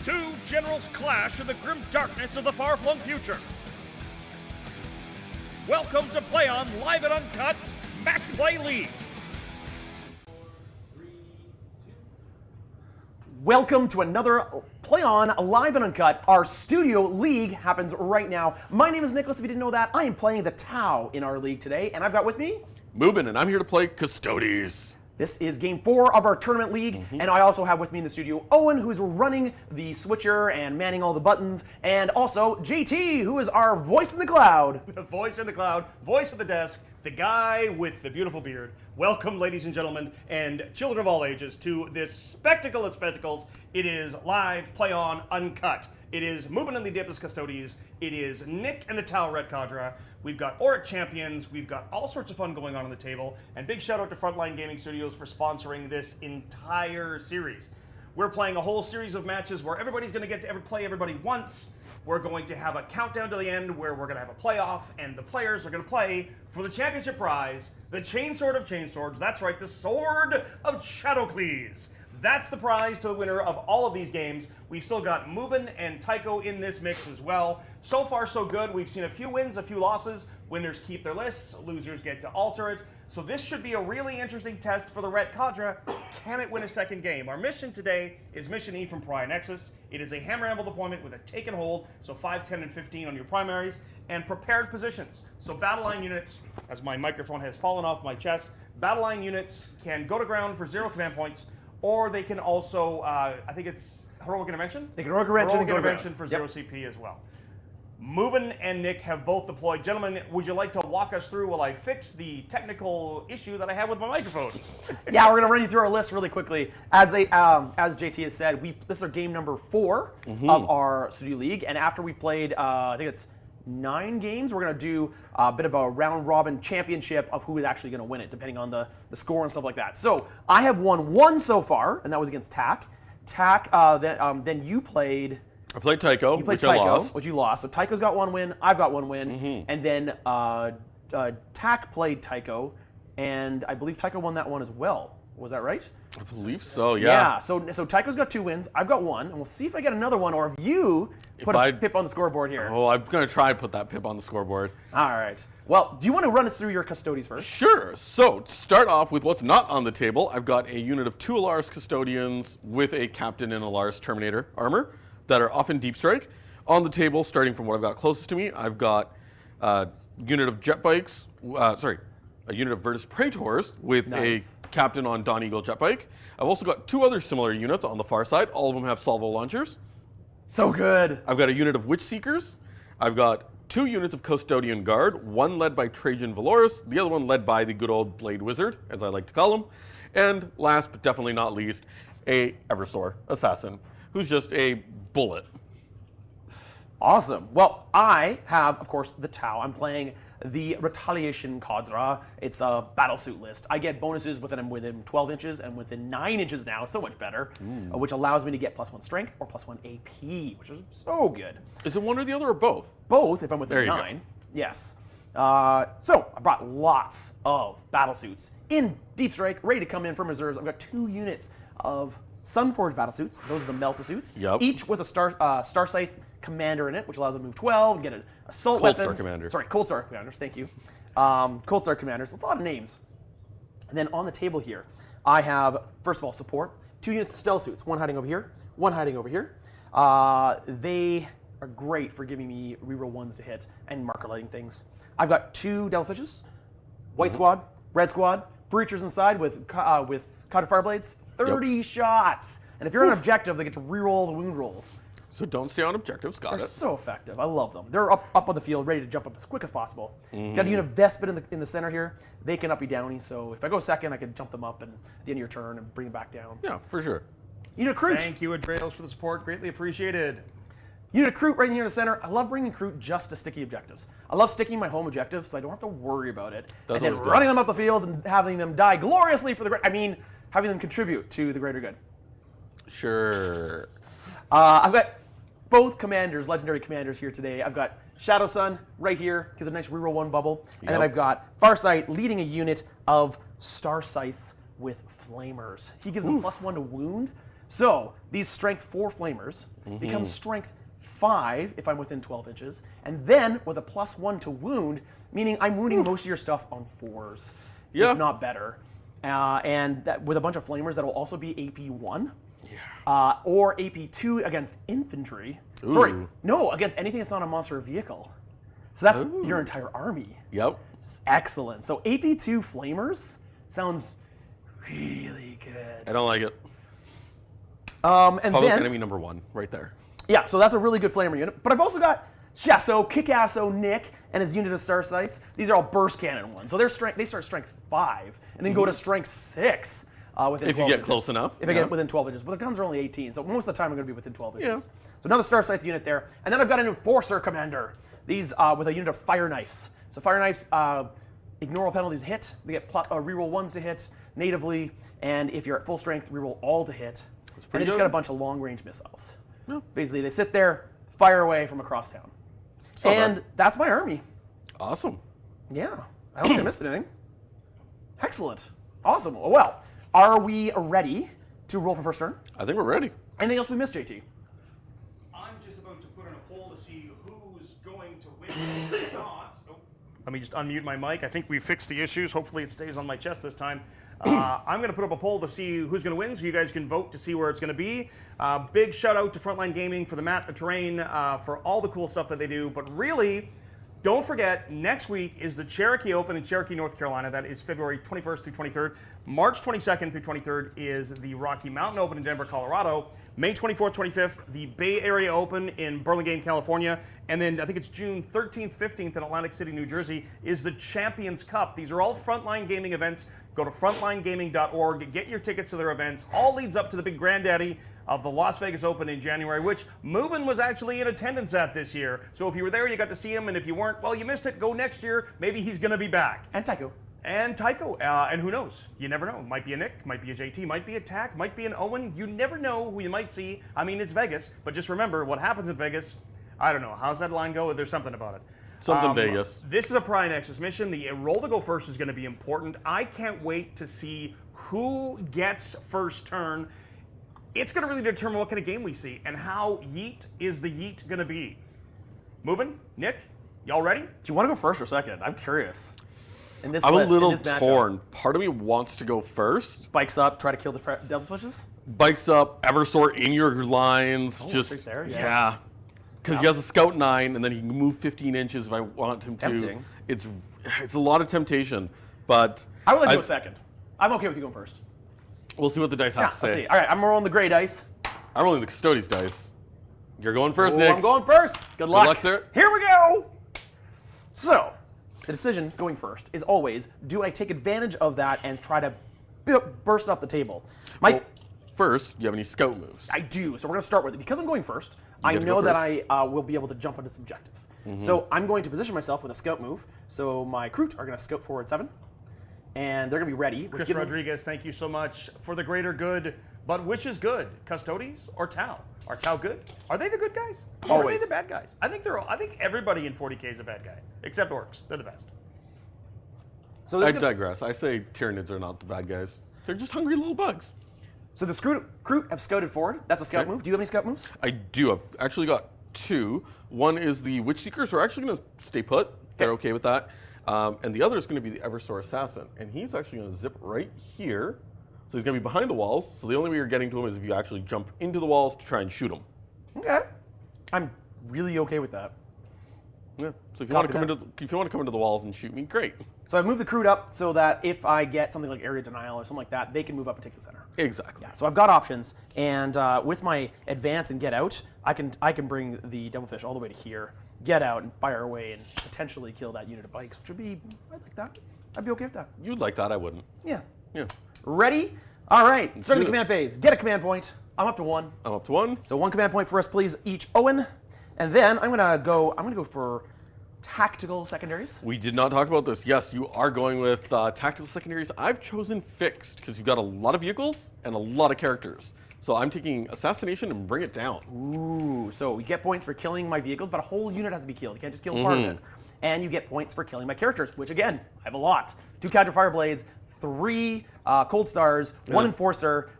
Two generals clash in the grim darkness of the far-flung future. Welcome to Play On Live and Uncut Match Play League. Welcome to another Play On Live and Uncut. Our studio league happens right now. My name is Nicholas, if you didn't know that. I am playing the Tau in our league today, and I've got with me... Mubin, and I'm here to play Custodes. This is game 4 of our tournament league, and I also have with me in the studio Owen, who's running the switcher and manning all the buttons, and also JT, who is our voice in the cloud. The voice in the cloud, voice at the desk, the guy with the beautiful beard. Welcome, ladies and gentlemen, and children of all ages, to this spectacle of spectacles. It is live, Play On, Uncut. It is Mubin and the Adeptus Custodes. It is Nick and the Tau Red Cadre. We've got Auric Champions. We've got all sorts of fun going on the table. And big shout out to Frontline Gaming Studios for sponsoring this entire series. We're playing a whole series of matches where everybody's going to get to play everybody once. We're going to have a countdown to the end where we're going to have a playoff, and the players are going to play for the championship prize, the Chainsword of Chainswords. That's right, the Sword of Shadowcleaves. That's the prize to the winner of all of these games. We've still got Mubin and Tycho in this mix as well. So far, so good. We've seen a few wins, a few losses. Winners keep their lists. Losers get to alter it. So this should be a really interesting test for the Red Cadre. Can it win a second game? Our mission today is Mission E from Pry Nexus. It is a hammer anvil deployment with a take and hold, so 5, 10, and 15 on your primaries, and prepared positions. So battle line units, as my microphone has fallen off my chest, battle line units can go to ground for 0 command points, or they can also, I think it's Heroic Intervention? They can Heroic Intervention for 0 CP as well. Mubin and Nick have both deployed. Gentlemen, would you like to walk us through while I fix the technical issue that I have with my microphone? Yeah, we're going to run you through our list really quickly. As JT has said, this is our game number 4 of our studio league, and after we've played, I think it's 9 games, we're going to do a bit of a round-robin championship of who is actually going to win it, depending on the score and stuff like that. So I have won 1 so far, and that was against Tak. Tak, then you played... I played Tycho, which I lost. Which you lost. So Tycho's got 1 win, I've got 1 win, and then Tak played Tycho, and I believe Tycho won that one as well. Was that right? I believe so, yeah. Yeah, so Tycho's got 2 wins, I've got 1, and we'll see if I get another one, or if you put a pip on the scoreboard here. Oh, I'm going to try and put that pip on the scoreboard. All right. Well, do you want to run us through your Custodes first? Sure. So, to start off with what's not on the table, I've got a unit of 2 Alaris Custodians with a Captain and Alaris Terminator armor that are off in Deep Strike. On the table, starting from what I've got closest to me, I've got a unit of jet bikes, a unit of Virtus Praetors with a Captain on Dawn Eagle jet bike. I've also got 2 other similar units on the far side. All of them have salvo launchers. So good. I've got a unit of Witch Seekers. I've got 2 units of Custodian Guard, one led by Trajan Valoris, the other one led by the good old Blade Wizard, as I like to call him. And last but definitely not least, a Eversor Assassin, who's just a bullet. Awesome. Well, I have, of course, the Tau. I'm playing the Retaliation Cadre. It's a battlesuit list. I get bonuses within 12 inches and within 9 inches now, so much better, which allows me to get +1 strength or +1 AP, which is so good. Is it one or the other or both? Both, if I'm within 9. Go. Yes. So I brought lots of battlesuits in Deep Strike, ready to come in from reserves. I've got 2 units of Sunforged battlesuits. Those are the Meltasuits. Yep. Each with a Starsycte Commander in it, which allows them to move 12 and get an assault weapons. Coldstar Commander. Sorry, Coldstar Commanders, thank you. Coldstar Commanders, that's a lot of names. And then on the table here, I have, first of all, support. 2 units of Stealth Suits, 1 hiding over here, 1 hiding over here. They are great for giving me reroll 1s to hit and marker lighting things. I've got 2 Devilfishes, White Squad, Red Squad, Breachers inside with Custodes Fireblades, 30 shots. And if you're on an objective, they get to reroll the wound rolls. So don't stay on objectives, got it. They're so effective. I love them. They're up on the field, ready to jump up as quick as possible. Got a unit of Vespid in the center here. They can uppy downy, so if I go second, I can jump them up and at the end of your turn and bring them back down. Yeah, for sure. Unit of Kroot. Thank you, Adreals, for the support. Greatly appreciated. Unit of Kroot right here in the center. I love bringing Kroot just to sticky objectives. I love sticking my home objectives, so I don't have to worry about it. That's and then running them up the field and having them die gloriously for having them contribute to the greater good. Sure. I've got both commanders, legendary commanders here today. I've got Shadowsun right here, gives a nice reroll 1 bubble. And then I've got Farsight leading a unit of Starsyctes with Flamers. He gives them +1 to wound. So these strength 4 flamers become strength 5 if I'm within 12 inches, and then with a +1 to wound, meaning I'm wounding most of your stuff on 4s, Yeah. if not better. And that, with a bunch of flamers, that'll also be AP1. Or AP2 against infantry. Sorry, Ooh. no, against anything that's not a monster or vehicle. So that's your entire army. Yep. Excellent. So AP2 flamers sounds really good. I don't like it. And Public then, enemy number 1, right there. yeah, so that's a really good flamer unit. But I've also got Shasso, Kickasso, Nick, and his unit of Starsycte. These are all burst cannon ones. So they start strength 5 and then go to strength 6 within If 12 you get inches. close enough. If I yeah. get within 12 inches. But the guns are only 18, so most of the time I'm going to be within 12 inches. Yeah. So another Starsycte unit there. And then I've got an Enforcer Commander. These with a unit of Fireknifes. So Fireknifes ignore all penalties to hit. They get reroll 1s to hit natively. And if you're at full strength, reroll all to hit. And they just good. got a bunch of long-range missiles. Basically, they sit there, fire away from across town. And that's my army. Awesome. Yeah. I don't think I missed anything. Excellent. Awesome. Well, are we ready to roll for first turn? I think we're ready. Anything else we missed, JT? I'm just about to put in a poll to see who's going to win. If not, let me just unmute my mic. I think we fixed the issues. Hopefully it stays on my chest this time. I'm going to put up a poll to see who's going to win, so you guys can vote to see where it's going to be. Big shout out to Frontline Gaming for the map, the terrain, for all the cool stuff that they do. But really, don't forget, next week is the Cherokee Open in Cherokee, North Carolina. That is February 21st through 23rd. March 22nd through 23rd is the Rocky Mountain Open in Denver, Colorado. May 24th, 25th, the Bay Area Open in Burlingame, California. And then I think it's June 13th, 15th in Atlantic City, New Jersey, is the Champions Cup. These are all Frontline Gaming events. Go to frontlinegaming.org, get your tickets to their events. All leads up to the big granddaddy of the Las Vegas Open in January, which Mubin was actually in attendance at this year. So if you were there, you got to see him. And if you weren't, well, you missed it. Go next year. Maybe he's going to be back. And Tycho. And Tycho, and who knows? You never know. Might be a Nick, might be a JT, might be a Tack, might be an Owen. You never know who you might see. I mean, it's Vegas, but just remember what happens in Vegas. I don't know. How's that line go? There's something about it. Something Vegas. This is a Pry Nexus mission. The roll to go first is going to be important. I can't wait to see who gets first turn. It's going to really determine what kind of game we see and how yeet is the yeet going to be. Mubin, Nick, y'all ready? Do you want to go first or second? I'm curious. In this I'm list, a little in this matchup. torn. Part of me wants to go first. Bikes up, try to kill the Devilfishes. Bikes up, Eversort in your lines. six Just there, yeah. yeah. Because he has a Scout 9, and then he can move 15 inches if I want him to. tempting. It's a lot of temptation, but I would like to go second. I'm okay with you going first. we'll see what the dice have to Let's say. see. All right, I'm rolling the gray dice. I'm rolling the Custodes dice. You're going first, Oh, Nick. I'm going first. Good luck. luck, sir. Here we go. So, the decision going first is always, do I take advantage of that and try to burst up the table? Well, first, do you have any Scout moves? I do. So we're going to start with it. Because I'm going first, I get to know go that first. I will be able to jump on this objective. So I'm going to position myself with a scout move. So my Kroot are going to scout forward 7. And they're going to be ready. which Chris gives them- Rodriguez, thank you so much for the greater good. But which is good, Custodes or Tau? Are Tau good? Are they the good guys? Or are they Always. the bad guys? I think everybody in 40K is a bad guy, except orcs. They're the best. So this I is gonna- digress. I say Tyranids are not the bad guys. They're just hungry little bugs. So the Kroot have scouted forward. That's a scout Okay. move. Do you have any scout moves? I do. I've actually got 2. One is the Witch Seekers, who are actually going to stay put. They're okay with that. And the other is going to be the Eversor Assassin. And he's actually going to zip right here. So he's going to be behind the walls. So the only way you're getting to him is if you actually jump into the walls to try and shoot him. Okay. I'm really okay with that. Yeah. So if you want to Copy come into the walls and shoot me, great. So I've moved the Kroot up so that if I get something like area denial or something like that, they can move up and take the center. Exactly. Yeah, so I've got options, and with my advance and get out, I can bring the Devilfish all the way to here, get out and fire away and potentially kill that unit of bikes, which would be, I'd like that. I'd be okay with that. You'd like that, I wouldn't. Yeah. Yeah. Ready? All right, starting the do command this. phase. Get a command point. I'm up to 1. I'm up to 1. So 1 command point for us, please, each Owen. And then I'm gonna go for tactical secondaries. We did not talk about this. Yes, you are going with tactical secondaries. I've chosen fixed because you've got a lot of vehicles and a lot of characters. So I'm taking assassination and bring it down. Ooh, so we get points for killing my vehicles, but a whole unit has to be killed. You can't just kill part of it. And you get points for killing my characters, which again, I have a lot. 2 Counter Fireblades, 3 Cold Stars, 1 Enforcer,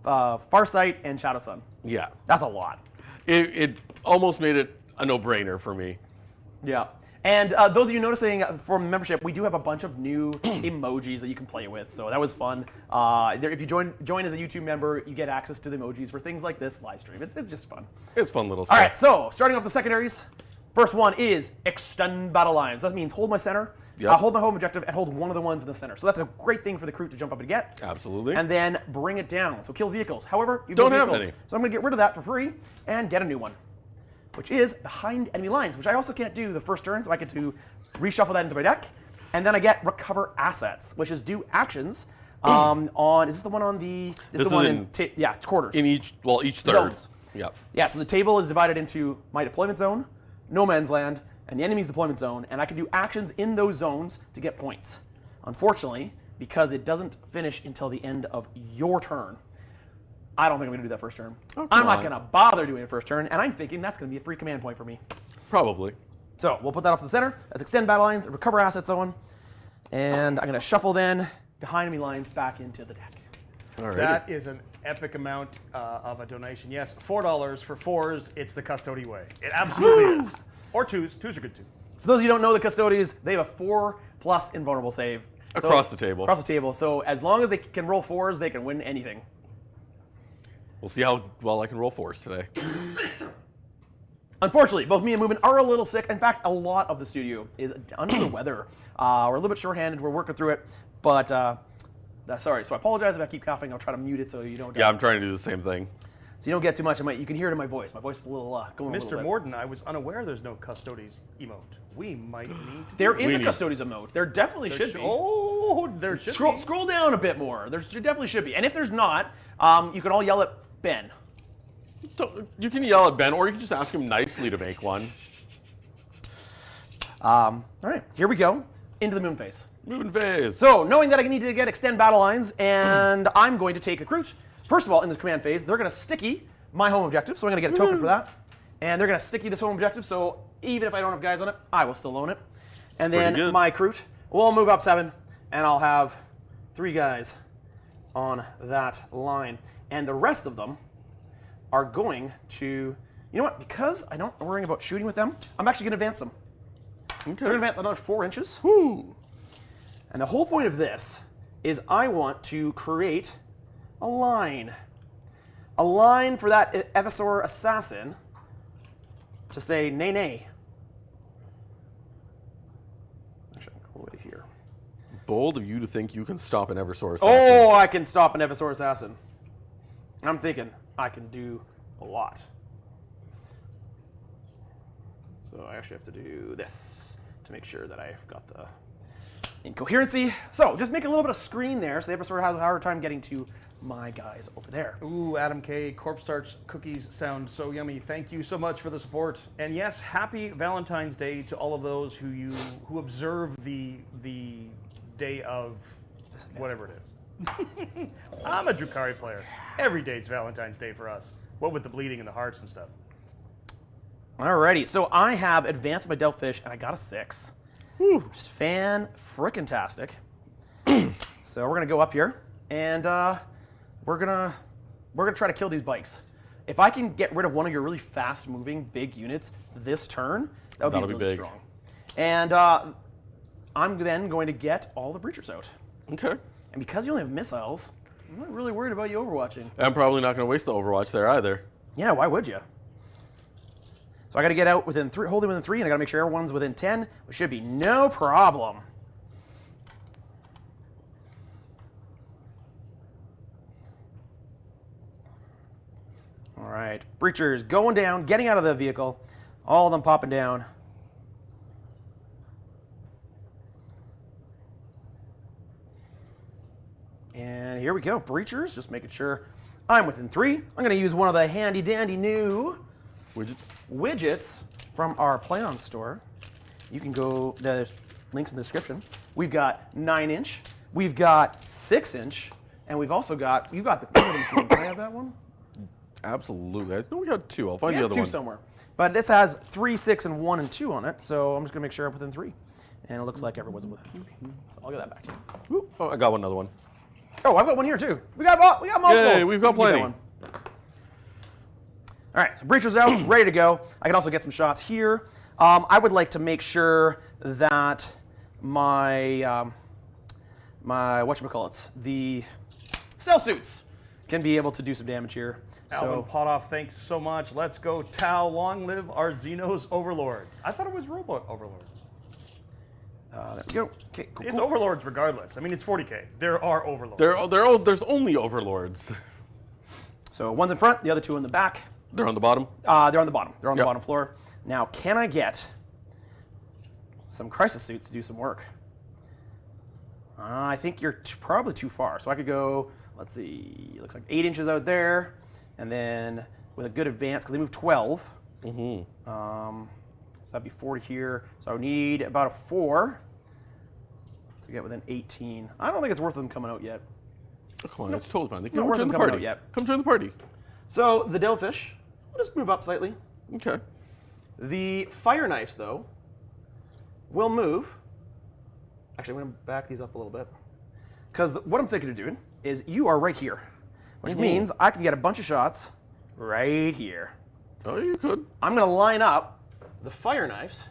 Farsight, and Shadowsun. Yeah. That's a lot. It almost made it a no-brainer for me. Yeah. And those of you noticing from membership, we do have a bunch of new emojis that you can play with, so that was fun. If you join as a YouTube member, you get access to the emojis for things like this live stream. It's just fun. It's fun little stuff. All right, so starting off the secondaries, first one is extend battle lines. That means hold my center, hold my home objective, and hold one of the ones in the center. So that's a great thing for the crew to jump up and get. Absolutely. And then bring it down. So kill vehicles. However, you don't have have vehicles. any. So I'm going to get rid of that for free and get a new one, which is behind enemy lines, which I also can't do the first turn, so I get to reshuffle that into my deck. And then I get recover assets, which is do actions on, is this the one on the, this the one is in quarters. In each third. Zones. Yep. Yeah, so the table is divided into my deployment zone, no man's land, and the enemy's deployment zone, and I can do actions in those zones to get points. Unfortunately, because it doesn't finish until the end of your turn, I don't think I'm going to do that first turn. Oh, I'm not going to bother doing it first turn, and I'm thinking that's going to be a free command point for me. Probably. So we'll put that off to the center. That's extend battle lines, recover asset zone, and I'm going to shuffle then behind enemy lines back into the deck. All right. That is an epic amount of a donation. Yes, $4 for 4s. It's the Custody way. It absolutely is. Or 2s. 2s are good too. For those of you who don't know the Custodes, they have a 4+ invulnerable save. Across the table. Across the table. So as long as they can roll 4s, they can win anything. We'll see how well I can roll 4s today. Unfortunately, both me and Moomin are a little sick. In fact, a lot of the studio is under the weather. We're a little bit shorthanded. We're working through it. But, sorry. So I apologize if I keep coughing. I'll try to mute it so you don't Yeah, I'm trying to do the same thing. So you don't get too much. You can hear it in my voice. My voice is a little going a little Mr. bit. Morden, I was unaware there's no Custodes emote. We might need to. There is We a need- Custodes emote. There definitely should be. Oh, there should be. Scroll down a bit more. There definitely should be. And if there's not, you can all yell at Ben. You can yell at Ben, or you can just ask him nicely to make one. All right, here we go. Into the moon phase. Moving phase. So, knowing that I need to get extend battle lines, and I'm going to take a recruit. First of all, in the command phase, they're going to sticky my home objective, so I'm going to get a token for that. And they're going to sticky this home objective, so even if I don't have guys on it, I will still own it. And Pretty then good. my recruit will move up 7, and I'll have 3 guys on that line. And the rest of them are going to, you know what, because I don't worry about shooting with them, I'm actually going to advance them. Okay. They're going to advance another 4 inches. Woo. And the whole point of this is I want to create a line. A line for that Evisor assassin to say, nay, nay. Actually, I can go over to here. Bold of you to think you can stop an Eversource. Oh, I can stop an Evisor assassin. I'm thinking I can do a lot. So I actually have to do this to make sure that I've got the incoherency. So just make a little bit of screen there so the Evisor has a hard time getting to my guys over there. Ooh, Adam K. Corpse Starch cookies sound so yummy. Thank you so much for the support. And yes, happy Valentine's Day to all of those who observe the day of whatever it is. I'm a Drukhari player. Every day's Valentine's Day for us. What with the bleeding and the hearts and stuff. Alrighty, so I have advanced my Devilfish and I got a 6. Which is fan-frickin-tastic. So we're gonna go up here and we're gonna try to kill these bikes. If I can get rid of one of your really fast-moving big units this turn, that would be really big. strong. And I'm then going to get all the breachers out. Okay. And because you only have missiles, I'm not really worried about you overwatching. I'm probably not going to waste the Overwatch there either. Yeah, why would you? So I got to get out within 3, holding within 3, and I got to make sure everyone's within 10, which should be no problem. All right, breachers going down, getting out of the vehicle, all of them popping down. And here we go, breachers, just making sure I'm within 3. I'm going to use one of the handy dandy new widgets from our Play-On store. You can go, there's links in the description. We've got 9-inch, we've got 6-inch, and we've also got, you got the machine. Can I have that one? Absolutely. I think we got 2. I'll find We the have other 2 one. somewhere. But this has 3, 6, and 1 and 2 on it, so I'm just going to make sure I'm within 3. And it looks like everyone's within 3. So I'll get that back to you. Ooh, oh, I got another one. Oh, I've got one here too. We got multiples. Yay, we've got We can keep plenty. going. All right, so breacher's out, ready to go. I can also get some shots here. I would like to make sure that my the stealth suits can be able to do some damage here. Alvin So Potoff, thanks so much. Let's go, Tau. Long live our Xenos Overlords. I thought it was Robot Overlords. there we go. Okay, cool. It's cool. Overlords regardless. I mean, it's 40K. There are Overlords. There's only overlords. So one's in front, the other two in the back. They're on the bottom. They're on the bottom. They're on the Yep. bottom floor. Now, can I get some crisis suits to do some work? I think you're probably too far. So I could go, let's see, it looks like 8 inches out there. And then with a good advance, because they move 12. So that'd be 40 here. So I would need about a 4 to get within 18. I don't think it's worth them coming out yet. Oh, come on, it's totally fine. They Not can worth join them the coming party. out yet. Come join the party. So the Devilfish, we'll just move up slightly. Okay. The Fireknives, though, will move. Actually, I'm going to back these up a little bit. Because what I'm thinking of doing is you are right here, which means I can get a bunch of shots right here. Oh, you could. I'm going to line up the Fireknives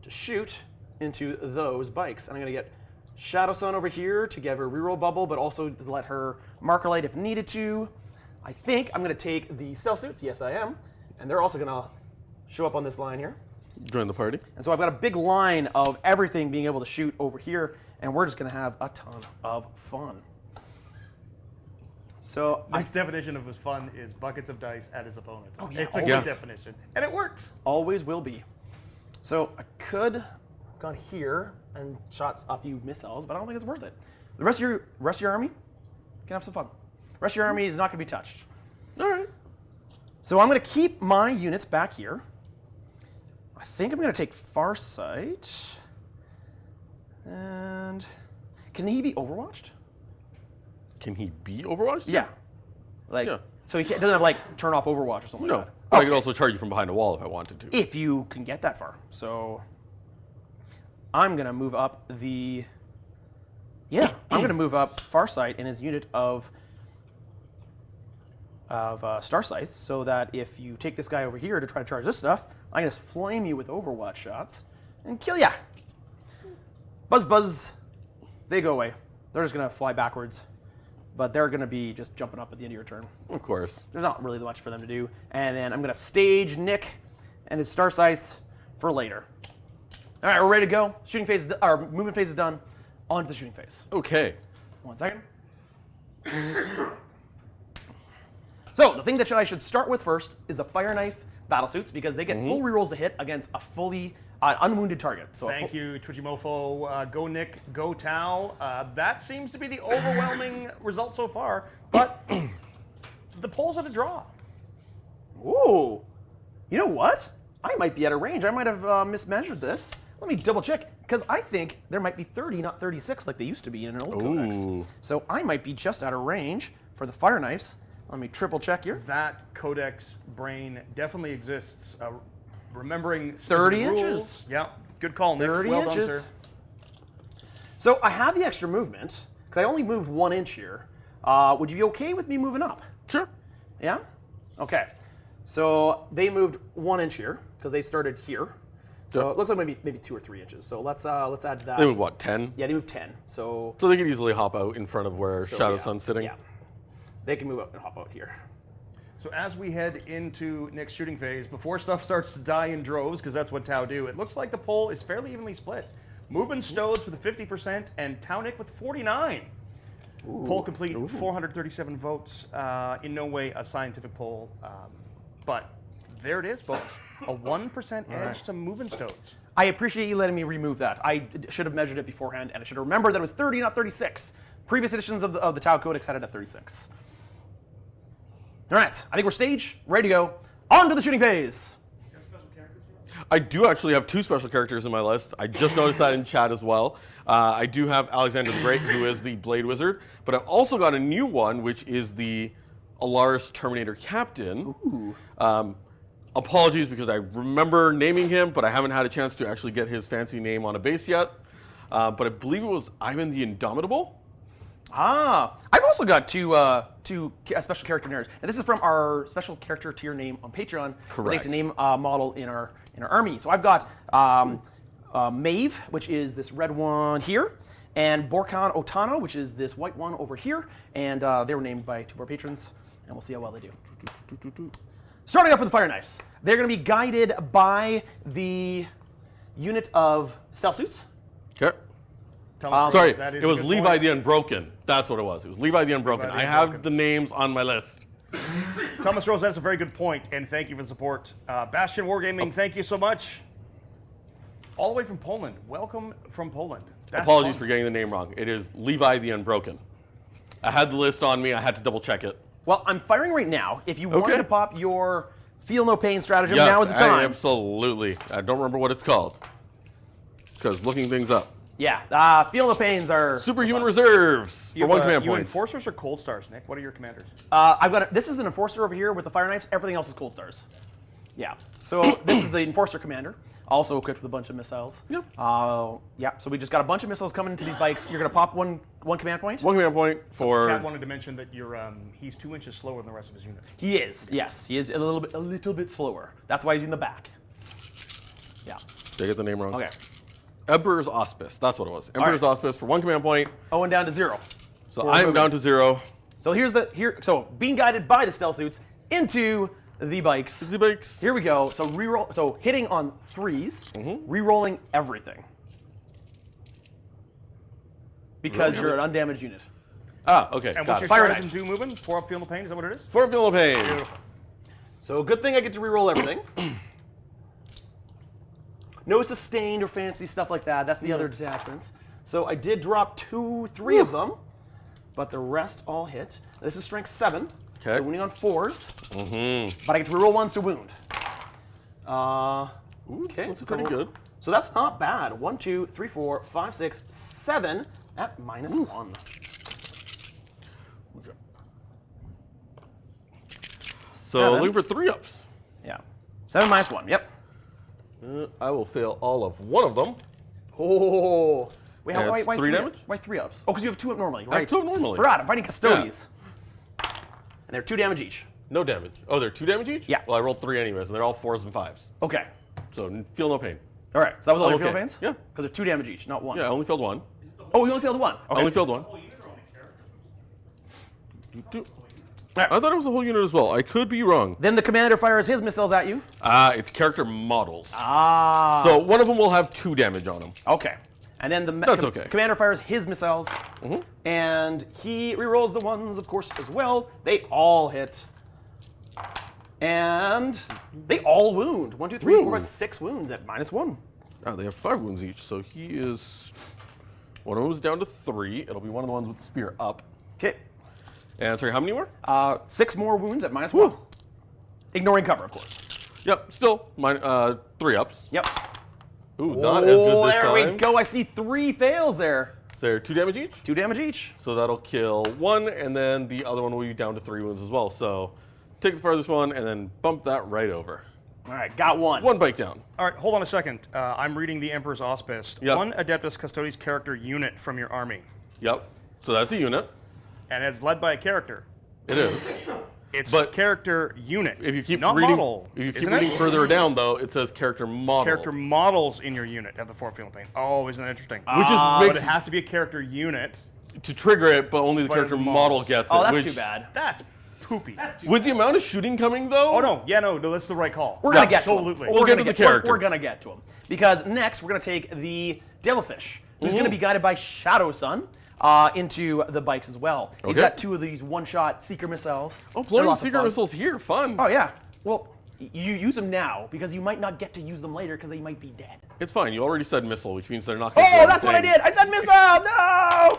to shoot into those bikes. And I'm going to get Shadowsun over here to give her a reroll bubble, but also to let her marker light if needed to. I think I'm going to take the stealth suits. Yes, I am. And they're also going to show up on this line here. Join the party. And so I've got a big line of everything being able to shoot over here, and we're just going to have a ton of fun. So Nick's definition of his fun is buckets of dice at his opponent. Oh, yeah, It's a always. good definition, and it works. always will be. So I could have gone here and shot a few missiles, but I don't think it's worth it. The rest of your army can have some fun. The rest of your army is not going to be touched. All right. So I'm going to keep my units back here. I think I'm going to take Farsight. And can he be overwatched? Can he be Overwatched? Yeah. Like, Yeah. so he doesn't have like turn off Overwatch or something No. like that. But I could also charge you from behind a wall if I wanted to. If you can get that far. So I'm going to move up the... Yeah, I'm going to move up Farsight in his unit of Starsycte, so that if you take this guy over here to try to charge this stuff, I can just flame you with Overwatch shots and kill ya. Buzz, buzz. They go away. They're just going to fly backwards, but they're going to be just jumping up at the end of your turn. Of course. There's not really much for them to do. And then I'm going to stage Nick and his Starsytes for later. All right, we're ready to go. Shooting phase, our movement phase is done. On to the shooting phase. Okay. 1 second. So the thing that I should start with first is the Fireknife Battlesuits, because they get full rerolls to hit against a fully unwounded target. So Thank you, Twitchy Mofo. Go Nick, go Tau. That seems to be the overwhelming result so far, but the polls are the draw. Ooh, you know what? I might be out of range. I might have mismeasured this. Let me double check, because I think there might be 30, not 36, like they used to be in an old codex. Ooh. So I might be just out of range for the Fireknives. Let me triple check here. That codex brain definitely exists. Remembering 30 specific inches. rules. Yeah, good call, Nick. 30 well inches. done, sir. So I have the extra movement, because I only moved 1 inch here. Would you be okay with me moving up? Sure. Yeah? Okay. So they moved 1 inch here, because they started here. So Yeah. it looks like maybe 2 or 3 inches. So let's add to that. They move what, 10? Yeah, they moved 10. So So they could easily hop out in front of where So, Shadowsun's sitting. Yeah. They can move up and hop out here. So as we head into Nick's shooting phase, before stuff starts to die in droves, because that's what Tau do, it looks like the poll is fairly evenly split. Moobin Stodes with a 50% and Tau Nick with 49. Poll complete, 437 votes. In no way a scientific poll, but there it is, folks. A 1% edge to Moobin Stodes. I appreciate you letting me remove that. I should have measured it beforehand, and I should have remembered that it was 30, not 36. Previous editions of the Tau Codex had it at 36. All right, I think we're staged, ready to go. On to the shooting phase. I do actually have 2 special characters in my list. I just noticed that in chat as well. I do have Alexander the Great, who is the Blade Wizard, but I've also got a new one, which is the Alaris Terminator Captain. Ooh. Apologies, because I remember naming him, but I haven't had a chance to actually get his fancy name on a base yet. but I believe it was Ivan the Indomitable. Ah, I've also got two special character narrators, and this is from our special character tier name on Patreon. Correct. To name a model in our army. So I've got Maeve, which is this red one here, and Borkan Otano, which is this white one over here, and they were named by two of our patrons, and we'll see how well they do. Starting off with the Fireknives, they're going to be guided by the unit of stealth suits. Okay. Tell us Sorry, that is it a was good Levi point. the Unbroken. That's what it was. It was Levi the Unbroken. Levi the I have Unbroken. the names on my list. Thomas Rose, that's a very good point, and thank you for the support. Bastion Wargaming, thank you so much. All the way from Poland. Welcome from Poland. That's Apologies fun. for getting the name wrong. It is Levi the Unbroken. I had the list on me. I had to double check it. Well, I'm firing right now. If you wanted to pop your feel no pain stratagem, Yes, now is the time. absolutely. I don't remember what it's called because looking things up. Yeah, feel no pains are Superhuman reserves for one command You point. enforcers or cold stars, Nick? What are your commanders? I've got this is an enforcer over here with the fire knives. Everything else is cold stars. Yeah. So this is the enforcer commander, also equipped with a bunch of missiles. Yep. Yeah. So we just got a bunch of missiles coming into these bikes. You're gonna pop one command point. One command point for. Chad wanted to mention that he's 2 inches slower than the rest of his unit. He is. Yes. He is a little bit slower. That's why he's in the back. Yeah. Did I get the name wrong? Okay. Emperor's Auspice. That's what it was. Emperor's Auspice for one command point. Oh, and down to 0. So I am down to 0. So so being guided by the stealth suits into the bikes. Easy bikes. Here we go. So reroll. So hitting on 3s, rerolling everything because you're an undamaged unit. Ah, okay. And got what's it. your Fire stratagem do moving? 4 up, feel the pain? Is that what it is? For Feel No Pain. Beautiful. So good thing I get to reroll everything. No sustained or fancy stuff like that. That's the other detachments. So I did drop 3 of them, but the rest all hit. This is strength 7. Okay. So wounding on 4s. But I get to reroll 1s to wound. Okay. That's pretty good. So that's not bad. 1, 2, 3, 4, 5, 6, 7 at -1. So 7. looking for 3-ups. Yeah. 7 -1. Yep. I will fail all of one of them. Oh. Wait, And it's why 3 3 damage? Why 3 ups? Oh, because you have 2 up normally, right? have 2 up normally. Forgot, I'm fighting Custodes. And they're 2 damage each. No damage. Oh, they're 2 damage each? Yeah. Well, I rolled 3 anyways, and they're all 4s and 5s. Okay. So feel no pain. All right. So that was all I'm your fail okay. pains? Yeah. Because they're 2 damage each, not 1. Yeah, I only failed 1. Oh, you only failed 1. Okay. I only failed 1. Right. I thought it was a whole unit as well. I could be wrong. Then the commander fires his missiles at you. It's character models. Ah. So one of them will have 2 damage on them. Okay. And then the That's okay. commander fires his missiles. And he rerolls the ones, of course, as well. They all hit. And they all wound. 1, 2, 3, 4, Ooh. 6 wounds at -1. Oh, they have 5 wounds each, so he is... One of them is down to 3. It'll be one of the ones with the spear up. Okay. And sorry, how many more? 6 more wounds at -1. Ignoring cover, of course. Yep, still 3 ups. Yep. Ooh, not as good this there time. we go. I see 3 fails there. So they're 2 damage each. 2 damage each. So that'll kill 1, and then the other one will be down to 3 wounds as well. So take the farthest one, and then bump that right over. All right, got 1. 1 bike down. All right, hold on a second. I'm reading the Emperor's Auspice. Yep. 1 Adeptus Custodes character unit from your army. Yep. So that's a unit. And it's led by a character. It is. It's But character unit. If you keep not reading, model, if you keep isn't reading it? further down, though, it says character model. Character models in your unit have the 4 feel pain. Oh, isn't that interesting? Which is But makes it has to be a character unit. to trigger it, but only the But character the model models. gets it. Oh, that's which, too bad. That's poopy. With the amount of shooting coming, though. Oh no, yeah, no, that's the right call. We're gonna get to Absolutely. him. We'll We're get gonna to the character. We're gonna get to him because next we're gonna take the Devilfish, who's gonna be guided by Shadowsun into the bikes as well. He's Okay. got 2 of these one-shot seeker missiles. Oh, They're blowing lots of secret fun. missiles here, fun. Oh yeah. Well, you use them now because you might not get to use them later because they might be dead. It's fine. You already said missile, which means they're not going to Oh, that's what I did. I said missile. No.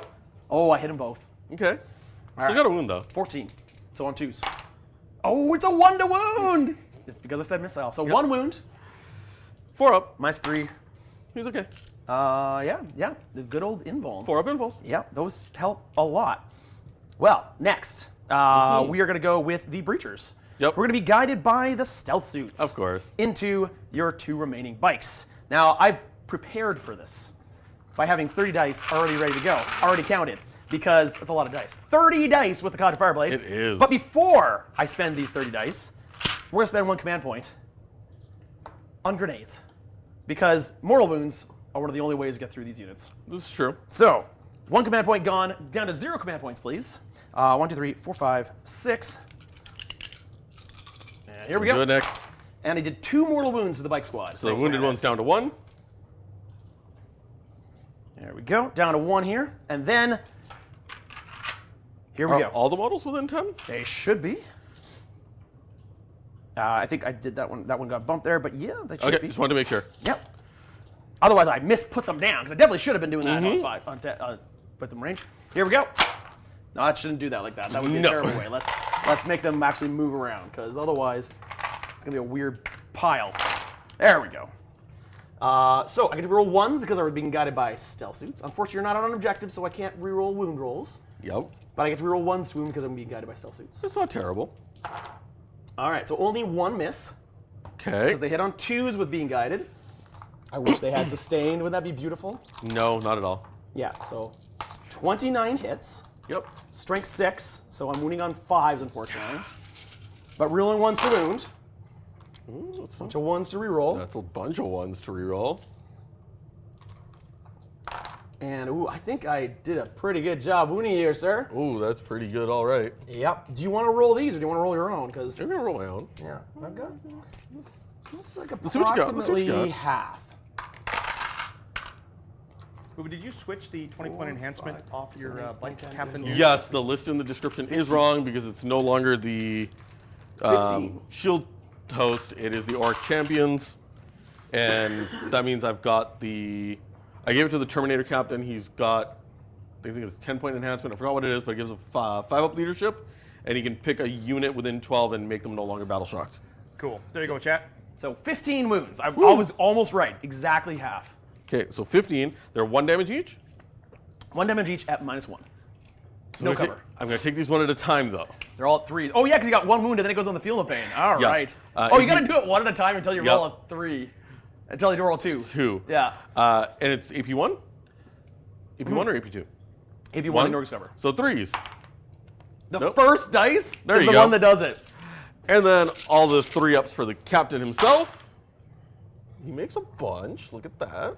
Oh, I hit them both. Okay. Still right. got a wound, though. 14. So on 2s. Oh, it's a 1 to wound. It's because I said missile. So 1 wound. 4 up. -3. He's okay. Yeah. The good old invuln. 4 up invuls. Yeah, those help a lot. Well, next, we are going to go with the Breachers. Yep. We're going to be guided by the stealth suits. Of course. Into your 2 remaining bikes. Now, I've prepared for this. by having 30 dice already ready to go, already counted, because it's a lot of dice. 30 dice with the Cod Fireblade. It is. But before I spend these 30 dice, we're going to spend 1 command point on grenades, because mortal wounds are one of the only ways to get through these units. This is true. So, 1 command point gone, down to 0 command points, please. 1, 2, 3, 4, 5, 6. And here we go. Good, Nick. And I did 2 mortal wounds to the bike squad. So the wounded one's down to 1. There we go, down to 1 here. And then, here we go. All the models within 10? They should be. I think I did that one. That one got bumped there, but yeah, they should Okay, be. just wanted to make sure. Yep. Otherwise, I misput them down, because I definitely should have been doing that on 5, put them range. Here we go. No, I shouldn't do that like that. That would be a terrible way. Let's make them actually move around, because otherwise, it's going to be a weird pile. There we go. So I get to reroll 1s because I was being guided by stealth suits. Unfortunately, you're not on an objective, so I can't reroll wound rolls. Yep. But I get to reroll 1s to wound because I'm being guided by stealth suits. It's not terrible. All right, so only 1 miss. Okay. Because they hit on 2s with being guided. I wish they had sustained. Wouldn't that be beautiful? No, not at all. Yeah, so 29 hits. Yep. Strength 6, so I'm wounding on 5s, unfortunately. But rerolling 1s to wound. Ooh, that's Bunch of 1s to reroll. That's a bunch of 1s to reroll. And ooh, I think I did a pretty good job wounding you here, sir. Ooh, that's pretty good. All right. Yep. Do you want to roll these, or do you want to roll your own? Because I'm gonna roll my own. yeah, I've got. Looks like see what you got. Let's see what you approximately got. half. Ooh, did you switch the 20-point enhancement off your bike captain? Yes, the list in the description is wrong because it's no longer the 15. shield host. It is the Orc Champions, and that means I've got the. I gave it to the Terminator captain. He's got, I think it's 10-point enhancement. I forgot what it is, but it gives a 5-up leadership, and he can pick a unit within 12 and make them no longer battle shocked. Cool. There you go, chat. So 15 wounds. I was almost right. Exactly half. Okay, so 15. They're 1 damage each. 1 damage each at -1. So No I'm gonna cover. I'm going to take these one at a time, though. They're all at 3s. Oh yeah, because you got 1 wound and then it goes on the field of pain. All Yeah. right. Oh, You if got to you- do it 1 at a time until you Yep. roll a 3. Until you roll 2. 2. Yeah. And it's AP1? AP1 or AP2? AP1 One? in Norg's cover. So 3s. The Nope. first dice There is you the go. one that does it. And then all the 3-ups for the captain himself. He makes a bunch. Look at that.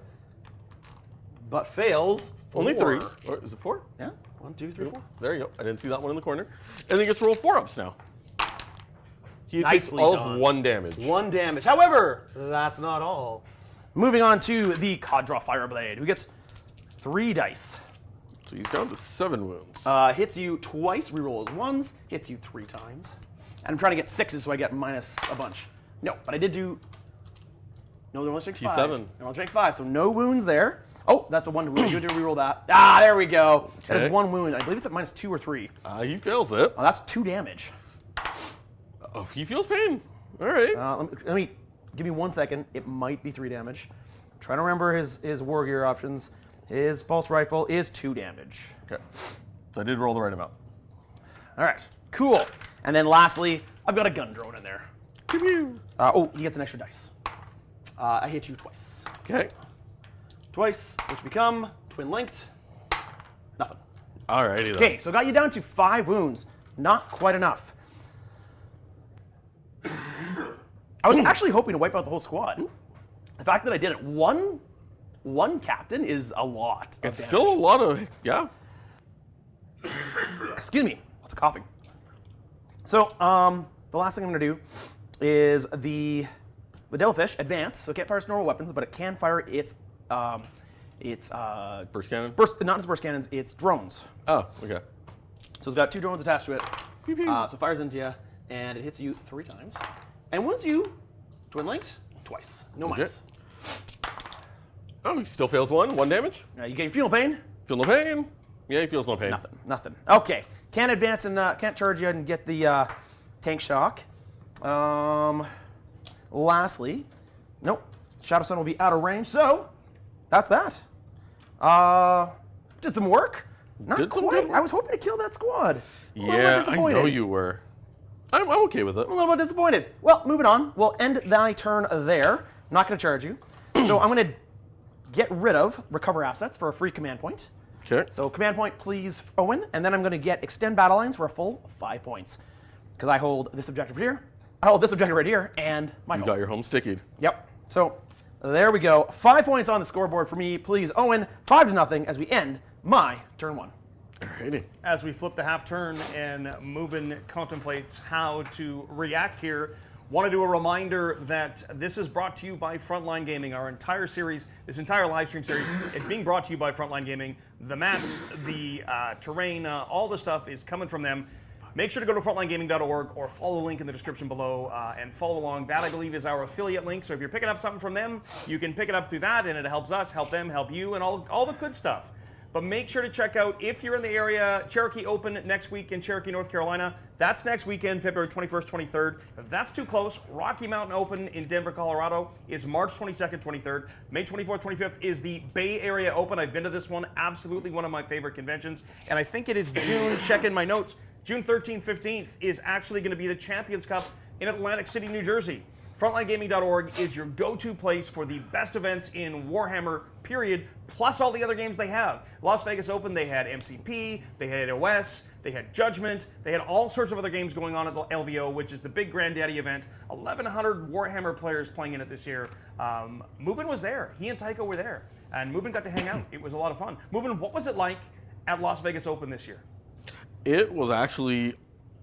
But fails 4. Only 3. Or is it 4? Yeah. 1, 2, 3, 4. There you go. I didn't see that one in the corner. And then he gets to roll 4-ups now. He takes Nicely all done. of 1 damage. 1 damage. However, that's not all. Moving on to the Coddraw Fireblade, who gets 3 dice. So he's down to 7 wounds. Hits you twice, rerolls 1s, hits you 3 times. And I'm trying to get 6s so I get minus a bunch. No, but I did do. No, they're only strength 5. T7. They're only strength 5, so no wounds there. Oh, that's the one wound. You did reroll that. Ah, there we go. That is Okay. 1 wound. I believe it's at -2 or 3. He fails it. Oh, that's 2 damage. Oh, he feels pain. All right. Let me give me 1 second. It might be 3 damage. I'm trying to remember his war gear options. His pulse rifle is 2 damage. Okay. So I did roll the right amount. All right, cool. And then lastly, I've got a gun drone in there. Pew pew. Oh, he gets an extra dice. I hit you twice. Okay. Twice, which become twin linked. Nothing. Alrighty then. Okay, so got you down to 5 wounds. Not quite enough. I was actually hoping to wipe out the whole squad. The fact that I did it one captain is a lot. Of It's damage. still a lot of, yeah. Excuse me, lots of coughing. So, the last thing I'm going to do is the Devilfish advance. So it can't fire its normal weapons, but it can fire its Burst cannon? not its burst cannons, its drones. Oh, okay. So it's got 2 drones attached to it. Pew pew. So it fires into you, and it hits you 3 times. And wounds you, twin linked, twice. No Okay. minus. Oh, he still fails 1 damage. You get your feeling pain? Feel no pain? Yeah, he feels no pain. Nothing. Okay. Can't advance and can't charge you and get the tank shock. Lastly, nope. Shadowsun will be out of range, so that's that. Did some work. Not Did some quite. good work. I was hoping to kill that squad. A little bit Yeah, I disappointed. know you were. I'm okay with it. A little bit disappointed. Well, moving on. We'll end thy turn there. I'm not going to charge you. So I'm going to get rid of recover assets for a free command point. Okay. So command point, please, Owen. And then I'm going to get extend battle lines for a full 5 points. Because I hold this objective here, I hold this objective right here, and my You home. got your home stickied. Yep. So there we go. 5 points on the scoreboard for me, please, Owen. 5-0 as we end my turn 1. Alrighty. As we flip the half turn and Mubin contemplates how to react here, want to do a reminder that this is brought to you by Frontline Gaming. Our entire series, this entire live stream series, is being brought to you by Frontline Gaming. The mats, the terrain, all the stuff is coming from them. Make sure to go to frontlinegaming.org or follow the link in the description below and follow along. That, I believe, is our affiliate link. So if you're picking up something from them, you can pick it up through that, and it helps us, help them, help you, and all the good stuff. But make sure to check out, if you're in the area, Cherokee Open next week in Cherokee, North Carolina. That's next weekend, February 21st, 23rd. If that's too close, Rocky Mountain Open in Denver, Colorado is March 22nd, 23rd. May 24th, 25th is the Bay Area Open. I've been to this one, absolutely one of my favorite conventions. And I think it is June, check in my notes, June 13th, 15th is actually going to be the Champions Cup in Atlantic City, New Jersey. Frontlinegaming.org is your go-to place for the best events in Warhammer, period, plus all the other games they have. Las Vegas Open, they had MCP, they had OS, they had Judgment, they had all sorts of other games going on at the LVO, which is the big granddaddy event. 1,100 Warhammer players playing in it this year. Mubin was there. He and Tycho were there. And Mubin got to hang out. It was a lot of fun. Mubin, what was it like at Las Vegas Open this year? It was actually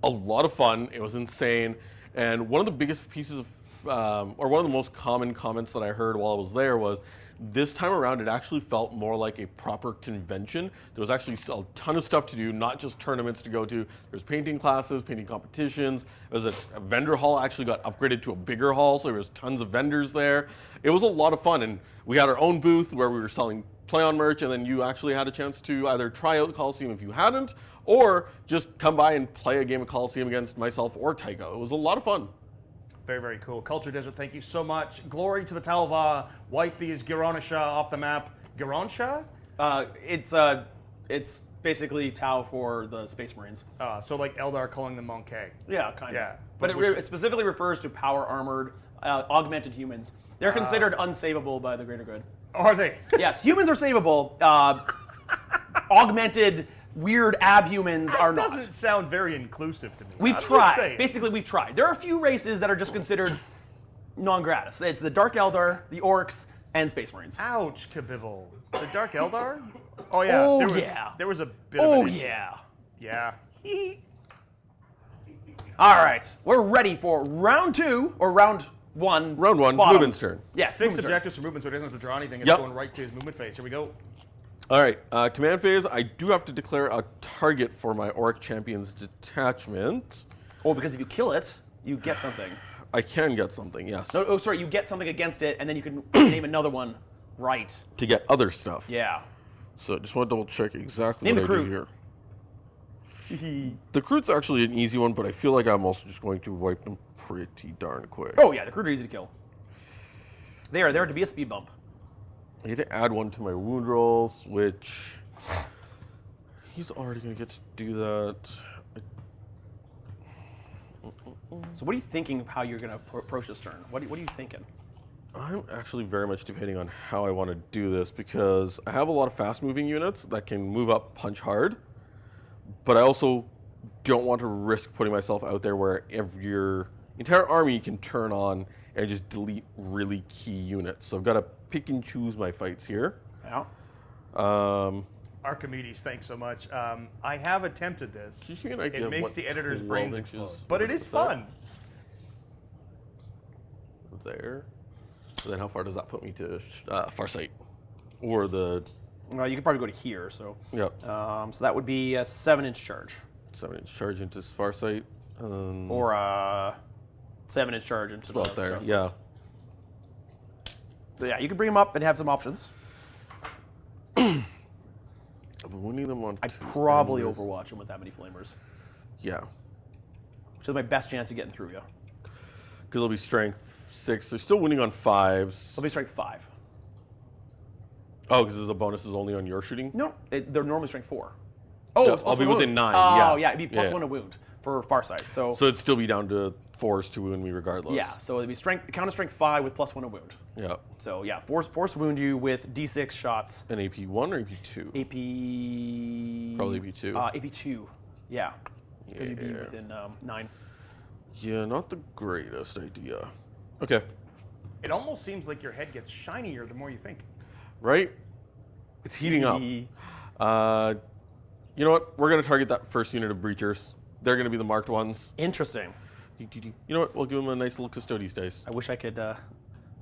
a lot of fun. It was insane. And one of the biggest pieces of or one of the most common comments that I heard while I was there was, this time around it actually felt more like a proper convention. There was actually a ton of stuff to do, not just tournaments to go to. There's painting classes, painting competitions. There was a vendor hall actually got upgraded to a bigger hall, so there was tons of vendors there. It was a lot of fun, and we had our own booth where we were selling play-on merch, and then you actually had a chance to either try out Coliseum if you hadn't, or just come by and play a game of Coliseum against myself or Tycho. It was a lot of fun. Very, very cool. Culture Desert, thank you so much. Glory to the Talva. Wipe these Gironisha off the map. Gironisha? It's basically Tau for the Space Marines. So like Eldar calling them Monkey. Yeah, kind of. Yeah. But it specifically refers to power armored, augmented humans. They're considered unsavable by the greater good. Are they? Yes, humans are savable. Augmented, weird abhumans are That not. doesn't sound very inclusive to me. We've I'm just tried. saying. Basically, we've tried. There are a few races that are just considered non-gratis. It's the Dark Eldar, the Orcs, and Space Marines. Ouch, Kabibble. The Dark Eldar? Oh, yeah. Oh, there yeah. There was a bit of an issue. Yeah. Yeah. All right, we're ready for round 2, or round 1. Round 1, bottom. Lubin's turn. Yes, 6 Lubin's turn. objectives for movement, so he doesn't have to draw anything. It's Yep. going right to his movement phase. Here we go. All right, command phase. I do have to declare a target for my Orc Champion's detachment. Oh, because if you kill it, you get something. I can get something, yes, No, oh, sorry, you get something against it, and then you can name another one. Right. to get other stuff. Yeah. So just want to double check exactly Name what the I do here. The Crute's actually an easy one, but I feel like I'm also just going to wipe them pretty darn quick. Oh yeah, the Crude are easy to kill. They are there to be a speed bump. I need to add one to my wound rolls, which he's already going to get to do that. So what are you thinking of how you're going to approach this turn? What are you thinking? I'm actually very much debating on how I want to do this, because I have a lot of fast-moving units that can move up punch hard, but I also don't want to risk putting myself out there where your entire army can turn on and just delete really key units. So I've got to pick and choose my fights here. Yeah. Archimedes, thanks so much. I have attempted this. Just give me an idea It of makes what the editor's 12 brains inches explode. But it is is that? fun. There. So then how far does that put me to Farsight? Or the... Well, you could probably go to here. So. Yep. So that would be a 7-inch charge. 7-inch charge into Farsight. Or a 7-inch charge into About the there, Celsius. yeah. So yeah, you can bring them up and have some options. I've been winning them on I'd two probably angles. overwatch them with that many flamers, Yeah. which is my best chance of getting through you. Because it'll be strength 6. They're still winning on 5s. They'll be strength 5. Oh, because the bonus is only on your shooting? No, they're normally strength 4. Oh, Yeah, it's I'll plus be 1 within wound. 9, Oh, yeah. yeah, it'd be plus Yeah. 1 to wound. for Farsight. So So it'd still be down to 4s to wound me regardless. yeah, so it'd be count of strength 5 with +1 a wound. Yeah. So yeah, force to wound you with D6 shots. An AP1 or AP2? AP. Probably AP2. AP2. Yeah. Because you'd be within 9. Yeah, not the greatest idea. Okay. It almost seems like your head gets shinier the more you think. Right? It's heating up. You know what? We're going to target that first unit of breachers. They're going to be the marked ones. Interesting. You know what? We'll give them a nice little Custodes dice. I wish I could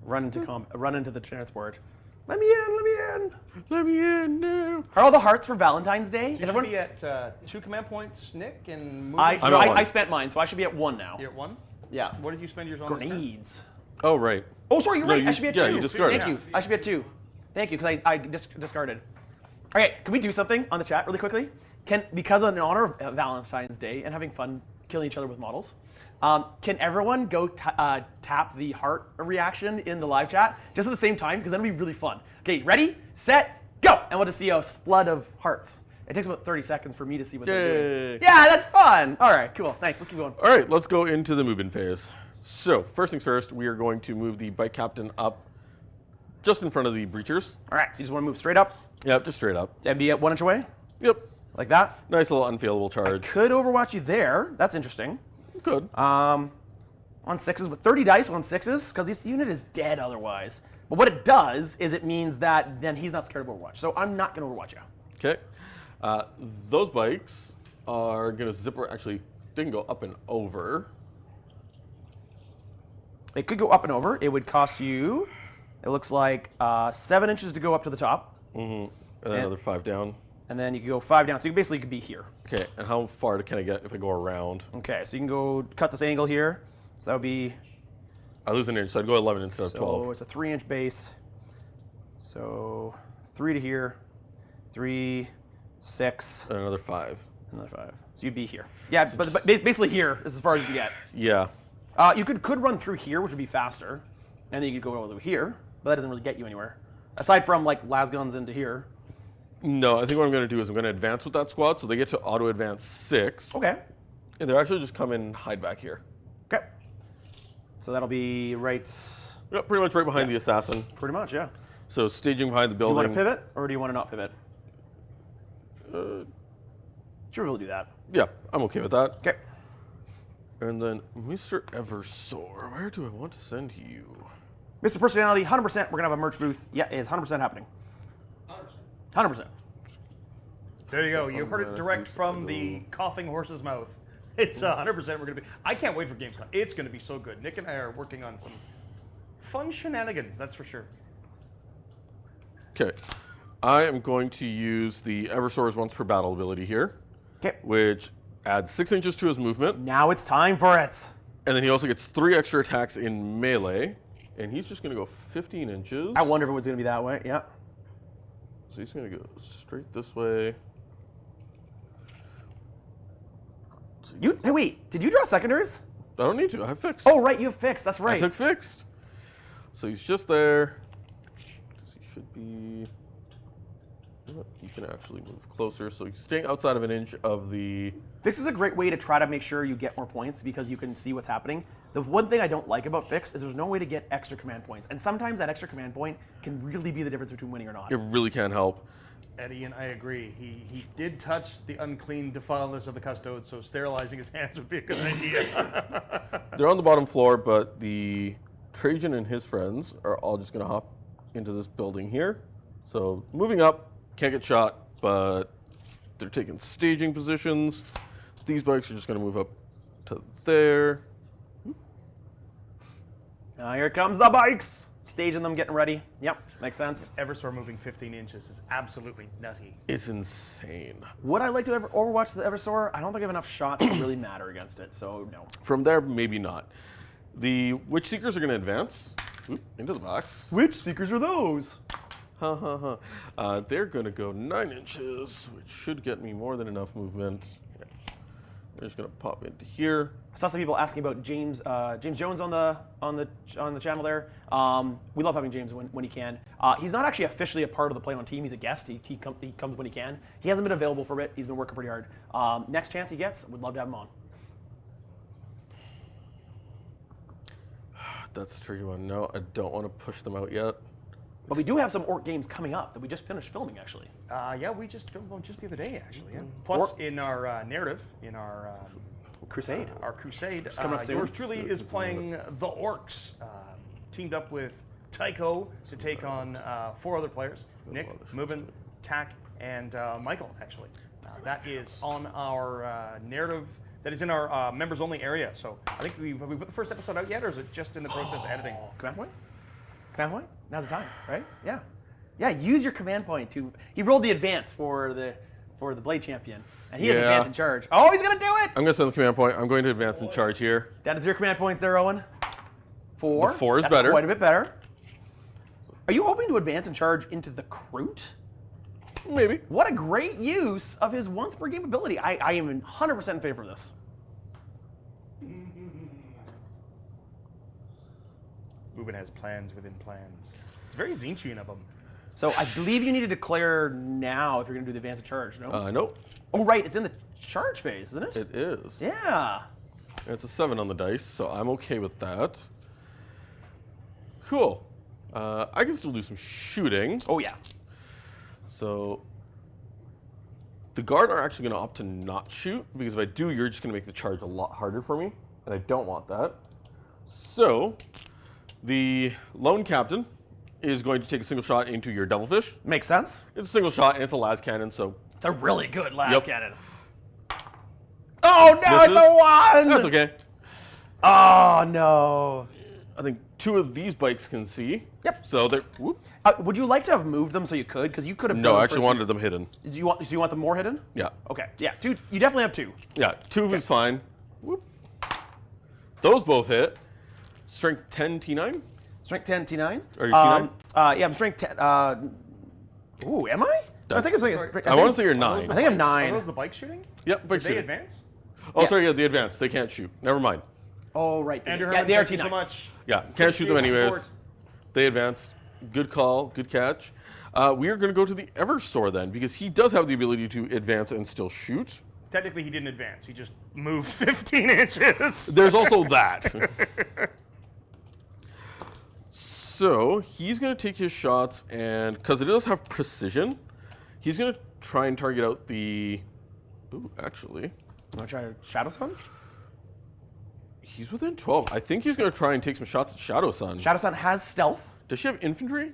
run into the transport. Let me in. Let me in. Let me in now. Are all the hearts for Valentine's Day? You should be at 2 command points, Nick, and move. I spent mine, so I should be at 1 now. You're at 1? Yeah. What did you spend yours on? Grenades. Oh, right. Oh, sorry, you're right. I should be at 2. Yeah, you discarded. Thank you. I should be at 2. Thank you, because I discarded. Okay, can we do something on the chat really quickly? Because in honor of Valentine's Day and having fun killing each other with models, can everyone go tap the heart reaction in the live chat just at the same time? Because that'll be really fun. Okay, ready, set, go! And we'll just see a flood of hearts. It takes about 30 seconds for me to see what they're doing. Yeah, that's fun. All right, cool. Thanks. Let's keep going. All right, let's go into the movement phase. So, first things first, we are going to move the bike captain up just in front of the breachers. All right, so you just want to move straight up Yep, just straight up. and be at 1 inch away? Yep. Like that? Nice little unfailable charge. Could overwatch you there. That's interesting. Good. On 6s with 30 dice on 6s, because this unit is dead otherwise. But what it does is it means that then he's not scared of Overwatch. So I'm not going to Overwatch you. Okay. Those bikes are going to zip, actually, they can go up and over. It could go up and over. It would cost you, it looks like 7 inches to go up to the top. And then another 5 down. And then you can go 5 down. So you basically could be here. Okay, and how far can I get if I go around? Okay, so you can go cut this angle here. So that would be, I lose an inch, so I'd go 11 instead of 12. so it's a 3 inch base. So 3 to here, 3, 6, And another 5. another 5. So you'd be here. Yeah, but basically here is as far as you get. Yeah. You could run through here, which would be faster, and then you could go over here, but that doesn't really get you anywhere. Aside from like las guns into here. No, I think what I'm going to do is I'm going to advance with that squad, so they get to auto advance 6. Okay. And they're actually just come and hide back here. Okay. So that'll be right. Yep, pretty much right behind the assassin. Pretty much, yeah. So staging behind the Do you building. want to pivot, or do you want to not pivot? Sure, we'll do that. Yeah, I'm okay with that. Okay. And then Mr. Eversor, where do I want to send you? Mr. Personality, 100%. We're gonna have a merch booth. Yeah, it's 100% happening. 100%. There you go. You heard it direct from the coughing horse's mouth. It's 100% we're going to be. I can't wait for Gamescom. It's going to be so good. Nick and I are working on some fun shenanigans, that's for sure. Okay. I am going to use the Eversor's once per battle ability here, Okay. which adds 6 inches to his movement. Now it's time for it. And then he also gets 3 extra attacks in melee. And he's just going to go 15 inches. I wonder if it was gonna be that way. Yeah. So he's going to go straight this way. Hey, wait. Did you draw secondaries? I don't need to. I have fixed. Oh, right. You have fixed. That's I right. took fixed. So he's just there. So he should be. He can actually move closer. So he's staying outside of an inch of the. Fix is a great way to try to make sure you get more points because you can see what's happening. The one thing I don't like about Fix is there's no way to get extra command points. And sometimes that extra command point can really be the difference between winning or not. It really can help. Eddie and I agree. He did touch the unclean defileness of the Custodes, so sterilizing his hands would be a good idea. They're on the bottom floor, but the Trajan and his friends are all just going to hop into this building here. So moving up, can't get shot, but they're taking staging positions. These bikes are just going to move up to there. Here comes the bikes. Staging them, getting ready. Yep, makes sense. Eversor moving 15 inches is absolutely nutty. It's insane. Would I like to ever overwatch the Eversor? I don't think I have enough shots to really matter against it, so no. From there, maybe not. The Witch Seekers are going to advance into the box. Which Seekers are those? They're going to go 9 inches, which should get me more than enough movement. Yeah. They're just going to pop into here. I saw some people asking about James Jones on the channel there. We love having James when he can. He's not actually officially a part of the Play On team. He's a guest. He comes when he can. He hasn't been available for it. He's been working pretty hard. Next chance he gets, would love to have him on. That's a tricky one. No, I don't want to push them out yet. But we do have some orc games coming up that we just finished filming, actually. Yeah, we just filmed one just the other day, actually. Yeah. Plus, in our narrative, in our Crusade. coming up soon. Yours truly is playing the orcs, teamed up with Tycho to take on 4 other players: Nick, Mubin, Tak, and Michael. Actually, that is on our narrative. That is in our members-only area. So I think have we put the first episode out yet, or is it just in the process of editing? Command point? Command point? Now's the time, right? Yeah. Yeah, use your command point to... He rolled the advance for the Blade Champion, and he has advance in charge. Oh, he's going to do it! I'm going to spend the command point. I'm going to advance in charge here. That is your command points there, Owen. 4. The 4 is That's better. Quite a bit better. Are you hoping to advance in charge into the Crute? Maybe. What a great use of his once per game ability. I am 100% in favor of this. Mubin has plans within plans. It's very Zinchian of him. So I believe you need to declare now if you're going to do the advance in charge, no? Nope. Oh, right. It's in the charge phase, isn't it? It is. Yeah. It's a 7 on the dice, so I'm okay with that. Cool. I can still do some shooting. Oh, yeah. So the guard are actually going to opt to not shoot, because if I do, you're just going to make the charge a lot harder for me, and I don't want that. So the lone captain is going to take a single shot into your Devilfish. Makes sense. It's a single shot, and it's a las cannon, so... It's a really good las Yep. cannon. Oh, no, Misses. it's a 1! That's okay. Oh, no. I think 2 of these bikes can see. Yep. So they're... Whoop. Would you like to have moved them so you could? Because you could have No, done, I actually for wanted instance- them hidden. Do you want them more hidden? Yeah. Okay. Yeah, 2. You definitely have 2. Yeah, 2 of is fine. Whoop. Those both hit. Strength 10 T9? Strength 10, T9. Are you T9? Yeah, I'm strength 10. Ooh, am I? I think it's I want to say you're 9. I think I'm 9. Are those the bike shooting? Yep, bike Did they shooting. advance? Oh, Yeah. sorry, yeah, the advance. They can't shoot. Never mind. Oh, right. Andrew yeah, Herman, they are thank you T9. so much. Yeah, can't shoot them Appreciate the anyways. support. They advanced. Good call, good catch. We are going to go to the Eversor then, because he does have the ability to advance and still shoot. Technically, he didn't advance. He just moved 15 inches. There's also that. So he's going to take his shots, and because it does have precision, he's going to try and target out the... Ooh, actually, You want to try Shadowsun? he's within 12. I think he's going to try and take some shots at Shadowsun. Shadowsun has stealth. Does she have infantry?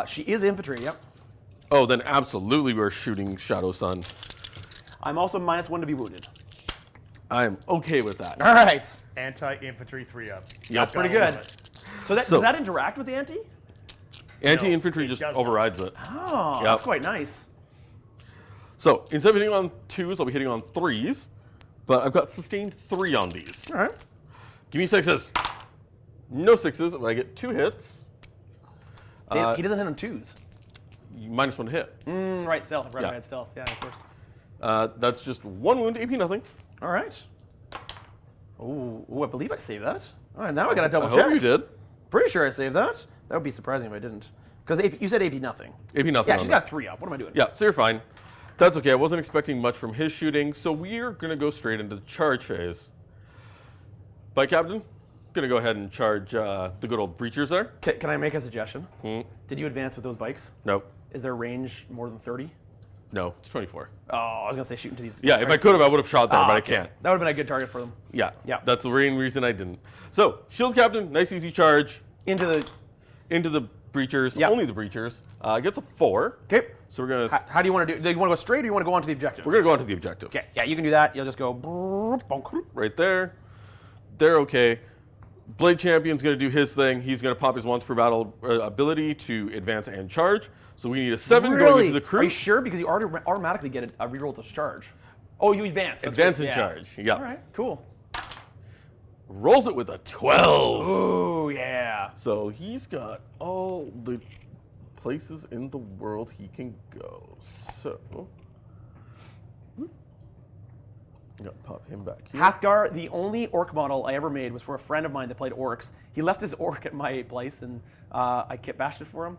She is infantry, yep. Oh, then absolutely we're shooting Shadowsun. I'm also -1 to be wounded. I'm okay with that. All right. Anti-infantry 3-up. Yeah, That's pretty good. So, does that interact with the anti? Anti-infantry it just does not. overrides it. Oh, Yep. that's quite nice. So instead of hitting on 2s, I'll be hitting on 3s. But I've got sustained 3 on these. All right. Give me 6s. No 6s, but I get 2 hits. He doesn't hit on 2s. -1 to hit. Right, stealth. I forgot Yeah. I had stealth. Yeah, of course. That's just 1 wound, AP nothing. All right. Ooh, I believe I saved that. All right, now I got to double I check. hope you did. Pretty sure I saved that. That would be surprising if I didn't. Because you said AP nothing. AP nothing Yeah, on she's that. got 3 up. What am I doing? Yeah, so you're fine. That's okay. I wasn't expecting much from his shooting, so we're going to go straight into the charge phase. Bike Captain, going to go ahead and charge the good old breachers there. Can I make a suggestion? Did you advance with those bikes? No, Is their range more than 30? no, it's 24. Oh, I was going to say shoot into these. Yeah, if I could have, I would have shot there, but I can't. That would have been a good target for them. Yeah, Yeah. that's the main reason I didn't. So, Shield Captain, nice easy charge Into the... into the breachers, Yeah. only the breachers. Gets a 4. Okay. So we're going to How do you want to do? Do you want to go straight or you want to go on to the objective? we're going to go on to the objective. Okay. Yeah, you can do that. You'll just go... bonk. Right there. They're okay. Blade Champion's going to do his thing. He's going to pop his once per battle ability to advance and charge. So we need a 7 going Really? into the Are you crew. sure? Because you already automatically get a reroll to charge. Oh, you advance. That's Advance good. and Yeah. charge. Yeah. All right. Cool. Rolls it with a 12. Ooh, yeah. So he's got all the places in the world he can go. So gotta pop him back here. Hathgar, the only orc model I ever made was for a friend of mine that played orcs. He left his orc at my place, and I kit bashed it for him.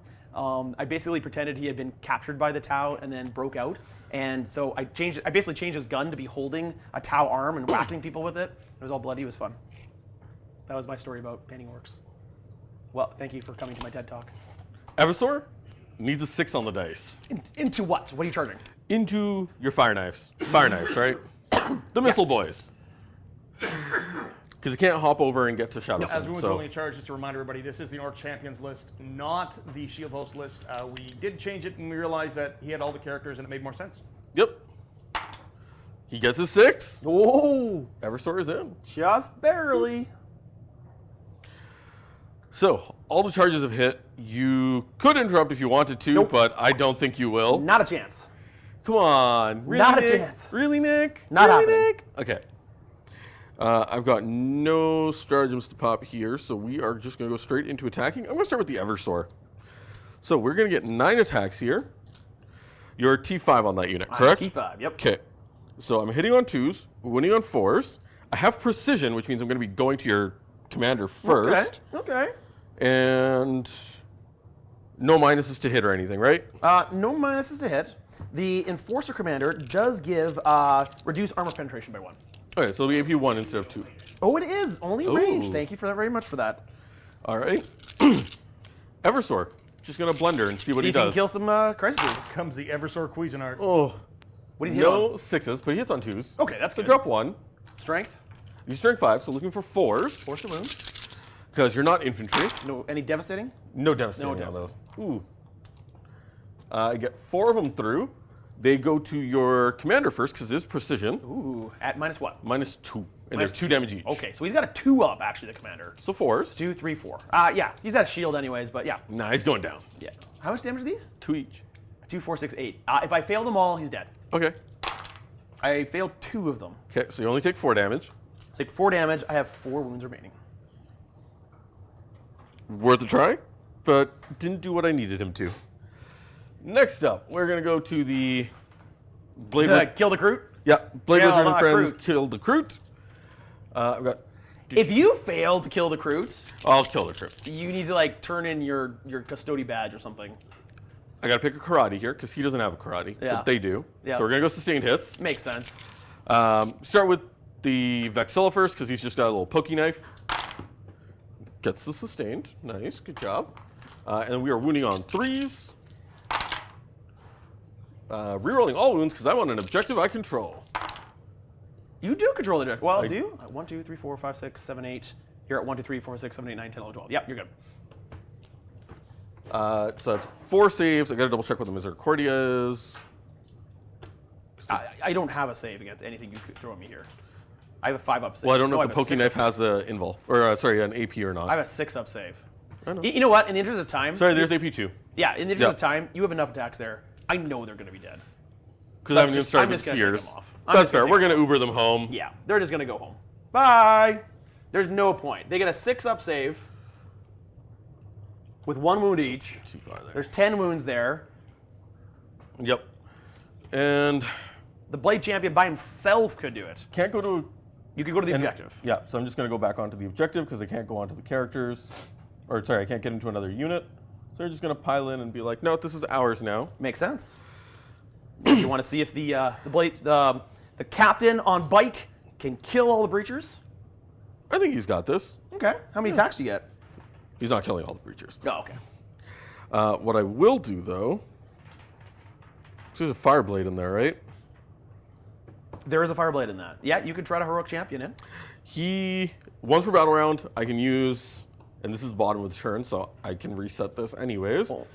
I basically pretended he had been captured by the Tau and then broke out. And so I basically changed his gun to be holding a Tau arm and whacking people with it. It was all bloody. It was fun. That was my story about painting orcs. Well, thank you for coming to my TED Talk. Eversor needs a 6 on the dice. Into what? What are you charging? Into your fire knives. Fire knives, right? The missile boys. Because you can't hop over and get to Shadowsun. As we went only charge, just to remind everybody, this is the Orc Champions list, not the Shield Host list. We did change it, and we realized that he had all the characters, and it made more sense. Yep. He gets his 6. Oh, Eversor is in. just barely. So, all the charges have hit. You could interrupt if you wanted to, Nope. but I don't think you will. Not a chance. Come on. Really, Not a Nick? chance. Really, Nick? Not really, happening. Nick? Okay. I've got no stratagems to pop here, so we are just going to go straight into attacking. I'm going to start with the Eversor. So we're going to get 9 attacks here. You're T5 on that unit, correct? T5, yep. Okay. So I'm hitting on 2s, winning on 4s. I have precision, which means I'm going to be going to your commander first. Okay. And no minuses to hit or anything, right? No minuses to hit. The Enforcer Commander does give reduce armor penetration by 1. Okay, so it'll be AP 1 instead of 2. Oh, it is only range. Ooh. Thank you for that very much for that. All right. Eversor. Just going to blender and see what See he if you can does. kill some crises. Comes the Eversor Cuisinart. Oh, What does he hit no on? 6s, but he hits on 2s. Okay, that's So good. drop 1. Strength. You strength 5, so looking for 4s. Force the wound. Because you're not infantry. No, any devastating? No devastating No on those. Ooh. I get 4 of them through. They go to your commander first, because it's precision. Ooh, at minus what? Minus 2. And Minus there's 2 damage each. Okay, so he's got a 2 up, actually, the commander. So 4s. 2, 3, 4. Yeah, he's got a shield anyways, but yeah. Nah, he's going down. Yeah. How much damage are these? 2 each. 2, 4, 6, 8. If I fail them all, he's dead. Okay. I failed 2 of them. Okay, so you only take 4 damage. Take 4 damage. I have 4 wounds remaining. Worth a try, but didn't do what I needed him to. Next up, we're going to go to the Blade Kill the Kroot? Yeah, Blade Kill Wizard and the Friends Kroot. killed the Kroot. I've got. If you fail to kill the Kroots, I'll kill the Kroot. you need to like turn in your Custode badge or something. I got to pick a karate here because he doesn't have a karate, Yeah. but they do. Yeah. So we're going to go sustained hits. Makes sense. Start with the Vexilla first because he's just got a little pokey knife. Gets the sustained. Nice, good job. And then we are wounding on 3s. Rerolling all wounds because I want an objective I control. You do control the deck. Well, do you? 1, 2, 3, 4, 5, 6, 7, 8. You're at 1, 2, 3, 4, 6, 7, 8, 9, 10, 11, 12. Yep, you're good. So that's 4 saves. I got to double check what the Misericordia is. I don't have a save against anything you could throw at me here. I have a 5 up save. Well, I don't know No, if the I have a pokey 6 knife up has a invul or sorry, an AP or I not. have a 6 up save. I know. You know what? In the interest of time. Sorry, there's AP 2. Yeah, in the interest Yeah. of time, you have enough attacks there. I know they're going to be dead. Because I haven't even just- started I'm with just gonna take spears. them off. I'm That's just gonna fair. take We're them going to Uber them home. Yeah, they're just going to go home. Bye. There's no point. They get a 6 up save with 1 wound each. Too far there. There's 10 wounds there. Yep. And The Blade Champion by himself could do it. can't go to. You could go to the objective. Yeah, so I'm just going to go back onto the objective because I can't go onto the characters. Or, sorry, I can't get into another unit. So they're just going to pile in and be like, no, this is ours now. Makes sense. You want to see if the captain on bike can kill all the breachers? I think he's got this. Okay. How many attacks do you get? He's not killing all the breachers. Oh, okay. What I will do, though, there's a Fireblade in there, right? There is a Fireblade in that. Yeah, you could try to heroic champion it. He, once per battle round, I can use, and this is bottom of the turn, so I can reset this anyways. Oh.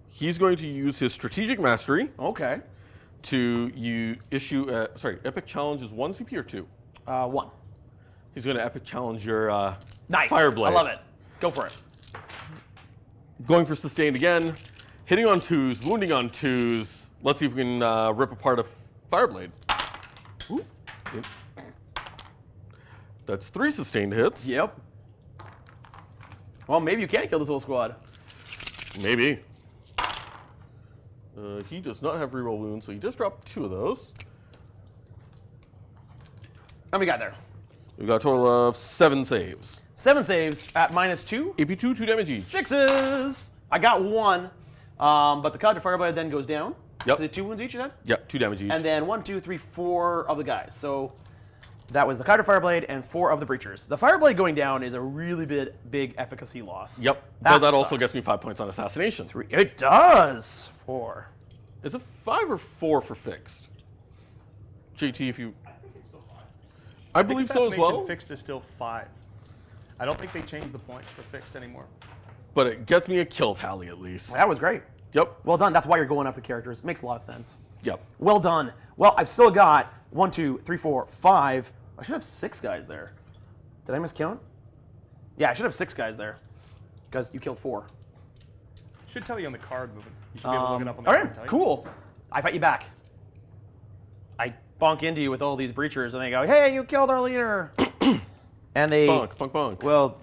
He's going to use his Strategic Mastery Okay. to issue, Epic Challenge is 1 CP or 2? 1. He's going to Epic Challenge your Nice. Fireblade. I love it. Go for it. Going for sustained again, hitting on 2s, wounding on 2s. Let's see if we can rip apart a Fireblade. Ooh. Yep. That's 3 sustained hits. Yep. Well, maybe you can kill this whole squad. Maybe. He does not have reroll wounds, so he just dropped 2 of those. How many got there? We've got a total of 7 saves. 7 saves at -2. AP2, 2 damage each. 6s. I got 1, but the Custodes Fireblade then goes down. Yep. Is it 2 wounds each of them? Yep, 2 damage each. And then 1, 2, 3, 4 of the guys. So That was the Kyber Fireblade and 4 of the Breachers. The Fireblade going down is a really big efficacy loss. Yep. But that also sucks. gets me 5 points on assassination. 3. It does. 4. Is it 5 or 4 for fixed? JT, if you... I think it's still 5. I believe so as Assassination well. Fixed is still 5. I don't think they changed the points for fixed anymore. But it gets me a kill tally at least. That was great. Yep. Well done. That's why you're going after characters. Makes a lot of sense. Yep. Well done. Well, I've still got 1, 2, 3, 4, 5. I should have 6 guys there. Did I miscount? Yeah, I should have 6 guys there. Because you killed 4. Should tell you on the card movement. You should be able to look it up on the All card right, type. cool. I fight you back. I bonk into you with all these breachers, and they go, "Hey, you killed our leader!" And they, Bonk, bonk, bonk. well,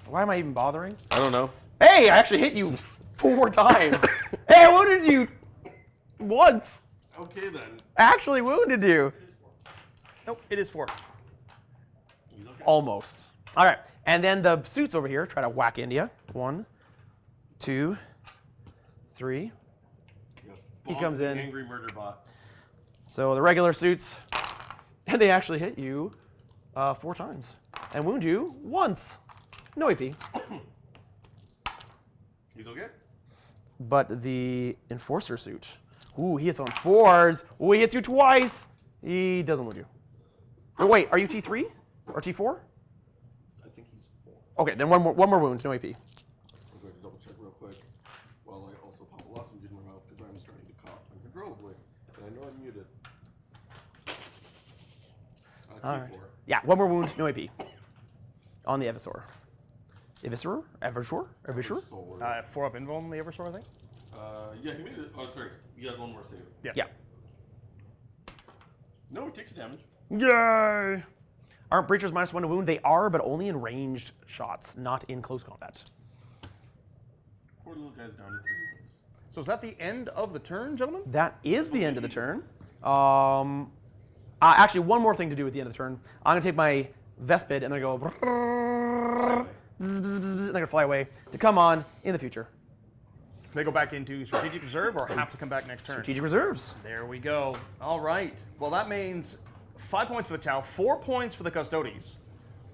why am I even bothering? I don't know. Hey, I actually hit you 4 times. Hey, I wounded you once. Okay then. I actually wounded you. Nope, it is 4. Almost. All right, and then the suits over here try to whack into you. 1, 2, 3. He comes in. Angry murder bot. So the regular suits, and they actually hit you 4 times and wound you once. No AP. He's okay? But the enforcer suit, ooh, he hits on 4s. Ooh, he hits you twice. He doesn't wound you. Oh, wait, are you T3 or T4? I think he's 4. Okay, then one more wound, no AP. I'm going to double check real quick while I also pop a lozenge in my mouth because I'm starting to cough uncontrollably. And I know I'm muted. T4. All right. Yeah, 1 more wound, no AP. On the Evisor. Evisor? Evisor? 4 up invuln on the Eversor, I think. Yeah, he made it. Oh, sorry. He has 1 more save. Yeah. No, he takes damage. Yay! Aren't breachers -1 to wound? They are, but only in ranged shots, not in close combat. Poor little guy's down to 3 wounds. So is that the end of the turn, gentlemen? That is the end of the turn. Actually, one more thing to do at the end of the turn. I'm going to take my Vespid and they're going to go bzz, bzz, bzz, bzz, and they're going to fly away to come on in the future. They go back into Strategic Reserve or have to come back next turn? Strategic Reserves. There we go. All right. Well, that means 5 points for the Tau, 4 points for the Custodes,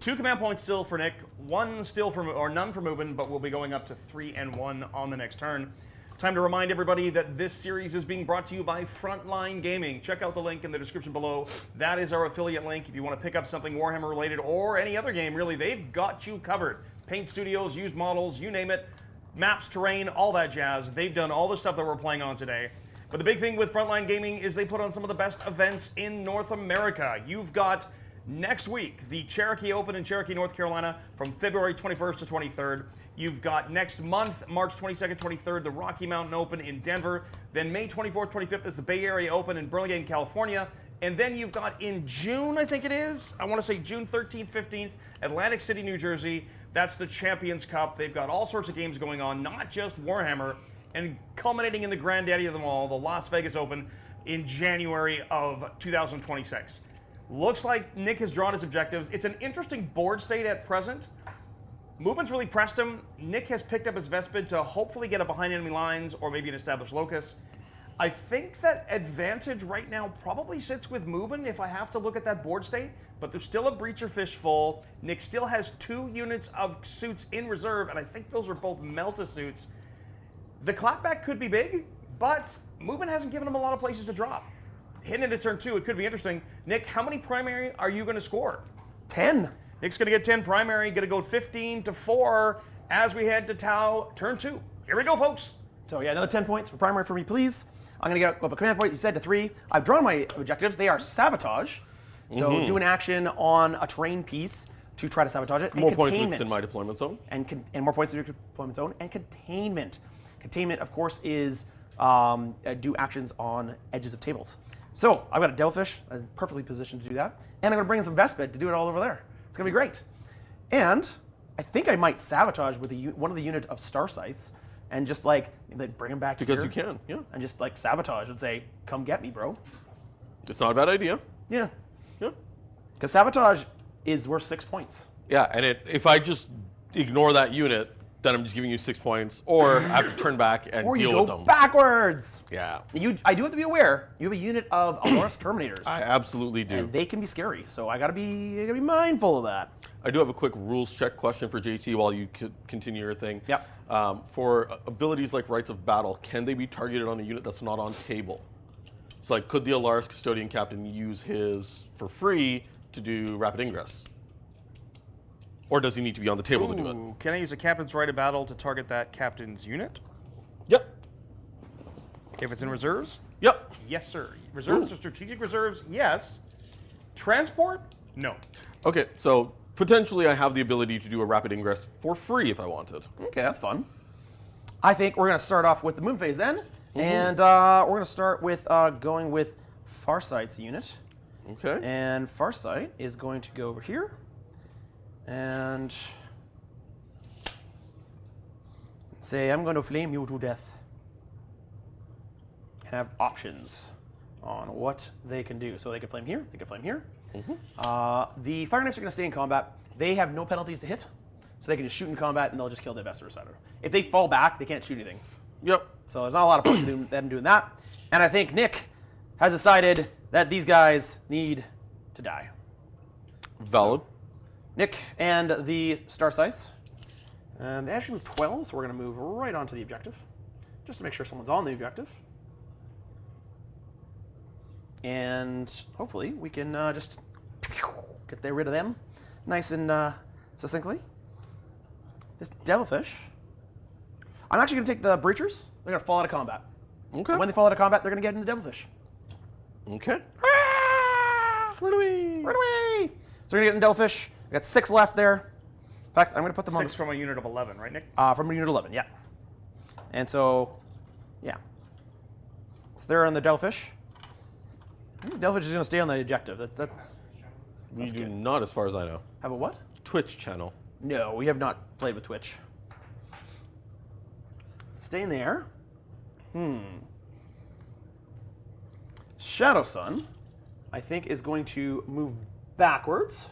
2 command points still for Nick, 1 still for, or none for Mubin, but we'll be going up to 3 and 1 on the next turn. Time to remind everybody that this series is being brought to you by Frontline Gaming. Check out the link in the description below. That is our affiliate link. If you want to pick up something Warhammer related or any other game, really, they've got you covered. Paint studios, used models, you name it. Maps, terrain, all that jazz. They've done all the stuff that we're playing on today. But the big thing with Frontline Gaming is they put on some of the best events in North America. You've got next week the Cherokee Open in Cherokee, North Carolina from February 21st to 23rd. You've got next month, March 22nd, 23rd, the Rocky Mountain Open in Denver. Then May 24th, 25th is the Bay Area Open in Burlingame, California. And then you've got in June, I think it is, I want to say June 13th, 15th, Atlantic City, New Jersey. That's the Champions Cup. They've got all sorts of games going on, not just Warhammer, and culminating in the granddaddy of them all, the Las Vegas Open in January of 2026. Looks like Nick has drawn his objectives. It's an interesting board state at present. Movement's really pressed him. Nick has picked up his Vespid to hopefully get up behind enemy lines or maybe an established locus. I think that advantage right now probably sits with Mubin if I have to look at that board state, but there's still a Breacher Fish full. Nick still has 2 units of suits in reserve, and I think those are both Melta suits. The clapback could be big, but Mubin hasn't given him a lot of places to drop. Hitting into turn 2, it could be interesting. Nick, how many primary are you going to score? 10. Nick's going to get 10 primary, going to go 15 to 4 as we head to Tau, turn 2. Here we go, folks. So yeah, another 10 points for primary for me, please. I'm going to get up a command point, you said, to 3. I've drawn my objectives. They are sabotage. So do an action on a terrain piece to try to sabotage it. More points if it's in my deployment zone. And more points in your deployment zone. And containment. Containment, of course, is do actions on edges of tables. So I've got a Devilfish. I'm perfectly positioned to do that. And I'm going to bring in some Vespid to do it all over there. It's going to be great. And I think I might sabotage with one of the unit of Starsyctes and just like bring them back Because here. you can, yeah. And just like sabotage and say, come get me, bro. It's not a bad idea. Yeah. Yeah. Because sabotage is worth 6 points. Yeah, and if I just ignore that unit, then I'm just giving you 6 points, or I have to turn back and Or you deal with go them. backwards. Yeah. I do have to be aware. You have a unit of Alloris Terminators. I absolutely do. And they can be scary, so I gotta be mindful of that. I do have a quick rules check question for JT while you continue your thing. Yep. For abilities like Rites of Battle, can they be targeted on a unit that's not on table? So like, could the Alaris Custodian Captain use his for free to do rapid ingress? Or does he need to be on the table to do it? Ooh, can I use a captain's right of battle to target that captain's unit? Yep. If it's in reserves? Yep. Yes, sir. Reserves or strategic reserves? Yes. Transport? No. Okay, so potentially I have the ability to do a rapid ingress for free if I wanted. Okay, that's fun. I think we're gonna start off with the moon phase then, and we're gonna start with going with Farsight's unit. Okay. And Farsight is going to go over here and say, I'm going to flame you to death. And have options on what they can do. So they can flame here, they can flame here. The Fireknives are going to stay in combat. They have no penalties to hit, so they can just shoot in combat and they'll just kill the Investor Decider. If they fall back, they can't shoot anything. Yep. So there's not a lot of point in them doing that. And I think Nick has decided that these guys need to die. Valid. Nick and the Starsyctes. And they actually move 12, so we're going to move right onto the objective, just to make sure someone's on the objective. And hopefully we can just get rid of them nice and succinctly. This Devilfish. I'm actually going to take the Breachers. They're going to fall out of combat. Okay. When they fall out of combat, they're going to get into Devilfish. Okay. Run away! Run away! So we're going to get in Devilfish. I got 6 left there. In fact, I'm going to put them 6 from a unit of 11, right, Nick? from unit 11, yeah. And so, yeah. So they're on the Devilfish. I think Devilfish is going to stay on the objective. That's We do not, as far as I know. have a what? Twitch channel. No, we have not played with Twitch. Staying there. Shadowsun, I think, is going to move backwards.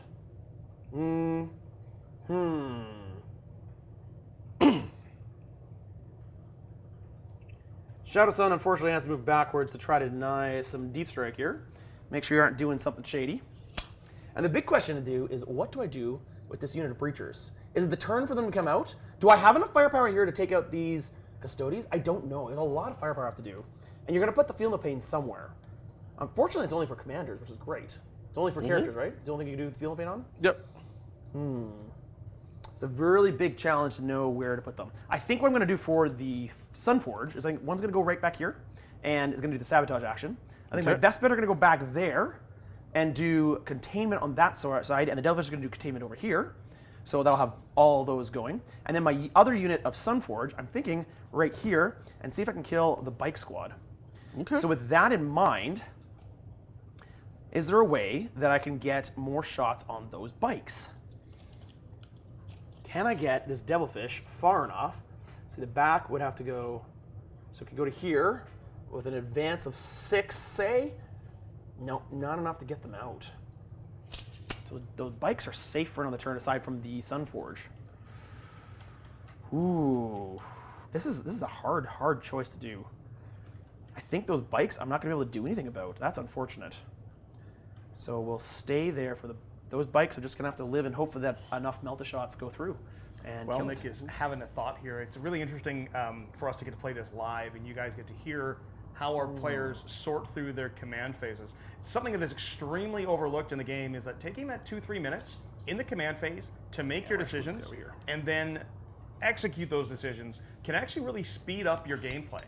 Shadowsun, unfortunately, has to move backwards to try to deny some deep strike here. Make sure you aren't doing something shady. And the big question to do is, what do I do with this unit of Breachers? Is it the turn for them to come out? Do I have enough firepower here to take out these Custodes? I don't know. There's a lot of firepower I have to do. And you're going to put the Field of Pain somewhere. Unfortunately, it's only for commanders, which is great. It's only for characters, right? It's the only thing you can do with the Field of Pain on? Yep. It's a really big challenge to know where to put them. I think what I'm going to do for the Sunforge is, I think one's going to go right back here, and it's going to do the sabotage action. I think my Vespid are going to go back there and do containment on that side, and the Devilfish is going to do containment over here. So that'll have all those going. And then my other unit of Sunforge, I'm thinking right here, and see if I can kill the Bike Squad. Okay. So with that in mind, is there a way that I can get more shots on those bikes? Can I get this Devilfish far enough? See, the back would have to go, so it could go to here with an advance of 6, say? No, not enough to get them out. So those bikes are safe for another turn aside from the Sunforge. Ooh, this is a hard choice to do. I think those bikes I'm not going to be able to do anything about. That's unfortunate. So we'll stay there for those bikes are just going to have to live and hope that enough Melta-shots go through. And Well, kill Nick it. is having a thought here. It's really interesting for us to get to play this live, and you guys get to hear how our players sort through their command phases. Something that is extremely overlooked in the game is that taking that 2-3 minutes in the command phase to make your decisions and then execute those decisions can actually really speed up your gameplay.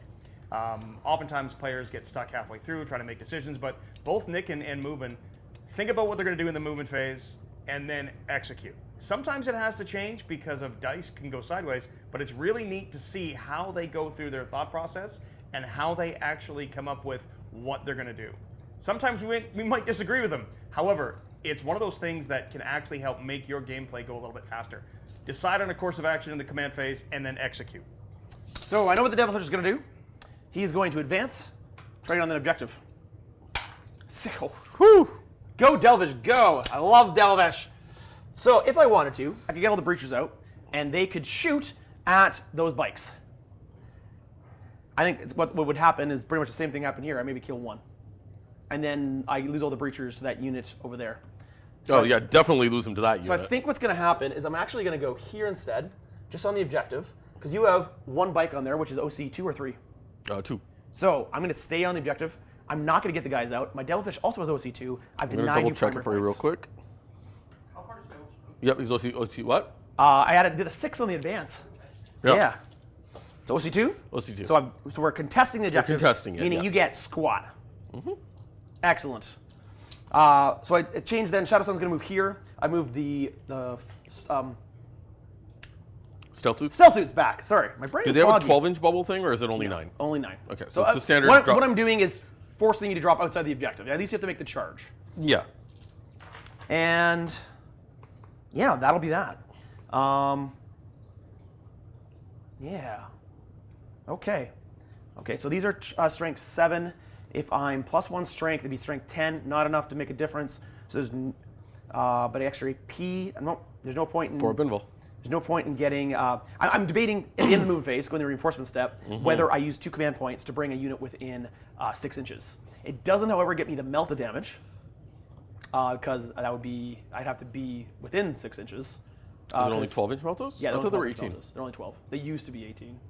Oftentimes players get stuck halfway through trying to make decisions, but both Nick and Mubin think about what they're going to do in the movement phase and then execute. Sometimes it has to change because of dice can go sideways, but it's really neat to see how they go through their thought process and how they actually come up with what they're going to do. Sometimes we might disagree with them. However, it's one of those things that can actually help make your gameplay go a little bit faster. Decide on a course of action in the command phase and then execute. So I know what the Devilfish is going to do. He's going to advance, try to get on that objective. So, whew. Go Devilfish, go! I love Devilfish. So if I wanted to, I could get all the Breachers out, and they could shoot at those bikes. I think it's what would happen is pretty much the same thing happened here. I maybe kill one. And then I lose all the breachers to that unit over there. So yeah, definitely lose them to that unit. So I think what's going to happen is I'm actually going to go here instead, just on the objective, because you have one bike on there, which is OC 2 or 3. 2. So I'm going to stay on the objective. I'm not going to get the guys out. My Devilfish also has OC 2. I've I'm going to denied you double check primary it for you real points. quick. How far is Devilfish? Yep, he's OC what? I did a 6 on the advance. Yep. Yeah. It's OC 2? OC 2. So we're contesting the objective. contesting it, meaning yeah. you get squat. Excellent. So I changed then. Shadowsun's going to move here. I moved the Stealth suits? stealth suits back. Sorry, my brain Do is they have a foggy. 12-inch bubble thing, or is it only 9? Only 9. Okay, so it's the standard what, drop. what I'm doing is forcing you to drop outside the objective. At least you have to make the charge. Yeah. And yeah, that'll be that. Yeah. Okay. Okay, so these are strength 7. If I'm +1 strength, it'd be strength 10. Not enough to make a difference. So there's, but extra AP. There's no point in. For Binville. There's no point in getting. I'm debating at the end of the movement phase, going to the reinforcement step, whether I use 2 command points to bring a unit within 6 inches. It doesn't, however, get me the melta damage, because that would be I'd have to be within 6 inches. Is it only 12-inch meltas? Yeah, I thought they were 18. They're only 12. They used to be 18.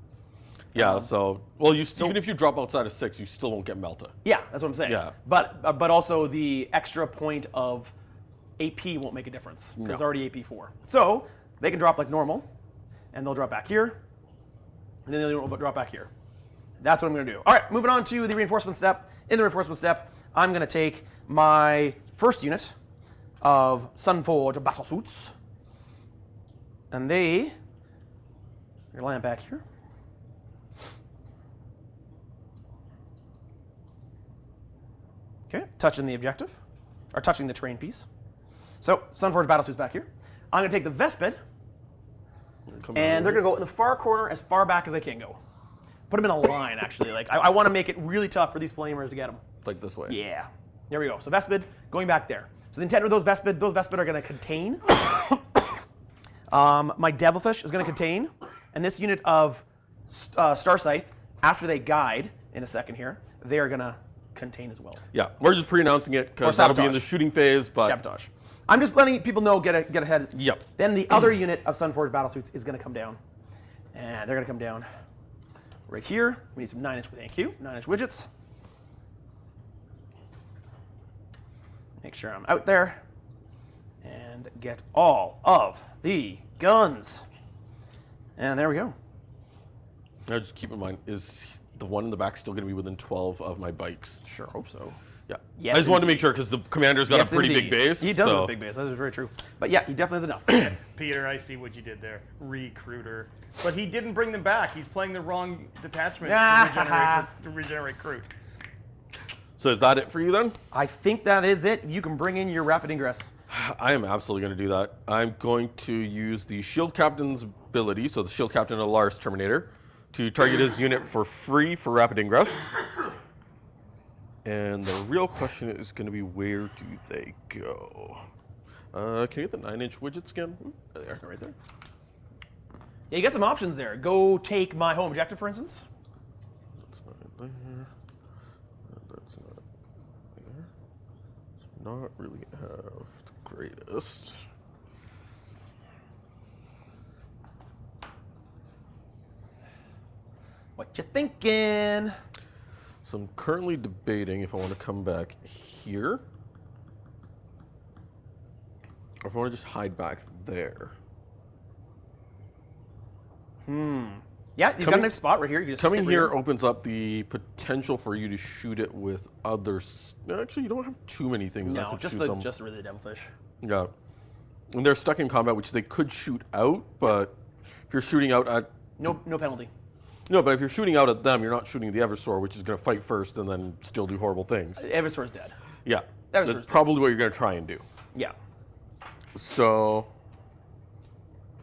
Yeah, so even if you drop outside of 6, you still won't get melta. Yeah, that's what I'm saying. Yeah. But also the extra point of AP won't make a difference because No. it's already AP 4. So they can drop like normal, and they'll drop back here, and then they'll drop back here. That's what I'm going to do. All right, moving on to the reinforcement step. In the reinforcement step, I'm going to take my first unit of Sunforge Battlesuits, and they're lying back here. Okay, touching the objective, or touching the terrain piece. So, Sunforge Battlesuits back here. I'm going to take the Vespid, and they're going to go in the far corner as far back as they can go. Put them in a line, actually. Like I want to make it really tough for these flamers to get them. Like this way. Yeah. There we go. So Vespid going back there. So the intent of those Vespid are going to contain. My Devilfish is going to contain, and this unit of Starsycte, after they guide in a second here, they are going to contain as well. Yeah, we're just pre-announcing it Or because that'll be in sabotage. the shooting phase, but Sabotage. I'm just letting people know, get ahead. Yep. Then the other unit of Sunforge Battlesuits is going to come down. And they're going to come down right here. We need some 9-inch with thank you. 9-inch widgets. Make sure I'm out there. And get all of the guns. And there we go. now just keep in mind, is the one in the back still going to be within 12 of my bikes? Sure hope so. Yeah. Yes, I just wanted to indeed. make sure because the commander's got a pretty indeed. big base. He does so. have a big base. That is very true. But yeah, he definitely has enough. Peter, I see what you did there. Recruiter. But he didn't bring them back. He's playing the wrong detachment to regenerate crew. So is that it for you then? I think that is it. You can bring in your rapid ingress. I am absolutely going to do that. I'm going to use the Shield Captain's ability, so the Shield Captain of Lars Terminator, to target his unit for free for rapid ingress. And the real question is going to be, where do they go? Can you get the 9-inch widgets again? There they are, right there. Yeah, you got some options there. Go take my home objective, for instance. That's not there. And that's not there. It's not really going to have the greatest. What you thinking? So I'm currently debating if I want to come back here, or if I want to just hide back there. Yeah, you've got a nice spot right here. You just Coming sit right here opens up the potential for you to shoot it with others. Actually, you don't have too many things that No, could just shoot them. just really the Devilfish. Yeah. And they're stuck in combat, which they could shoot out, but if you're shooting out at... No penalty. No, but if you're shooting out at them, you're not shooting the Eversor, which is going to fight first and then still do horrible things. Eversor's dead. Yeah. Eversor's That's dead. probably what you're going to try and do. Yeah. So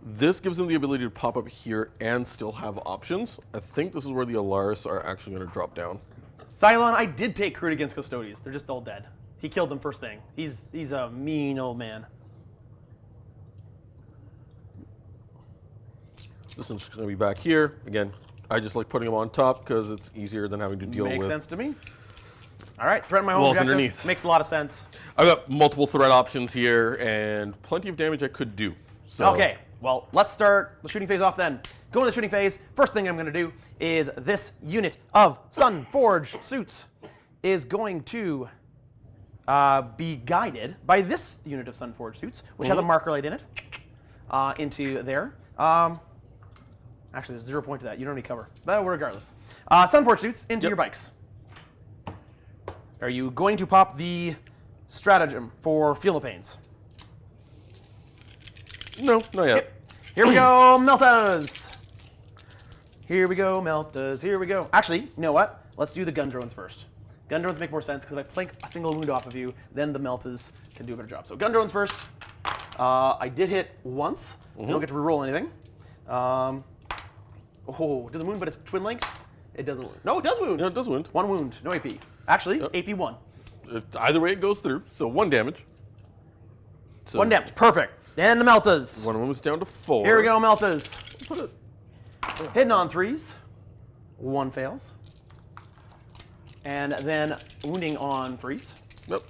this gives them the ability to pop up here and still have options. I think this is where the Alaris are actually going to drop down. Cylon, I did take crude against Custodes. They're just all dead. He killed them first thing. He's a mean old man. This one's just going to be back here. Again, I just like putting them on top because it's easier than having to deal with. Makes sense to me. All right, threat my home Walls objective. underneath. Makes a lot of sense. I've got multiple threat options here and plenty of damage I could do. So Okay, well, let's start the shooting phase off then. Go into the shooting phase. First thing I'm going to do is this unit of Sunforged suits is going to be guided by this unit of Sunforged suits, which has a marker light in it, into there. Actually, there's 0 point to that. You don't need cover. But regardless. Sunforged suits into your bikes. Are you going to pop the stratagem for Feel No Pains? No, not yet. Yep. Here we go, Meltas. Here we go, Meltas. Here we go. Actually, you know what? Let's do the gun drones first. Gun drones make more sense because if I flank a single wound off of you, then the Meltas can do a better job. So gun drones first. I did hit once. I don't get to reroll anything. Oh, it doesn't wound, but it's twin linked. It doesn't wound. No, it does wound. Yeah, it does wound. 1 wound, no AP. Actually, AP 1. Either way, it goes through. So 1 damage. So 1 damage, perfect. And the Meltas. One of them is down to 4. Here we go, Meltas. Put it. Hitting on 3s. 1 fails. And then wounding on 3s. Nope.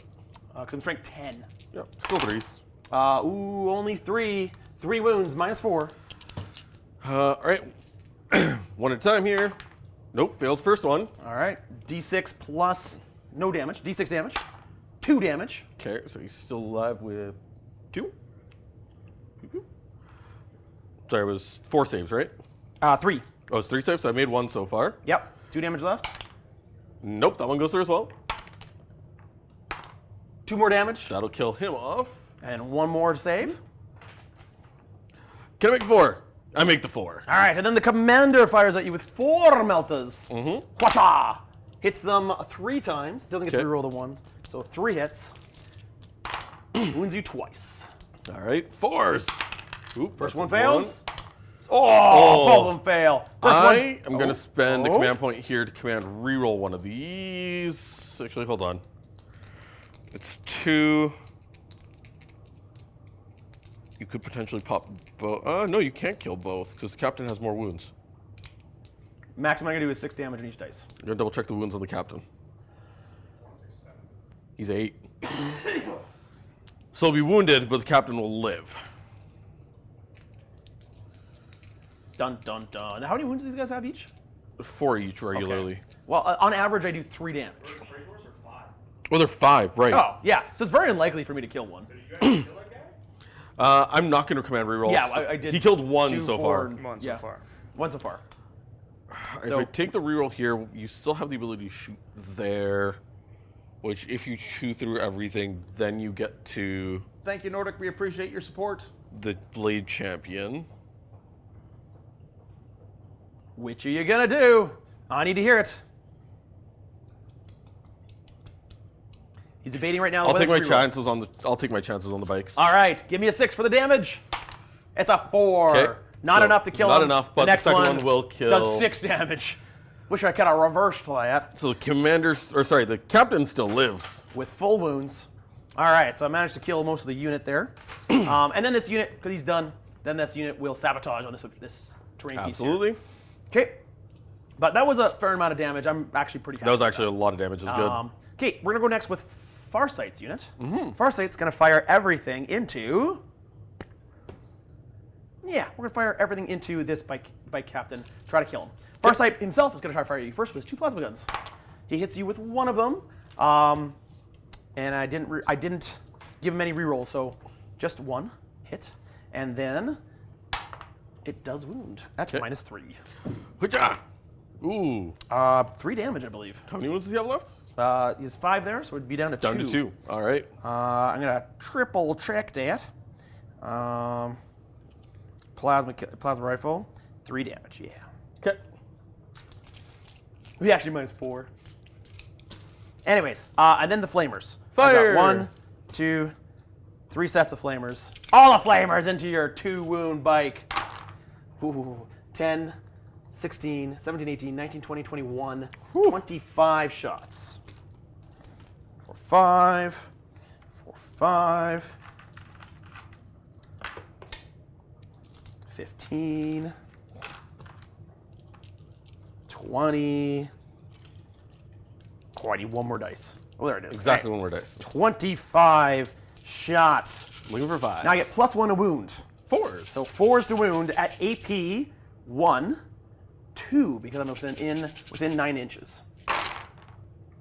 Because I'm strength 10. Yep. Still 3s. Only 3. 3 wounds, -4. All right. One at a time here. Nope. Fails first one. All right. D6 plus no damage. D6 damage. 2 damage. Okay. So he's still alive with 2. Sorry, it was 4 saves, right? 3. Oh, it's 3 saves. So I made 1 so far. Yep. 2 damage left. Nope. That one goes through as well. 2 more damage. That'll kill him off. And 1 more to save. Can I make 4? I make the 4. All right. And then the commander fires at you with 4 Meltas. Hwacha! Hits them 3 times. Doesn't get to Okay. reroll the 1. So 3 hits. Wounds you twice. All right. 4s. Oop, First that's one a fails. Oh, both of them fail. First I one. am going to spend a Oh. command point here to command reroll one of these. Actually, hold on. It's 2. You could potentially pop both. No, you can't kill both because the captain has more wounds. Maximum I'm going to do is 6 damage on each dice. I'm going to double check the wounds on the captain. He's 8. So he'll be wounded, but the captain will live. Dun, dun, dun. How many wounds do these guys have each? 4 each regularly. Okay. Well, on average, I do 3 damage. Oh, they're 5, right. Oh, yeah. So it's very unlikely for me to kill one. I'm not going to command rerolls. Yeah, I did. He killed 1 2, so 4, far. and- 1 so yeah. far. 1 so far. If So- I take the reroll here, you still have the ability to shoot there, which if you chew through everything, then you get to Thank you, Nordic. We appreciate your support. the Blade Champion. Which are you going to do? I need to hear it. He's debating right now. I'll whether take my to reroll. chances on the. I'll take my chances on the bikes. All right. Give me a 6 for the damage. It's a 4. Okay, Not so enough to kill not him. enough, but the next second one will kill. Does 6 damage. Wish I could have reversed that So the the captain still lives. with full wounds. All right, so I managed to kill most of the unit there. And then this unit, because he's done, then this unit will sabotage on this terrain piece here. Absolutely. Okay. But that was a fair amount of damage. I'm actually pretty happy That was with actually a lot of damage. It was good. Okay, we're going to go next with Farsight's unit. Farsight's going to fire everything into... Yeah, we're going to fire everything into this bike captain. Try to kill him. Farsight himself is going to try to fire you first with 2 plasma guns. He hits you with 1 of them. And I didn't give him any rerolls, so just 1 hit. And then it does wound at -3. Hoo-cha! Ooh. 3 damage, I believe. How many wounds does he have left? He has 5 there, so it'd be down to 2. Down to 2. All right. I'm gonna triple check that. Plasma rifle, 3 damage. Yeah. Okay. We actually -4. Anyways, and then the flamers. Fire! 1, 2, 3 sets of flamers. All the flamers into your 2 wound bike. Ooh, 10, 16, 17, 18, 19, 20, 21, 25 shots. 4, 5, 4, 5, 15, 20. Oh, I need one more dice. Oh, there it is. Exactly Okay. one more dice. 25 shots. Looking for 5. Now I get +1 to wound. 4s. So 4s to wound at AP 1, 2, because I'm within 9 inches.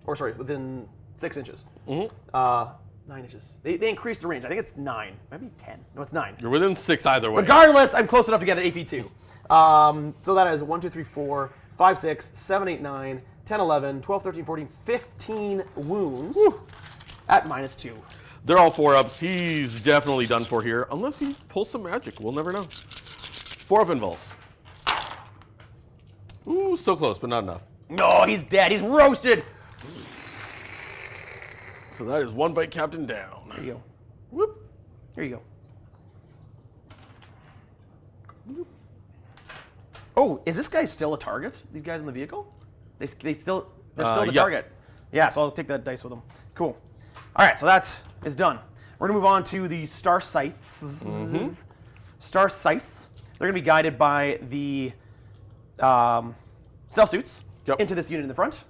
Or sorry, within 6 inches. 9 inches. They increased the range. I think it's 9. Maybe 10. No, it's 9. You're within 6 either way. Regardless, I'm close enough to get an AP2. So that is 1, 2, 3, 4, 5, 6, 7, 8, 9, 10, 11, 12, 13, 14, 15 wounds at -2. They're all 4-ups. He's definitely done for here, unless he pulls some magic. We'll never know. 4-up invulse. Ooh, so close, but not enough. No, he's dead. He's roasted. So that is 1 bite captain down. There you go. Whoop. Here you go. Oh, is this guy still a target? These guys in the vehicle? They're still the yeah. target. Yeah, so I'll take that dice with them. Cool. All right, so that is done. We're gonna move on to the Starsyctes. Starsyctes. They're gonna be guided by the stealth suits into this unit in the front.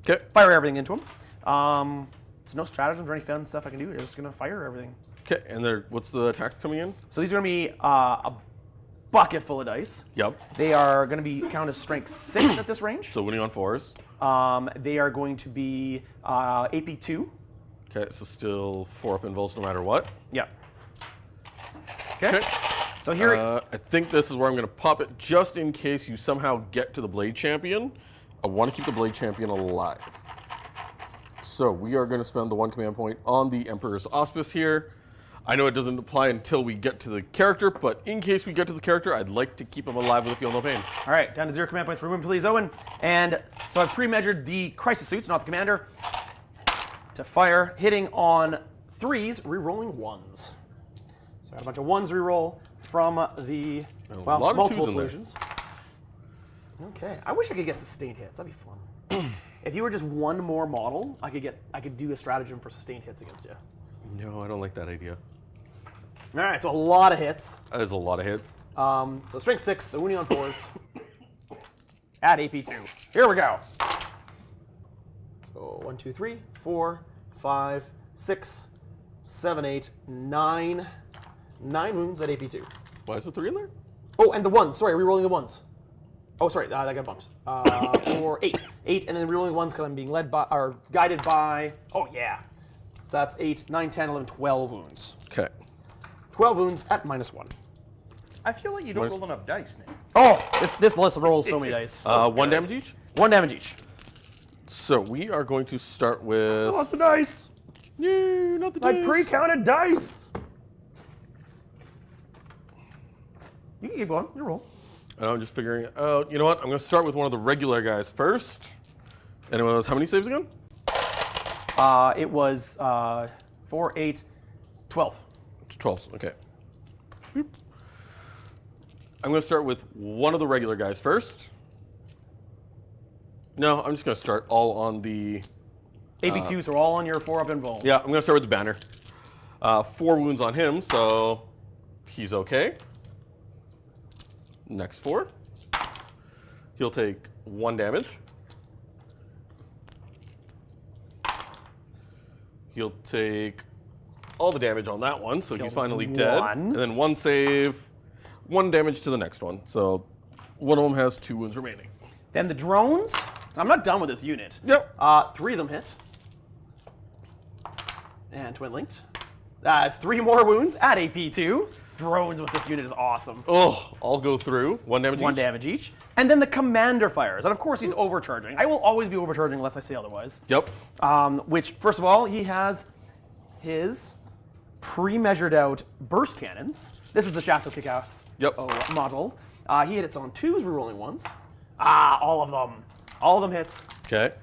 Okay. Fire everything into them. So no stratagems or any fun stuff I can do. They're just gonna fire everything. Okay, and what's the attack coming in? So these are gonna be a bucket full of dice. Yep. They are going to be counted as strength 6 at this range. So winning on 4s. They are going to be AP2. Okay, so still 4-up invulse no matter what. Yeah. Okay. So here. I think this is where I'm going to pop it just in case you somehow get to the Blade Champion. I want to keep the Blade Champion alive. So we are going to spend the 1 command point on the Emperor's Auspice here. I know it doesn't apply until we get to the character, but in case we get to the character, I'd like to keep him alive with a feel no pain. All right, down to 0 command points for movement, please, Owen. And so I've pre-measured the crisis suits, not the commander, to fire, hitting on 3s, re-rolling 1s. So I got a bunch of 1s re-roll from the multiple solutions. Okay, I wish I could get sustained hits. That'd be fun. If you were just one more model, I could do a stratagem for sustained hits against you. No, I don't like that idea. All right, so a lot of hits. That is a lot of hits. So strength 6, so wounding on 4s. At AP2. Here we go. So 1, 2, 3, 4, 5, 6, 7, 8, 9. 9 wounds at AP2. Why is the 3 in there? Oh, and the 1s. Sorry, rerolling the 1s. Oh, sorry, that got bumped. 4, 8. 8, and then rerolling 1s because I'm being led by, or guided by, oh yeah. So that's 8, 9, 10, 11, 12 wounds. Okay. 12 wounds at -1. I feel like you don't roll enough dice, Nick. Oh, this list rolls so many dice. 1 damage each? 1 damage each. So we are going to start with... Lost the dice. No, not the My dice. pre-counted dice. You can keep going. You roll. And I'm just figuring out, you know what? I'm going to start with one of the regular guys first. And it was how many saves again? It was 4, 8, 12. 12, okay. Boop. I'm going to start with one of the regular guys first. No, I'm just going to start all on the... AP2, so all on your 4-up invuln. Yeah, I'm going to start with the banner. 4 wounds on him, so he's okay. Next 4. He'll take 1 damage. He'll take all the damage on that one, so he's finally dead. And then 1 save, 1 damage to the next one. So one of them has 2 wounds remaining. Then the drones. I'm not done with this unit. Yep. 3 of them hit. And twin linked. That's 3 more wounds at AP2. Drones with this unit is awesome. Oh, I'll go through. 1 damage 1 each? damage each. And then the commander fires. And of course he's overcharging. I will always be overcharging unless I say otherwise. Yep. Which, first of all, he has his pre-measured out burst cannons. This is the Shadowsun Kickass model. He hits on 2s, rerolling 1s. All of them. All of them hits. Okay.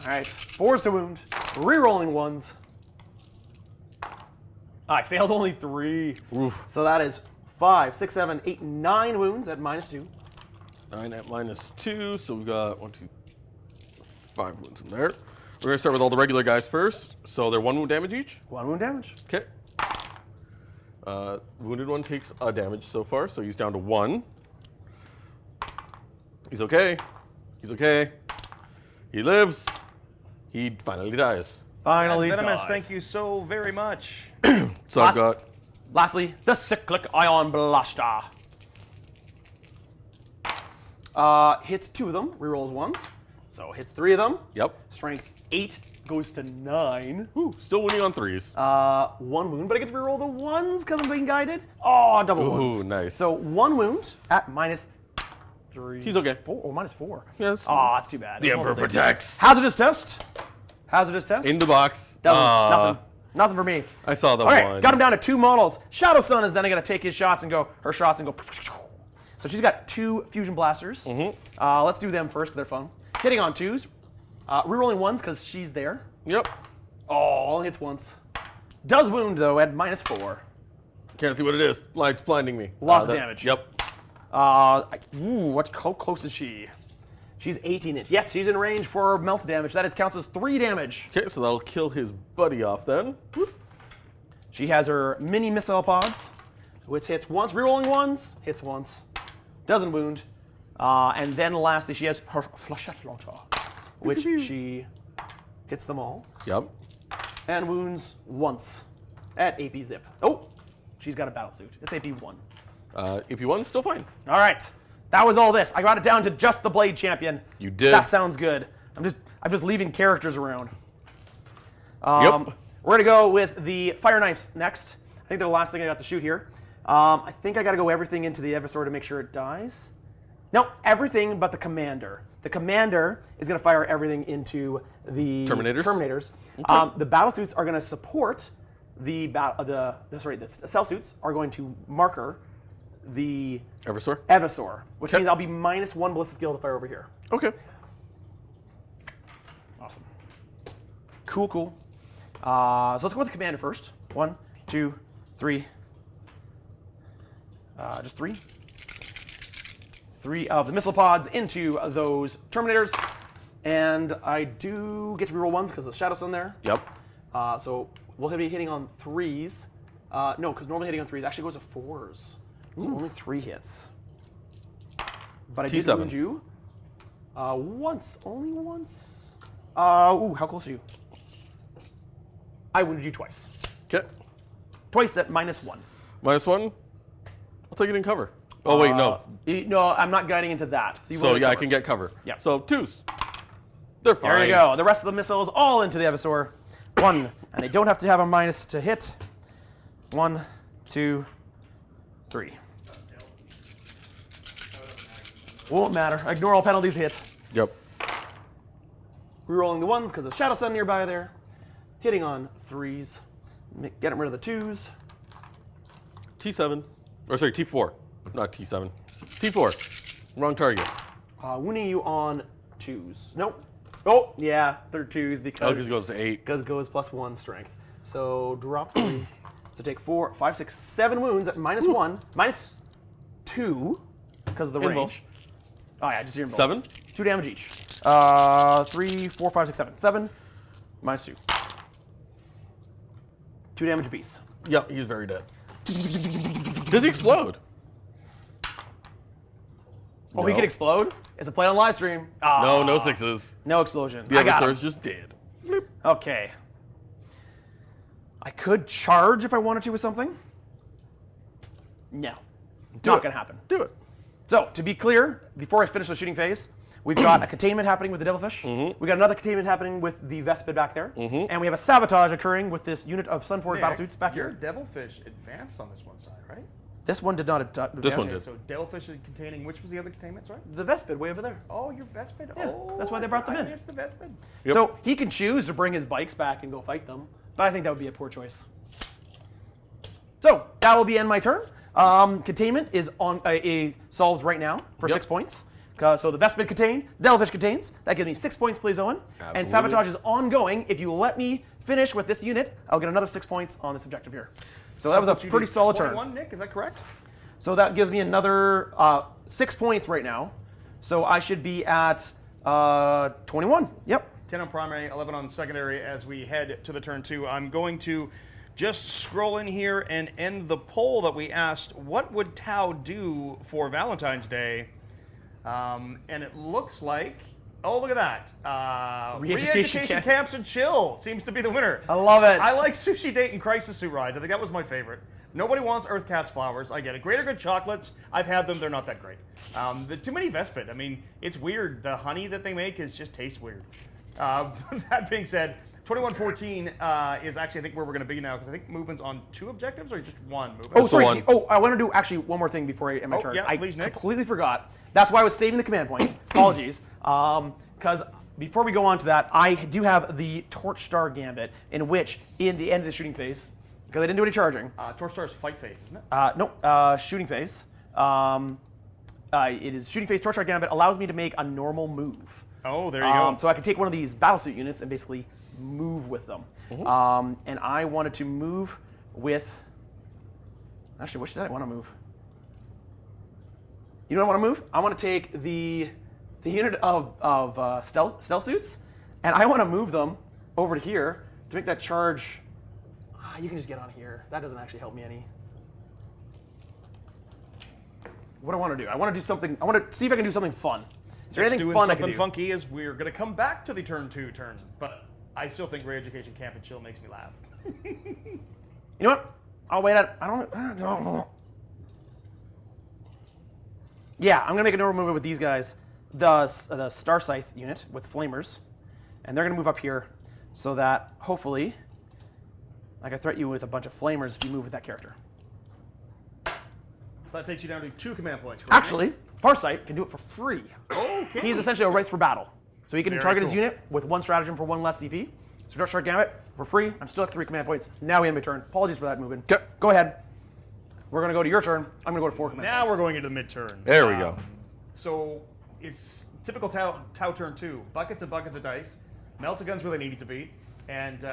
All right, 4s to wound, rerolling 1s. I failed only 3. Oof. So that is 5, 6, 7, 8, 9 wounds at -2. 9 at -2, so we've got 1, 2, 5 wounds in there. We're going to start with all the regular guys first. So they're 1 wound damage each. 1 wound damage. Okay. Wounded one takes a damage so far, so he's down to 1. He's okay. He's okay. He lives. He finally dies. Finally Venomous, dies. thank you so very much. So I've got Lastly, the cyclic ion blaster. Hits 2 of them, rerolls ones. So hits 3 of them. Yep. Strength 8 goes to 9. Ooh, still winning on 3s. 1 wound, but I get to reroll the ones because I'm being guided. Oh, double wounds. Ooh, nice. So 1 wound at -3. He's okay. 4 or -4. Yes. Oh, that's too bad. The Emperor protects. Hazardous test. Hazardous test. In the box. Nothing. Nothing for me. I saw that All right, one. got him down to 2 models. Shadowsun is then going to take his shots and go, her shots and go. So she's got 2 fusion blasters. Let's do them first because they're fun. Hitting on 2s. Rerolling 1s because she's there. Yep. Oh, only hits once. Does wound though at -4. Can't see what it is. Light's blinding me. Lots of damage. Yep. How close is she? She's 18 inch. Yes, she's in range for melt damage. That counts as 3 damage. Okay, so that'll kill his buddy off then. Whoop. She has her mini missile pods, which hits once. Rerolling 1s, hits once. Doesn't wound. And then lastly, she has her flechette launcher, which she hits them all Yep. and wounds once at AP zip. Oh, she's got a battlesuit. It's AP 1. AP1, still fine. All right, that was all this. I got it down to just the Blade Champion. You did. That sounds good. I'm just leaving characters around. Yep. We're gonna go with the Fireknives next. I think they're the last thing I got to shoot here. I think I gotta go everything into the Evisor to make sure it dies. No, everything but the Commander. The Commander is gonna fire everything into the Terminators? Okay. The battlesuits are gonna support the cell suits are going to marker the Evisor? which Okay. means I'll be -1 ballistic skill to fire over here. Okay. Awesome. Cool, cool. So let's go with the Commander first. 1, 2, 3. Just 3. 3 of the missile pods into those Terminators. And I do get to reroll 1s because the Shadowsun there. Yep. So we'll be hitting on 3s. No, because normally hitting on 3s actually goes to 4s. So only 3 hits. But I did T7. wound you once. Only once. How close are you? I wounded you twice. Okay. Twice at -1. -1. I'll take it in cover. Oh, wait, no. No, I'm not guiding into that. So, you So, will yeah, I cover. can get cover. Yeah. So, 2s. They're fine. There you go. The rest of the missiles all into the Evisor. 1, and they don't have to have a minus to hit. 1, 2, 3. Won't matter. Ignore all penalties hit. Yep. Rerolling the 1s because of Shadowsun nearby there. Hitting on 3s. Getting rid of the 2s. T7. Or, sorry, T4. Not T7. T4. Wrong target. Wounding you on 2s. Nope. Oh, yeah, they're 2s Oh, because because it goes to 8. it goes +1 strength. So drop 3. So take 4, 5, 6, 7 wounds at -1. -2 because of the Invul. range. Oh, yeah, just your invulns. 7? 2 damage each. 3, 4, 5, 6, 7. 7 -2. 2 damage apiece. Yep, he's very dead. Does he explode? Oh, No. he can explode? It's a play on live stream. No, no 6s. No explosion. The I got Evisor's him. just dead. Bloop. Okay. I could charge if I wanted to with something. No. Not it. going to happen. Do it. So, to be clear, before I finish the shooting phase, we've got a containment happening with the Devilfish. We've got another containment happening with the Vespid back there. And we have a sabotage occurring with this unit of Sunforged Battlesuits back Your here. Devilfish advanced on this one side, right? This one did not advance. This one did. So Devilfish is containing, which was the other containment, sorry? The Vespid way over there. Oh, your Vespid? Yeah, Oh, that's why they brought them in. I missed the Vespid. Yep. So, he can choose to bring his bikes back and go fight them, but I think that would be a poor choice. So, that will be end my turn. Containment is on solves right now for 6 points. So the Vespid contain, Devilfish contains. That gives me 6 points, please, Owen. And Absolutely. sabotage is ongoing. If you let me finish with this unit, I'll get another 6 points on this objective here. So that was a pretty solid turn. 21, Nick, is that correct? So that gives me another 6 points right now. So I should be at 21. Yep. 10 on primary, 11 on secondary as we head to the turn 2. I'm going to just scroll in here and end the poll that we asked, what would Tau do for Valentine's Day? And it looks like Oh, look at that. Re-education camps and chill seems to be the winner. I love it. I like Sushi Date and Crisis Suit Rise. I think that was my favorite. Nobody wants Earthcast flowers. I get it. Greater Good chocolates. I've had them. They're not that great. Too many Vespid. I mean, it's weird. The honey that they make just tastes weird. That being said, 2114 is actually, I think, where we're going to be now, because I think Moobin's on 2 objectives, or just 1, Moobin? Oh, sorry. one. Oh, I want to do actually one more thing before I end my turn. Yeah, I please, Nick. completely forgot. That's why I was saving the command points. Apologies. Because before we go on to that, I do have the Torch Star Gambit, in which, in the end of the shooting phase, because I didn't do any charging. Torch Star's fight phase, isn't it? No, shooting phase. It is shooting phase. Torch Star Gambit allows me to make a normal move. Oh, there you go. So I can take one of these battlesuit units and basically move with them. And I wanted to move with. Actually, which did I want to move? You know what I want to move? I want to take the unit of stealth suits, and I want to move them over to here to make that charge. You can just get on here. That doesn't actually help me any. What do I want to do? I want to do something. I want to see if I can do something fun. Is there anything doing fun I something can do? funky is we're going to come back to the turn 2 turn, but I still think Re-Education Camp and Chill makes me laugh. You know what? I'll wait. I don't. Yeah, I'm gonna make a normal movement with these guys. The Starsycte unit with flamers, and they're gonna move up here, so that hopefully I can threat you with a bunch of flamers if you move with that character. So that takes you down to 2 command points. Correct? Actually, Farsight can do it for free. Okay. He's essentially a rights for battle, so he can Very target his cool. unit with 1 stratagem for 1 less CP. So Dark Shark Gambit for free. I'm still at 3 command points. Now we end my turn. Apologies for that, Moobin. Okay. Go ahead. We're gonna go to your turn. I'm gonna go to 4 command Now points. we're going into the mid-turn. There we go. So it's typical Tau turn 2. Buckets and buckets of dice. Meltagun's where they needed to be. And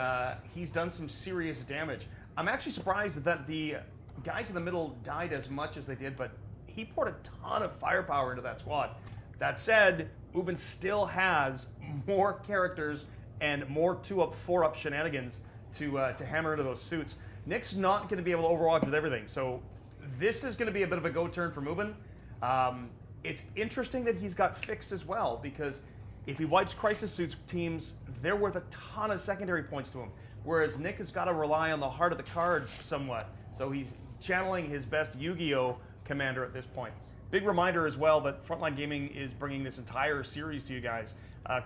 he's done some serious damage. I'm actually surprised that the guys in the middle died as much as they did, but he poured a ton of firepower into that squad. That said, Ubin still has more characters and more 2-up, 4-up shenanigans to hammer into those suits. Nick's not going to be able to overwatch with everything, so this is going to be a bit of a go turn for Mubin. It's interesting that he's got fixed as well, because if he wipes Crisis Suits teams, they're worth a ton of secondary points to him, whereas Nick has got to rely on the heart of the cards somewhat. So he's channeling his best Yu-Gi-Oh! Commander at this point. Big reminder as well that Frontline Gaming is bringing this entire series to you guys,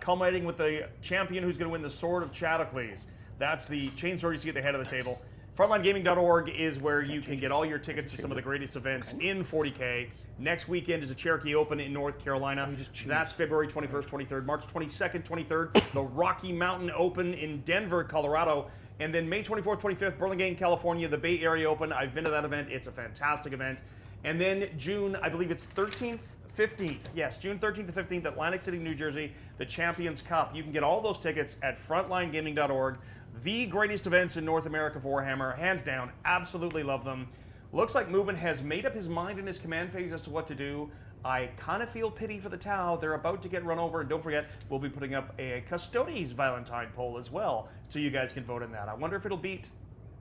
culminating with the champion who's going to win the Sword of Chadocles. That's the chainsword you see at the head of the table. FrontlineGaming.org is where you can get all your tickets to some of the greatest events in 40K. Next weekend is the Cherokee Open in North Carolina. That's February 21st, 23rd. March 22nd, 23rd, the Rocky Mountain Open in Denver, Colorado. And then May 24th, 25th, Burlingame, California, the Bay Area Open. I've been to that event. It's a fantastic event. And then June, I believe it's 13th, 15th. Yes, June 13th to 15th, Atlantic City, New Jersey, the Champions Cup. You can get all those tickets at frontlinegaming.org. The greatest events in North America for Warhammer, hands down. Absolutely love them. Looks like Mubin has made up his mind in his command phase as to what to do. I kind of feel pity for the Tau. They're about to get run over. And don't forget, we'll be putting up a Custodes Valentine poll as well, so you guys can vote in that. I wonder if it'll beat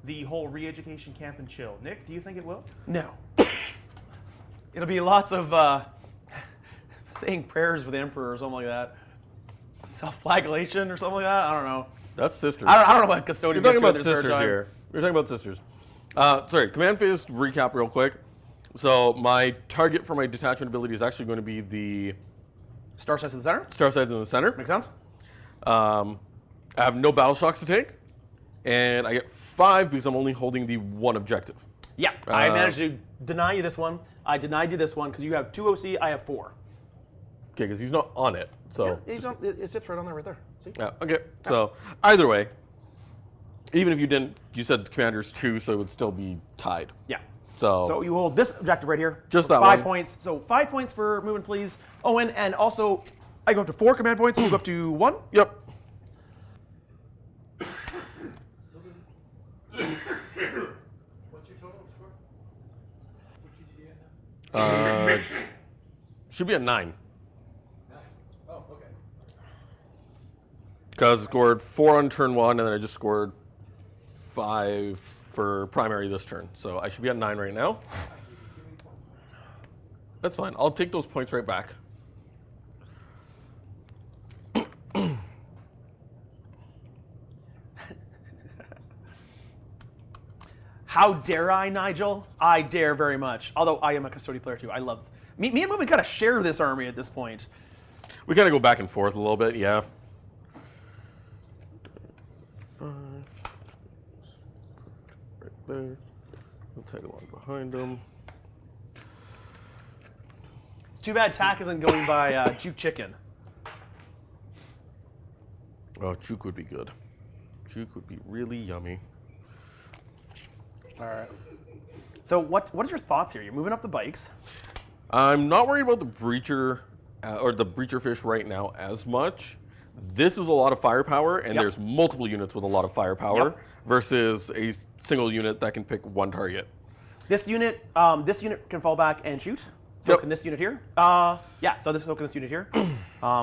the whole re-education camp and chill. Nick, do you think it will? No. It'll be lots of saying prayers with the Emperor or something like that. Self-flagellation or something like that. I don't know. That's sisters. I don't know what custodians. You're talking get about to in their spare sisters time. here. You're talking about sisters. Sorry, command phase recap real quick. So my target for my detachment ability is actually going to be the Starsighte in the center. Starsighte in the center. Makes sense. I have no battle shocks to take, and I get 5 because I'm only holding the 1 objective. Yeah, I managed to deny you this one. I denied you this one because you have 2 OC, I have 4. Okay, because he's not on it. So It zips right on there, right there. See? yeah, okay. So either way, even if you didn't, you said commander's 2, so it would still be tied. Yeah. So you hold this objective right here. Just for that 5 one. points. So 5 points for Moon, please. Owen, and also I go up to 4 command points. Move up to 1. yep. What's your total score? What's your GD at now? Should be at 9. 9. Oh, okay. Because I scored 4 on turn 1, and then I just scored 5 for primary this turn. So I should be at 9 right now. Give me points. That's fine. I'll take those points right back. How dare I, Nigel? I dare very much. Although I am a Custodian player too. I love... Me and Movement kind of share this army at this point. We kind of go back and forth a little bit, yeah. 5. Right there. We'll tag along behind them. It's too bad Tack isn't going by Juke Chicken. Oh, Juke would be good. Juke would be really yummy. All right. So what is your thoughts here? You're moving up the bikes. I'm not worried about the breacher or the breacher fish right now as much. This is a lot of firepower, and there's multiple units with a lot of firepower versus a single unit that can pick one target. This unit can fall back and shoot. So can this unit here. Yeah, so can this unit here.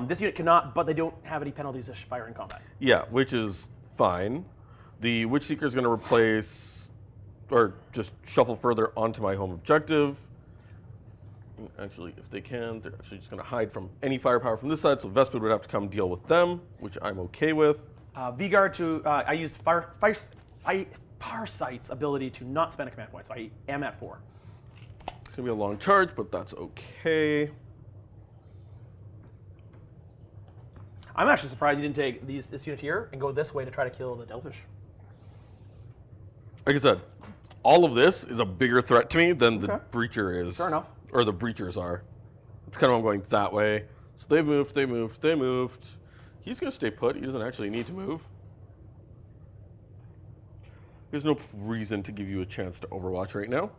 This unit cannot, but they don't have any penalties to fire in combat. Yeah, which is fine. The Witch Seeker is going to replace or just shuffle further onto my home objective. Actually, if they can, they're actually just going to hide from any firepower from this side, so Vespid would have to come deal with them, which I'm okay with. V-Guard I used Farsight's ability to not spend a command point, so I am at 4. It's going to be a long charge, but that's okay. I'm actually surprised you didn't take this unit here and go this way to try to kill the Devilfish. Like I said, all of this is a bigger threat to me than the Breacher is. Fair enough. Or the Breachers are. That's kind of why I'm going that way. So they've moved, they moved, they moved. He's going to stay put. He doesn't actually need to move. There's no reason to give you a chance to overwatch right now.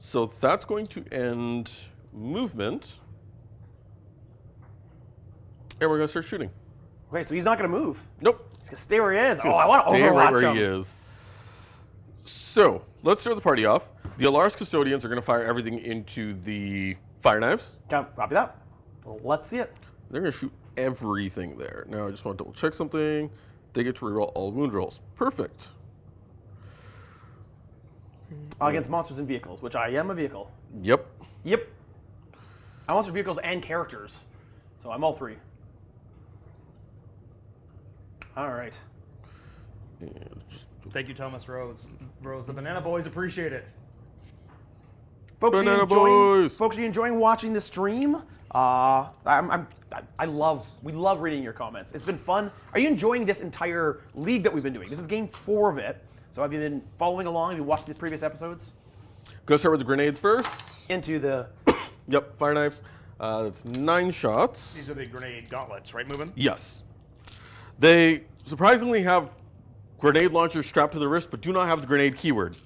So that's going to end movement. And we're going to start shooting. Okay, so he's not going to move. Nope. He's going to stay where he is. He's Oh, I want to stay overwatch right where him. he is. So let's start the party off. The Alaris Custodians are going to fire everything into the Fireknives. Copy that. Let's see it. They're going to shoot everything there. Now I just want to double check something. They get to reroll all wound rolls. Perfect. Against monsters and vehicles, which I am a vehicle. Yep. Yep. I monster vehicles and characters, so I'm all 3. All right. Thank you, Thomas Rose. The Banana Boys appreciate it. Folks, Banana Boys. Folks, are you enjoying watching the stream? We love reading your comments. It's been fun. Are you enjoying this entire league that we've been doing? This is game 4 of it. So have you been following along? Have you watched the previous episodes? Go start with the grenades first. Into the... Yep, fire knives. That's 9 shots. These are the grenade gauntlets, right, Movin? Yes. They surprisingly have grenade launchers strapped to the wrist, but do not have the grenade keyword.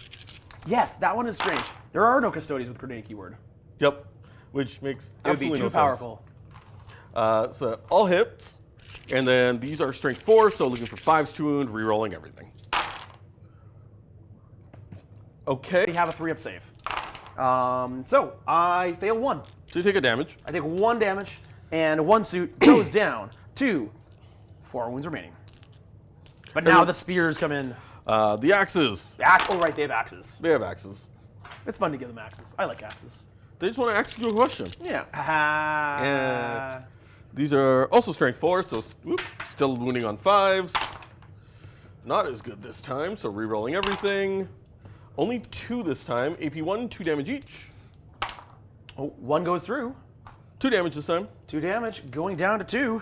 Yes, that one is strange. There are no Custodians with grenade keyword. Yep, which makes It would be absolutely too no powerful. sense. So all hits, and then these are strength 4, so looking for 5s to wound, re-rolling everything. Okay. We have a 3-up save. So I fail 1. So you take a damage. I take 1 damage, and 1 suit goes down to 4 wounds remaining. But now the spears come in. The axes. Oh, right, they have axes. They have axes. It's fun to give them axes. I like axes. They just want to ask you a question. Yeah. And these are also strength 4, so still wounding on 5s. Not as good this time, so re-rolling everything. Only 2 this time. AP 1, 2 damage each. Oh, 1 goes through. 2 damage this time. 2 damage, going down to 2.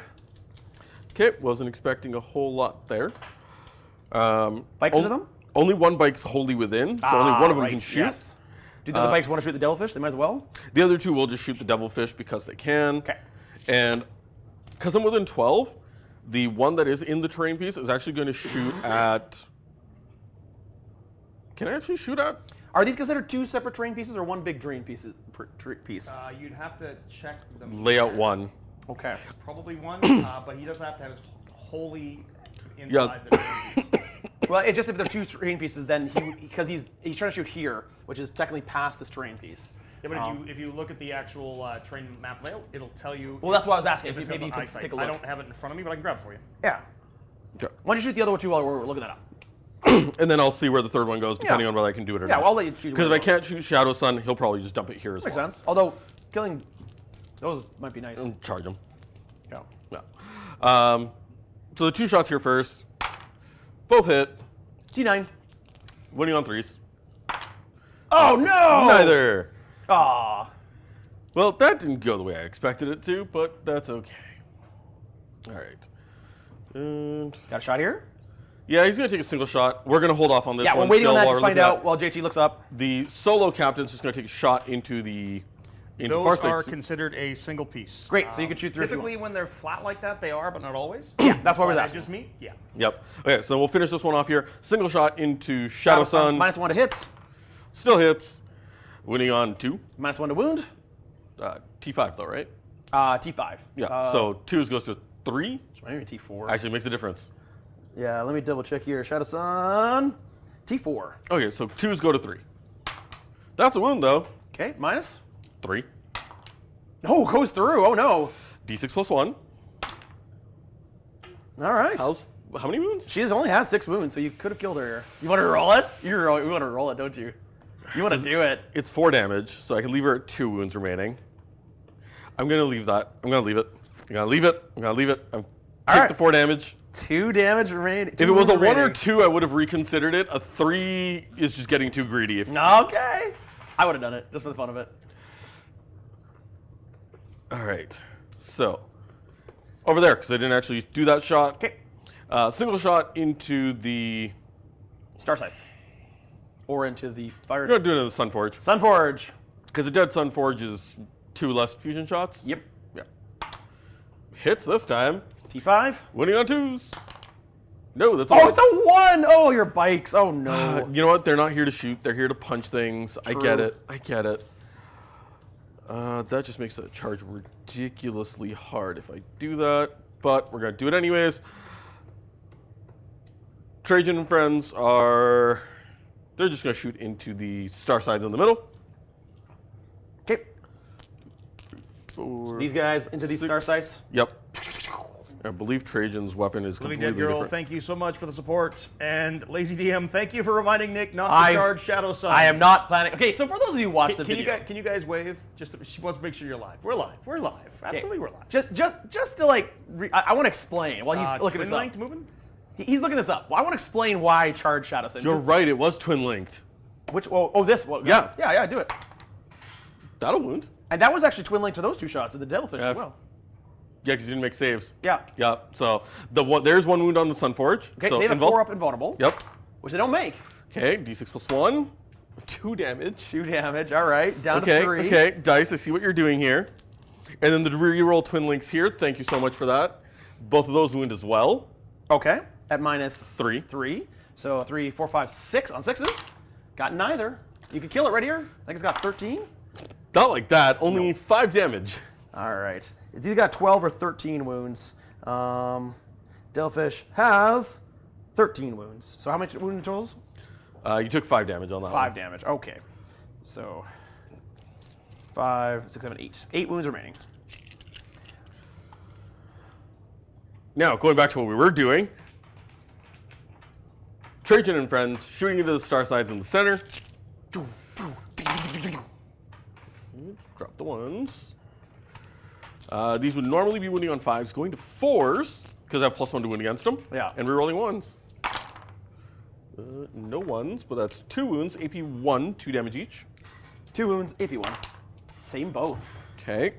Okay, wasn't expecting a whole lot there. Bikes into them? Only 1 bike's wholly within, so only one of them can shoot. Yes. Do the other bikes want to shoot the Devilfish? They might as well. The other 2 will just shoot the Devilfish because they can. Okay. And because I'm within 12, the one that is in the terrain piece is actually going to shoot at... Can I actually shoot at? Are these considered 2 separate terrain pieces or 1 big terrain piece? You'd have to check the Layout 1. Okay. Probably 1, but he doesn't have to have his wholly inside the terrain piece. Well, it's just if they're 2 terrain pieces, then because he's trying to shoot here, which is technically past this terrain piece. Yeah, but if you look at the actual terrain map layout, it'll tell you. Well, that's what I was asking. If it's Maybe maybe you could eyesight. take a look. I don't have it in front of me, but I can grab it for you. Yeah. Okay. Why don't you shoot the other one too while we're looking that up? And then I'll see where the third one goes, depending on whether I can do it or Yeah, not. well, I'll let you choose. Because if I can't shoot Shadowsun, he'll probably just dump it here as Makes well. sense. Although killing those might be nice. And charge him. Yeah. Yeah. So the 2 shots here first. Both hit. D9. Winning on 3s. Oh, no! Neither. Aw. Well, that didn't go the way I expected it to, but that's okay. All right. And Got a shot here? yeah, he's going to take a single shot. We're going to hold off on this Yeah, one. we're waiting on still that while to we're find looking out at- while JT looks up. The solo captain's just going to take a shot into the Those Farsight. are considered a single piece. Great, so you can shoot through. Typically, when they're flat like that, they are, but not always. That's why we're Flat asking. edges meet. Yeah. Yep. Okay, so we'll finish this one off here. Single shot into Shadowsun. -1 to hits. Still hits. Winning on 2. -1 to wound. T5 though, right? T5. Yeah. So 2s goes to 3. So maybe T4. Actually makes a difference. Yeah, let me double check here. Shadowsun. T4. Okay, so 2s go to 3. That's a wound though. Okay, minus. 3. Oh, goes through. Oh, no. D6 plus 1. All right. How many wounds? She only has 6 wounds, so you could have killed her here. You want to roll it? You want to roll it, don't you? You want to do it. It's 4 damage, so I can leave her at 2 wounds remaining. I'm gonna leave that. I'm gonna leave it. I'm gonna leave it. I'm gonna leave it. Take right. the 4 damage. 2 damage remaining. If it was a 1 or 2, I would have reconsidered it. A 3 is just getting too greedy. Okay. I would have done it, just for the fun of it. All right. So, over there, because I didn't actually do that shot. Okay. Single shot into the... Starsycte. Or into the fire. We're going to do it in the Sunforge. Sunforge. Because a dead Sunforge is 2 less fusion shots. Yep. Yeah. Hits this time. T5. Winning on 2s. No, that's Oh, it's a 1. Oh, your bikes. Oh, no. You know what? They're not here to shoot. They're here to punch things. I get True. it. I get it. That just makes that charge ridiculously hard if I do that. But we're going to do it anyways. Trajan and friends are... They're just going to shoot into the star sides in the middle. Okay. 4, These guys into these 6. star sites. Yep. I believe Trajan's weapon is Living completely Dead Girl, different. thank you so much for the support. And Lazy DM, thank you for reminding Nick not to I've- charge Shadowsun. I am not planning. Okay, so for those of you who watch the Can you, video, guys, can you guys wave? Just she wants to make sure you're live. We're live. We're live. Absolutely, we're live. just to like, I want to explain while he's looking this twin up. linked moving? He's looking this up. Well, I want to explain why charge Shadowsun. You're right, it was twin linked. Which? Oh, this one. Yeah. Yeah. Do it. That'll wound. And that was actually twin linked to those 2 shots of the Devilfish as well. Yeah, because you didn't make saves. Yeah. Yeah, so there's 1 wound on the Sunforge. Okay, so they have a 4 up invulnerable. Yep. Which they don't make. Okay, d6 plus 1. 2 damage. 2 damage. All right. Down Okay, to 3. okay. Dice, I see what you're doing here. And then the reroll twin links here. Thank you so much for that. Both of those wound as well. Okay. At minus 3. 3. So 3, 4, 5, 6 on 6s. Got neither. You can kill it right here. I think it's got 13. Not like that. Only 5 damage. All right. It's either got 12 or 13 wounds. Devilfish has 13 wounds. So how much wound totals? You took 5 damage on that 5 one. damage. Okay. So 5, 6, 7, 8. 8 wounds remaining. Now, going back to what we were doing. Trajan and friends shooting into the star sides in the center. Drop the 1s. These would normally be winning on 5s, going to 4s, because I have +1 to win against them. Yeah. And rerolling 1s. No 1s, but that's 2 wounds, AP 1, 2 damage each. 2 wounds, AP 1. Same both. Okay.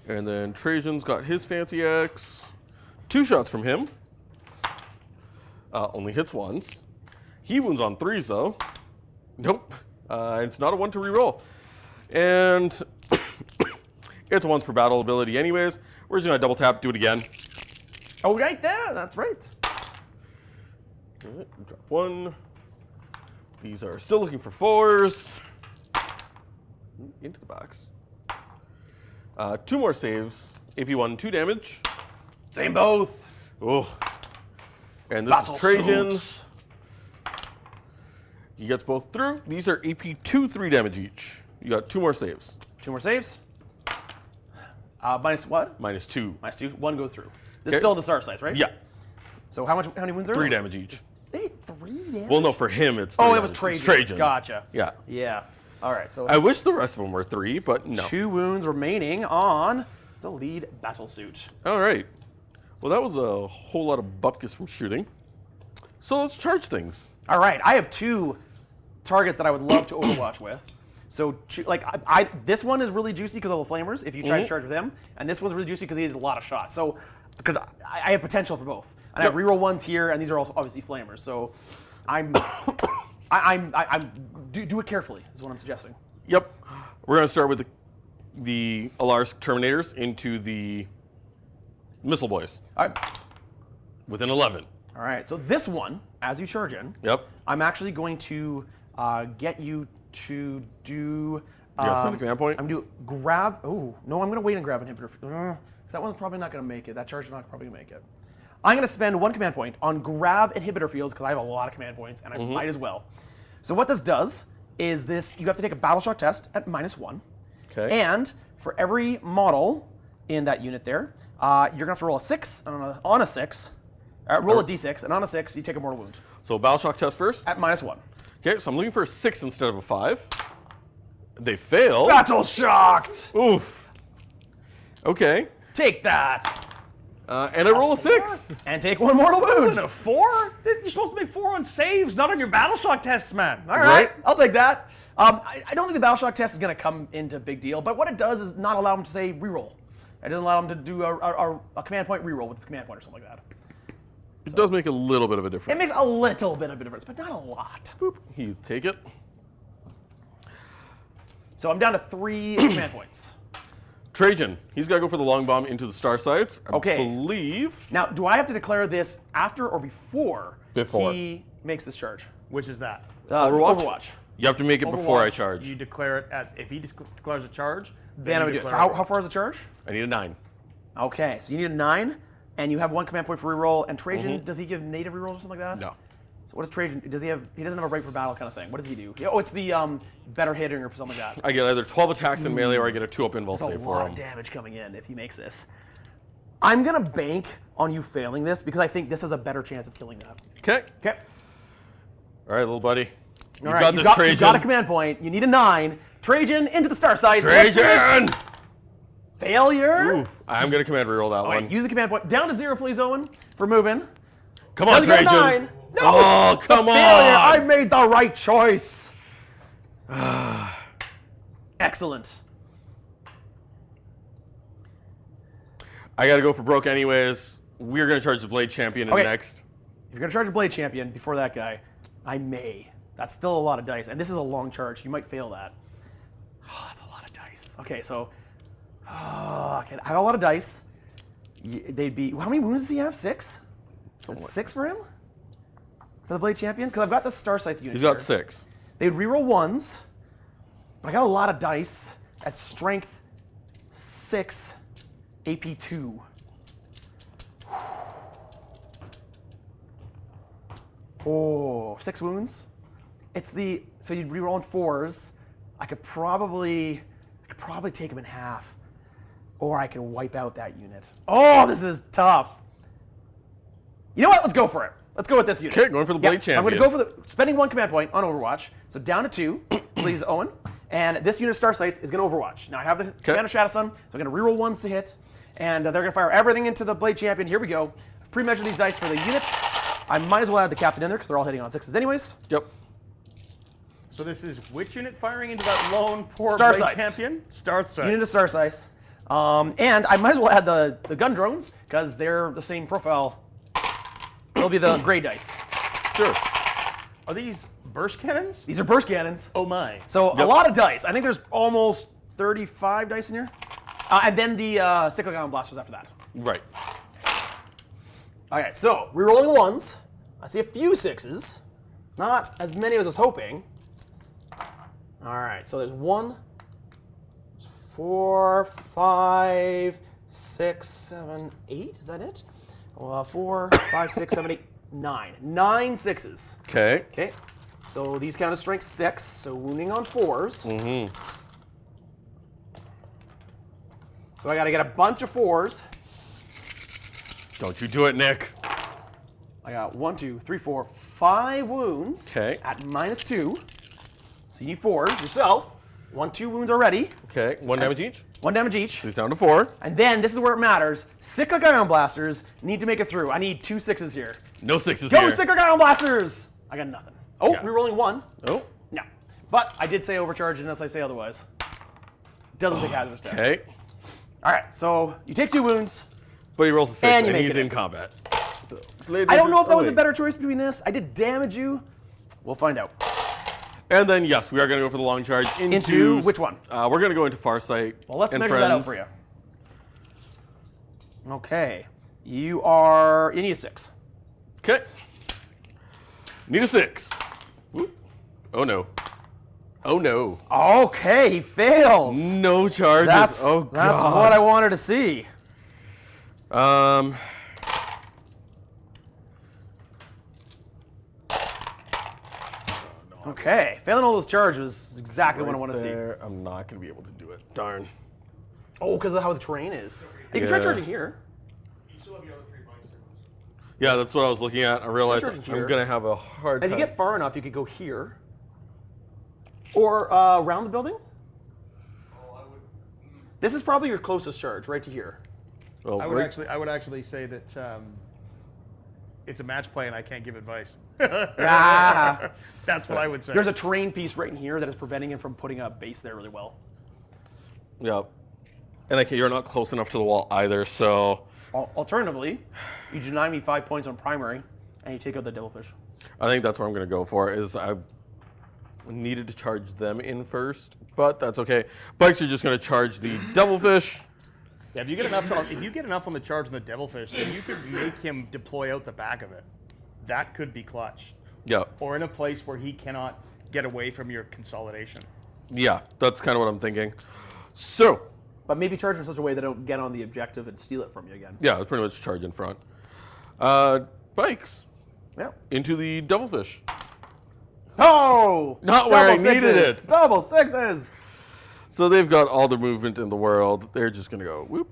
And then Trajan's got his fancy X. 2 shots from him. Only hits once. He wounds on 3s, though. Nope. It's not a 1 to reroll. And it's a once per battle ability anyways. We're just going to double tap, do it again. Oh, right there. That's right. Alright, drop 1. These are still looking for 4s. Into the box. 2 more saves. AP 1, 2 damage. Same both. Oh. And this is Trajan. He gets both through. These are AP 2, 3 damage each. You got 2 more saves. 2 more saves. Minus what? Minus 2. Minus 2. 1 goes through. This Okay. is still the star size, right? Yeah. So how many wounds are 3 there? damage each. They 3 damage? Well, no, for him it's Oh, 3 it was damage. Trajan. It's Trajan. Gotcha. Yeah. Yeah. All right. So I wish the rest of them were 3, but no. 2 wounds remaining on the lead battlesuit. All right. Well, that was a whole lot of bupkis from shooting. So let's charge things. All right, I have 2 targets that I would love to Overwatch with. So, like, this one is really juicy because of the flamers, if you try to charge with him. And this one's really juicy because he has a lot of shots. So, because I have potential for both. And I have reroll ones here, and these are also obviously flamers. So, do it carefully, is what I'm suggesting. Yep. We're going to start with the Alars Terminators into the Missile Boys All right. with an 11. All right, so this one, as you charge in, Yep. I'm actually going to get you to do. You got spend a command point? I'm going to grab. Oh, no, I'm going to wait and grab inhibitor. Because that one's probably not going to make it. That charge is not probably going to make it. I'm going to spend 1 command point on grab inhibitor fields because I have a lot of command points and I might as well. So what this does is this: you have to take a battle shock test at -1. Okay. And for every model in that unit there, you're going to have to roll a 6 on a 6. Roll a d6, and on a 6, you take a mortal wound So battle shock test first. at -1. Okay, so I'm looking for a 6 instead of a 5. They fail. Battle shocked! Oof. Okay. Take that! And I roll a 6. And take 1 mortal wound! A 4? You're supposed to make 4 on saves, not on your battle shock tests, man. All right, I'll take that. I don't think the battle shock test is going to come into big deal, but what it does is not allow him to say reroll. It doesn't allow him to do a command point reroll with his command point or something like that. It does make a little bit of a difference. It makes a little bit of a difference, but not a lot. Boop. You take it. So I'm down to 3 command points. Trajan, he's got to go for the long bomb into the Starsytes. Okay. I believe. Now, do I have to declare this after or before Before. he makes this charge? Which is that? Overwatch. You have to make it before I Overwatch, charge. You declare it at, if he declares a charge, Then I would do it. So how far is the charge? I need a 9. Okay, so you need a 9, and you have 1 command point for reroll. And Trajan, does he give native rerolls or something like that? No. So what does Trajan? Does he have? He doesn't have a right for battle kind of thing. What does he do? Oh, it's the better hitting or something like that. I get either 12 attacks in melee or I get a 2-up invul That's a save for lot him. of damage coming in if he makes this. I'm gonna bank on you failing this because I think this has a better chance of killing that. Okay. Okay. All right, little buddy. All right, got this, Trajan. you got a command point. You need a 9. Trajan into the Starsyte. Trajan! Failure. Oof. I'm going to command reroll that All one. right, use the command point. Down to 0, please, Owen, for moving. Come on, Down to go to Trajan. 9. No, Oh, it's a come failure. on. I made the right choice. Excellent. I got to go for broke anyways. We're going to charge the Blade Champion in Okay. next. If you're gonna charge a Blade Champion before that guy, I may. That's still a lot of dice, and this is a long charge. You might fail that. Oh, that's a lot of dice. Okay, so okay, I have a lot of dice. They'd be. How many wounds does he have? 6. That's 6 for him. For the Blade Champion, because I've got the Starsycte unit. He's got here. 6. They would reroll 1s, but I got a lot of dice at strength 6, AP 2. Oh, 6 wounds. It's the so you'd reroll in 4s. I could probably take him in half, or I could wipe out that unit. Oh, this is tough. You know what? Let's go for it. Let's go with this unit. Okay, going for the Blade I'm going Champion. to go for the spending 1 command point on Overwatch. So down to 2, please, Owen. And this unit of Starsights is going to Overwatch. Now I have the command of Shadowsun, so I'm going to reroll 1s to hit, and they're going to fire everything into the Blade Champion. Here we go. I've pre-measured these dice for the unit. I might as well add the captain in there because they're all hitting on 6s anyways. Yep. So this is which unit firing into that lone poor Starsightes. Blade Champion? Starsight. Unit of Starsights. And I might as well add the gun drones because they're the same profile. They'll be the gray dice. Sure. Are these burst cannons? These are burst cannons. Oh my. So a Yep. lot of dice. I think there's almost 35 dice in here. And then the cyclic ion blasters after that. Right. All right, so rerolling the 1s. I see a few 6s. Not as many as I was hoping. All right, so there's 1, 4, 5, 6, 7, 8. Is that it? 4, 5, 6, 7, 8, 9. 9 6s. Okay. Okay, so these count as strength 6, so wounding on 4s. So I got to get a bunch of 4s. Don't you do it, Nick. I got 1, 2, 3, 4, 5 wounds. Okay. At -2. So you need 4s yourself. 2 wounds already. Okay, 1 damage each. 1 damage each. He's down to 4. And then, this is where it matters. Cyclic Ion Blasters need to make it through. I need 2 6s here. No 6s Go here. Cyclic Ion Blasters! I got nothing. Oh, Yeah. rerolling 1. Oh, No. But I did say overcharge unless I say otherwise. Doesn't take hazardous tests. okay. All right, so you take 2 wounds. But he rolls a 6 And and, you make he's it in in. combat. So, I don't know if that was a better choice between this. I did damage you. We'll find out. And then, yes, we are going to go for the long charge Into which one? We're going to go into Farsight. Well, let's and measure that out for you. Okay. You need a 6. Okay. Need a 6. Whoop. Oh, no. Oh, no. Okay, he fails. No charges. That's oh, that's God. what I wanted to see. Okay, failing all those charges is exactly what I want to see. there. I'm not going to be able to do it. Darn. Oh, because of how the terrain is. You can try Yeah. charging here. You still have your other 3 bikes there. Yeah, that's what I was looking at. I realized charging I'm here. going to have a hard If time. you get far enough, you could go here. Or around the building. Oh, I would. This is probably your closest charge, right to here. Oh, I would right. actually say that it's a match play and I can't give advice. Ah. That's what I would say. There's a terrain piece right in here that is preventing him from putting a base there really well. Yeah. And you're not close enough to the wall either, so Alternatively, you deny me 5 points on primary, and you take out the Devilfish. I think that's what I'm going to go for. Is I needed to charge them in first, but that's okay. Bikes are just going to charge the Devilfish. Yeah, if you get enough on the charge on the Devilfish, then you could make him deploy out the back of it. That could be clutch. Yeah. Or in a place where he cannot get away from your consolidation. Yeah, that's kind of what I'm thinking. So, But maybe charge in such a way they don't get on the objective and steal it from you again. yeah, it's pretty much charge in front. Bikes Yeah. into the Devilfish. Oh! Not where I Double needed sixes. it. Double 6s! So they've got all the movement in the world. They're just going to go whoop.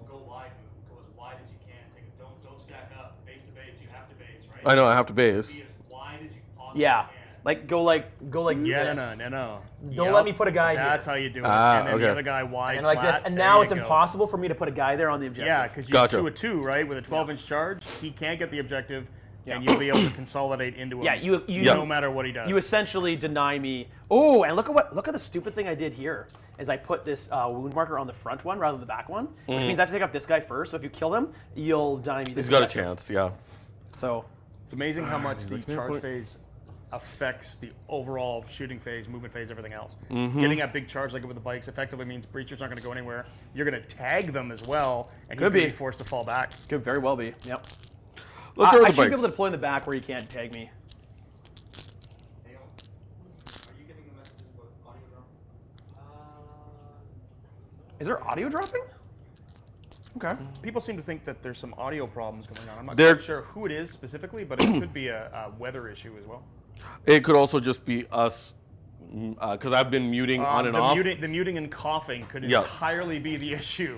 Go wide, go as wide as you can. Don't stack up. Base to base, you have to base, right? I know I have to base. Be as wide as you possibly Yeah. can. Like, go like Yeah, this. no. Don't let me put a guy here. That's how you do it. Ah, and then okay. the other guy wide, And like flat, this. And there now you it's go. impossible for me to put a guy there on the objective. Yeah, because you Gotcha. 2-2, right? With a 12-inch charge, he can't get the objective, and you'll be able to consolidate into him. Yeah, you no matter what he does. You essentially deny me. Oh, and look at the stupid thing I did here. Is I put this wound marker on the front one rather than the back one, which means I have to take out this guy first. So if you kill him, you'll deny me this. He's got a objective. chance, yeah. So It's amazing how much the looking at charge point- phase affects the overall shooting phase, movement phase, everything else. Mm-hmm. Getting a big charge like with the bikes effectively means breachers aren't going to go anywhere. You're going to tag them as well, and Could he's going be. to be forced to fall back. could very well be. Yep. Let's I start with should the be able bikes. to deploy in the back where you can't tag me. Are you getting the messages about audio drop? Is there audio dropping? Okay. People seem to think that there's some audio problems going on. I'm not There- quite sure who it is specifically, but it could be a weather issue as well. It could also just be us, because I've been muting on and off. The muting and coughing could Yes. entirely be the issue.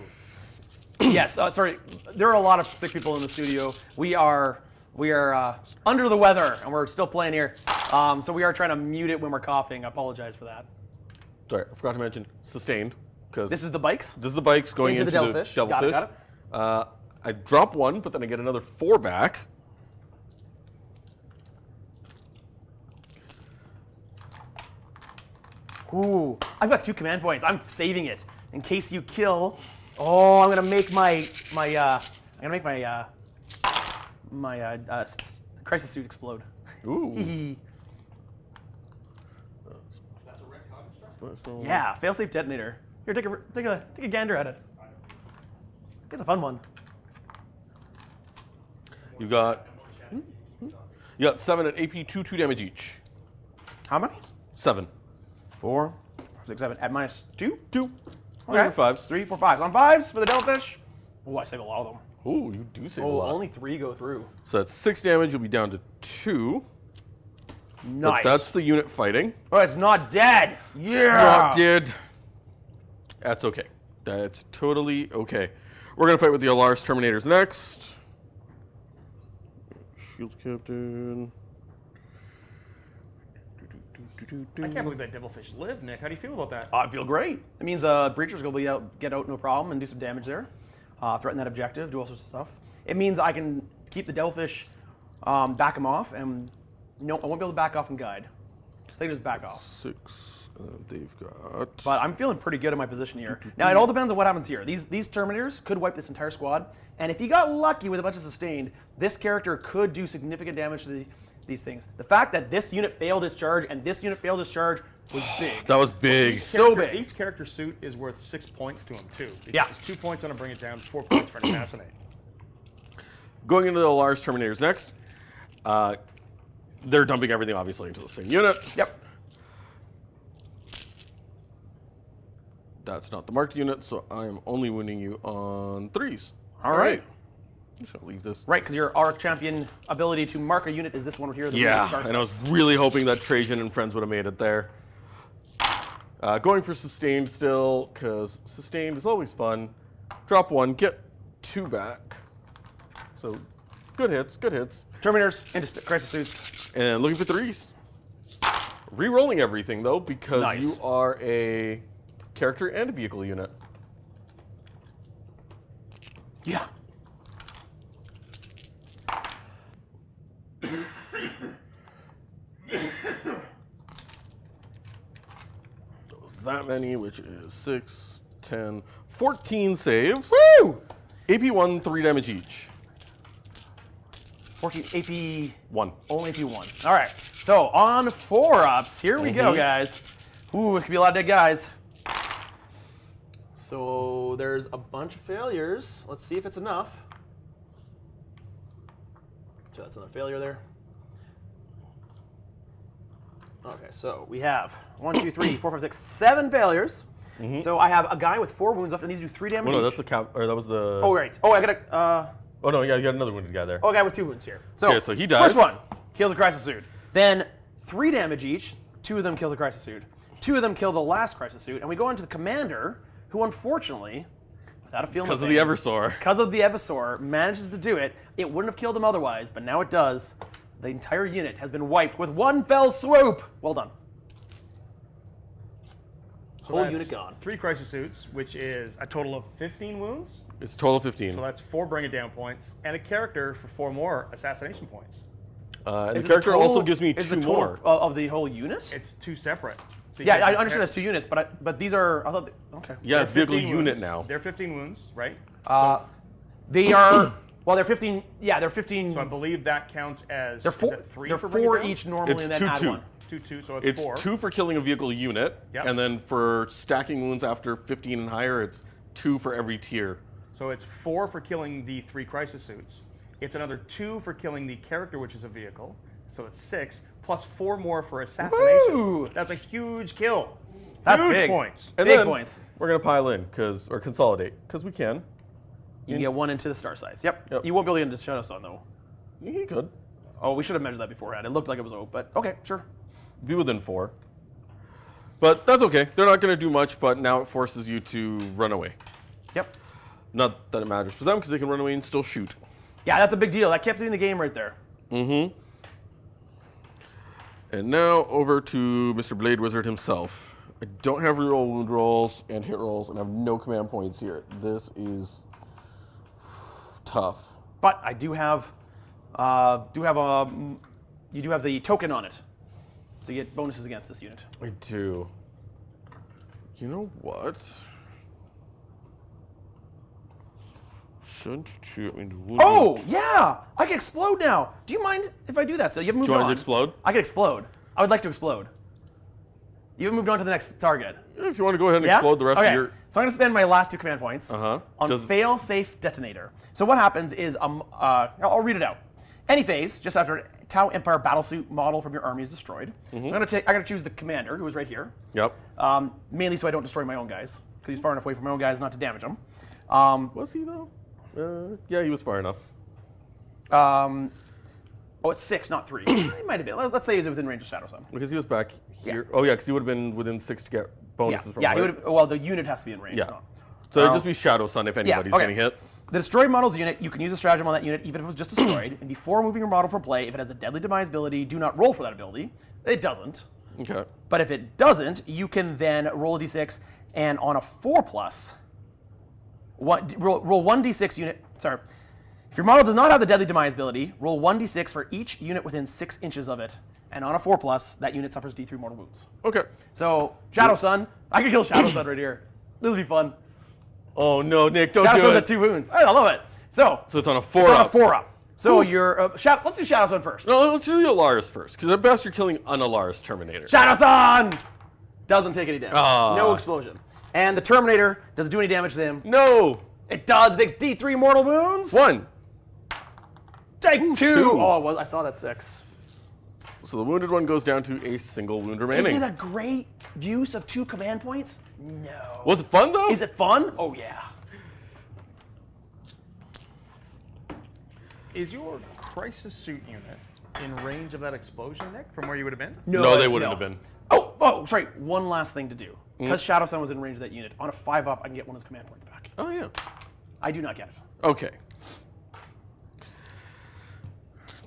Yes. Sorry. There are a lot of sick people in the studio. We are under the weather, and we're still playing here. So we are trying to mute it when we're coughing. I apologize for that. Sorry, I forgot to mention sustained, because This is the bikes. this is the bikes going Into into the the Devilfish. Devilfish. Got it. I drop 1, but then I get another 4 back. Ooh, I've got 2 command points. I'm saving it in case you kill. Oh, I'm gonna make my crisis suit explode. Ooh. Yeah, failsafe detonator. Here, take a gander at it. It's a fun one. You got 7 at AP, 2 damage each. How many? 7. 4, 6, 7. At minus 2. 2. Okay. 5s. 3, 4, 5s. On 5s for the Devilfish. Oh, I save a lot of them. Ooh, you do save a Oh, lot. only 3 go through. So that's 6 damage. You'll be down to 2. Nice. But that's the unit fighting. Oh, it's not dead. Yeah. Not dead. That's okay. That's totally okay. We're gonna fight with the Alaris Terminators next. Shields Captain. I can't believe that Devilfish lived, Nick. How do you feel about that? I feel great. It means Breacher's going to get out no problem and do some damage there. Threaten that objective, do all sorts of stuff. It means I can keep the Devilfish, back him off, and no, I won't be able to back off and guide. So they just back off. 6. They've got. But I'm feeling pretty good in my position here. Now, it all depends on what happens here. These Terminators could wipe this entire squad, and if you got lucky with a bunch of sustained, this character could do significant damage to these things. The fact that this unit failed its charge and this unit failed its charge was big. That was big. So big. Each character suit is worth 6 points to him, too. Because Yeah. it's 2 points on to bring it down, 4 points for an assassinate. Going into the Lars Terminators next. They're dumping everything, obviously, into the same unit. Yep. That's not the marked unit, so I am only winning you on 3s. All right. I'm just gonna leave this. Right, because your Arc Champion ability to mark a unit is this one here. The Yeah, Starsycte. and I was really hoping that Trajan and friends would have made it there. Going for sustained still, because sustained is always fun. Drop 1, get 2 back. So, good hits, good hits. Terminators into Crisis Suits. And looking for 3s. Re-rolling everything, though, because Nice. you are a character and a vehicle unit. Yeah. That many, which is 6, 10, 14 saves. Woo! AP1, 3 damage each. 14 AP. 1. Only AP 1. All right. So on 4-ups, here we go, guys. Ooh, it could be a lot of dead guys. So there's a bunch of failures. Let's see if it's enough. So that's another failure there. Okay, so we have 1, 2, 3, 4, 5, 6, 7 failures. So I have a guy with 4 wounds left, and these do 3 damage. Oh, no, each. that's the cap, or that was the. Oh, right. Oh, I got a. Oh, no, yeah, you got another wounded guy there. Oh, a guy with 2 wounds here. So, Okay, so he dies. First one kills a Crisis Suit. Then 3 damage each. 2 of them kills a Crisis Suit. 2 of them kill the last Crisis Suit. And we go on to the Commander, who unfortunately, without a feeling Because of the Eversaur. because of the Eversaur, manages to do it. It wouldn't have killed him otherwise, but now it does. The entire unit has been wiped with one fell swoop. Well done. Whole That's unit gone. 3 crisis suits, which is a total of 15 wounds. It's a total of 15. So that's 4 bring it down points, and a character for 4 more assassination points. And Is the it character total- also gives me is 2 the total more. of the whole unit? It's 2 separate. Yeah, Because I the understand char- that's 2 units, but these are, I thought, okay. Yeah, they're it's vehicle 15 unit wounds. now. They're 15 wounds, right? They are, well, they're 15, yeah, they're 15. So I believe that counts as They're 4, is it 3 they're for bring it 4 down? each normally, It's and then 2, add 2. 1. 2, so it's It's 4. 2 for killing a vehicle unit, Yep. and then for stacking wounds after 15 and higher, it's 2 for every tier. So it's 4 for killing the 3 crisis suits. It's another 2 for killing the character, which is a vehicle. So it's 6, plus 4 more for assassination. Woo! That's a huge kill. That's huge big. points. And Big then points. we're going to pile in, or consolidate, because we can. You can get 1 into the Starsycte. Yep. Yep. You won't be able to get into Shadowsun, though. He could. Oh, we should have measured that beforehand. It looked like it was O, but okay, sure. Be within 4. But that's okay. They're not going to do much, but now it forces you to run away. Yep. Not that it matters for them, because they can run away and still shoot. Yeah, that's a big deal. That kept it in the game right there. And now over to Mr. Blade Wizard himself. I don't have reroll wound rolls and hit rolls, and I have no command points here. This is tough. But I do have, you do have the token on it. So you get bonuses against this unit. I do. You know what? Shouldn't shoot me. Oh, yeah! I can explode now. Do you mind if I do that? So you haven't moved Do you want on. to explode? I can explode. I would like to explode. You haven't moved on to the next target. If you want to go ahead and Yeah? explode the rest Okay. of your. So I'm going to spend my last 2 command points Uh-huh. on Does- fail-safe detonator. So what happens is, I'll read it out. Any phase, just after a Tau Empire battlesuit model from your army is destroyed. So I'm going to choose the commander, who is right here. Yep. Mainly so I don't destroy my own guys, because he's far enough away from my own guys not to damage them. Was he though? Yeah, he was far enough. Oh, it's 6, not 3. It might have been. Let's say he was within range of Shadowsun. Because he was back here. Oh yeah, because he would have been within 6 to get Yeah, bonuses from. yeah. He right? would. Well, the unit has to be in range. Yeah. not- So it'd just be Shadowsun if anybody's okay. getting hit. The destroyed models unit, you can use a stratagem on that unit even if it was just destroyed. And before moving your model for play, if it has the deadly demise ability, do not roll for that ability. It doesn't. Okay. But if it doesn't, you can then roll a d6, and on a 4+, roll 1d6 unit. Sorry. If your model does not have the Deadly Demise ability, roll 1d6 for each unit within 6 inches of it. And on a 4+, that unit suffers d3 mortal wounds. Okay. So, Shadowsun. I can kill Shadowsun right here. This will be fun. Oh no, Nick, don't do Shadowsun's it. at 2 wounds. I love it. So So it's on a 4 it's on a up. 4-up. So you're let's do Shadowsun first. No, let's do the Alaris first, because at best you're killing an Alaris Terminator. Shadowsun doesn't take any damage. Ah. No explosion. And the Terminator doesn't do any damage to him. No! It does. It takes d3 mortal wounds. 1. Take 2. Two. Oh, well, I saw that 6. So the wounded one goes down to a single wound remaining. Isn't it a great use of 2 command points? No. Was it fun though? Is it fun? Oh yeah. Is your crisis suit unit in range of that explosion, Nick, from where you would have been? No, they wouldn't have been. Oh, sorry. One last thing to do. Because Shadowsun was in range of that unit, on a 5-up, I can get one of his command points back. Oh yeah. I do not get it. Okay.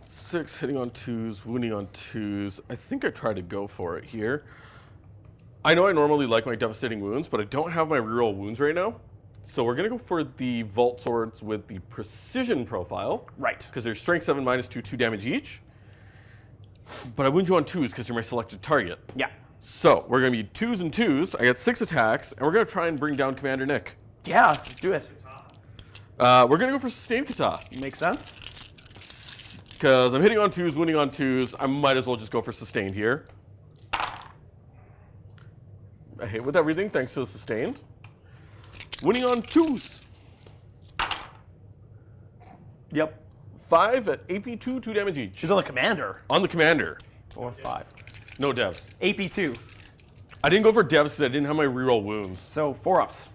6 hitting on 2s, wounding on 2s. I think I try to go for it here. I know I normally like my devastating wounds, but I don't have my reroll wounds right now. So we're gonna go for the Vault Swords with the precision profile. Right. Because they're strength 7 -2, 2 damage each. But I wound you on 2s because you're my selected target. Yeah. So we're gonna be 2s and 2s. I got 6 attacks, and we're gonna try and bring down Commander Nick. Yeah, let's do it. We're gonna go for sustained kata. Makes sense. Because I'm hitting on 2s, wounding on 2s. I might as well just go for sustained here. I hit with everything thanks to the sustained. Winning on 2s. Yep. 5 at AP2, 2 damage each. She's on the commander. On the commander. Or 5. No devs. AP2. I didn't go for devs because I didn't have my reroll wounds. So 4-ups.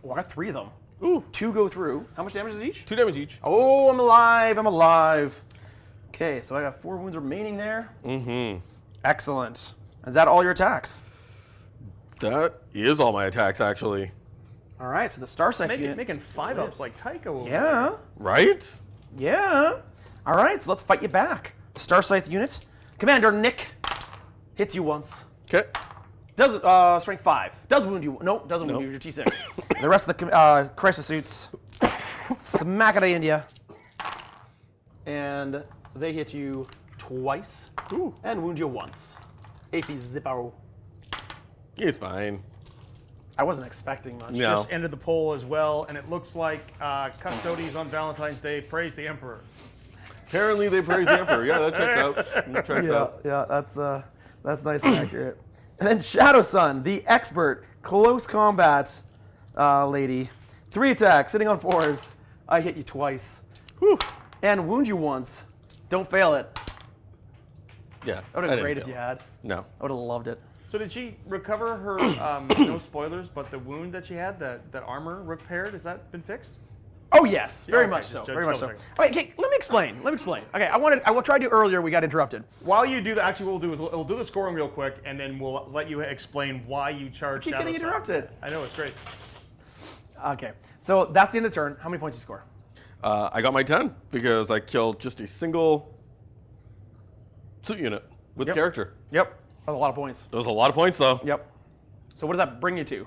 Oh, I got 3 of them. Ooh. 2 go through. How much damage is each? 2 damage each. Oh, I'm alive. I'm alive. Okay, so I got 4 wounds remaining there. Mm-hmm. Excellent. Is that all your attacks? That is all my attacks, actually. All right, so the Starsycte unit. Making 5-ups like Tycho over there. Yeah. Right? Yeah. All right, so let's fight you back. The Starsycte unit. Commander Nick hits you once. Okay. Does strength 5. Does wound you. No, doesn't wound you. You're T6. The rest of the crisis suits smack it in you. And they hit you twice. Ooh. And wound you once. AP Zippo. He's fine. I wasn't expecting much. No. Just ended the poll as well, and it looks like Custodes on Valentine's Day praise the Emperor. Apparently they praise the Emperor. Yeah, that checks out. That checks out. Yeah, that's nice and accurate. And then Shadowsun, the expert close combat lady. 3 attacks, sitting on 4s. I hit you twice. Whew. And wound you once. Don't fail it. Yeah. That would I have been didn't great if fail. you had. No. I would have loved it. So did she recover her, no spoilers, but the wound that she had, that armor repaired, has that been fixed? Oh yes, very okay, much so. just Very much so. double Okay, let me explain. Okay, I tried to earlier. We got interrupted. While you do that, actually what we'll do is we'll do the scoring real quick, and then we'll let you explain why you charged Keep getting Shadowsun. interrupted. I know, it's great. Okay, so that's the end of the turn. How many points do you score? I got my 10 because I killed just a single suit unit with character. Yep, that's a lot of points. That was a lot of points, though. Yep. So what does that bring you to?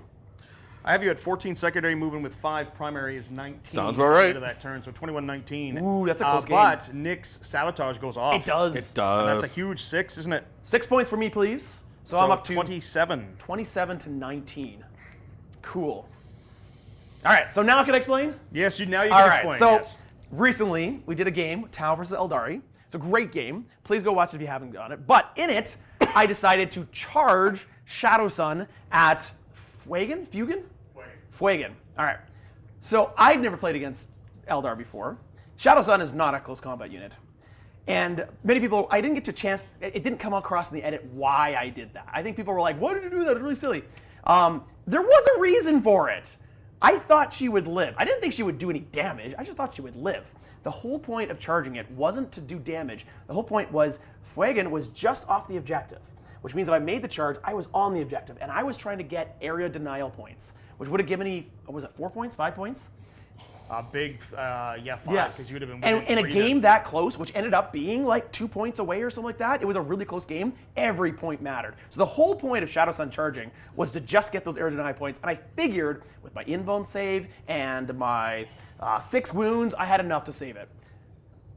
I have you at 14 secondary movement with 5 primary is 19. Sounds about right. End of that turn, so 21-19. Ooh, that's a close game. But Nick's sabotage goes off. It does. It does. And that's a huge 6, isn't it? 6 points for me, please. So I'm up to 27. 27 to 19. Cool. All right, so now I can explain? Yes, now you All can right, explain. so yes. recently we did a game, Tau versus Eldari. It's a great game. Please go watch it if you haven't done it. But in it, I decided to charge Shadowsun at Fuegan? Fuegan. All right. So I'd never played against Eldar before. Shadowsun is not a close combat unit. And many people, I didn't get to chance, it didn't come across in the edit why I did that. I think people were like, why did you do that? It's really silly. There was a reason for it. I thought she would live. I didn't think she would do any damage. I just thought she would live. The whole point of charging it wasn't to do damage. The whole point was Fuegan was just off the objective, which means if I made the charge, I was on the objective, and I was trying to get area denial points, which would have given me, was it 4 points, 5 points? Big, 5, because you'd have been And within in a 3 game that close, which ended up being like 2 points away or something like that, it was a really close game. Every point mattered. So the whole point of Shadowsun charging was to just get those air deny points. And I figured with my invuln save and my 6 wounds, I had enough to save it.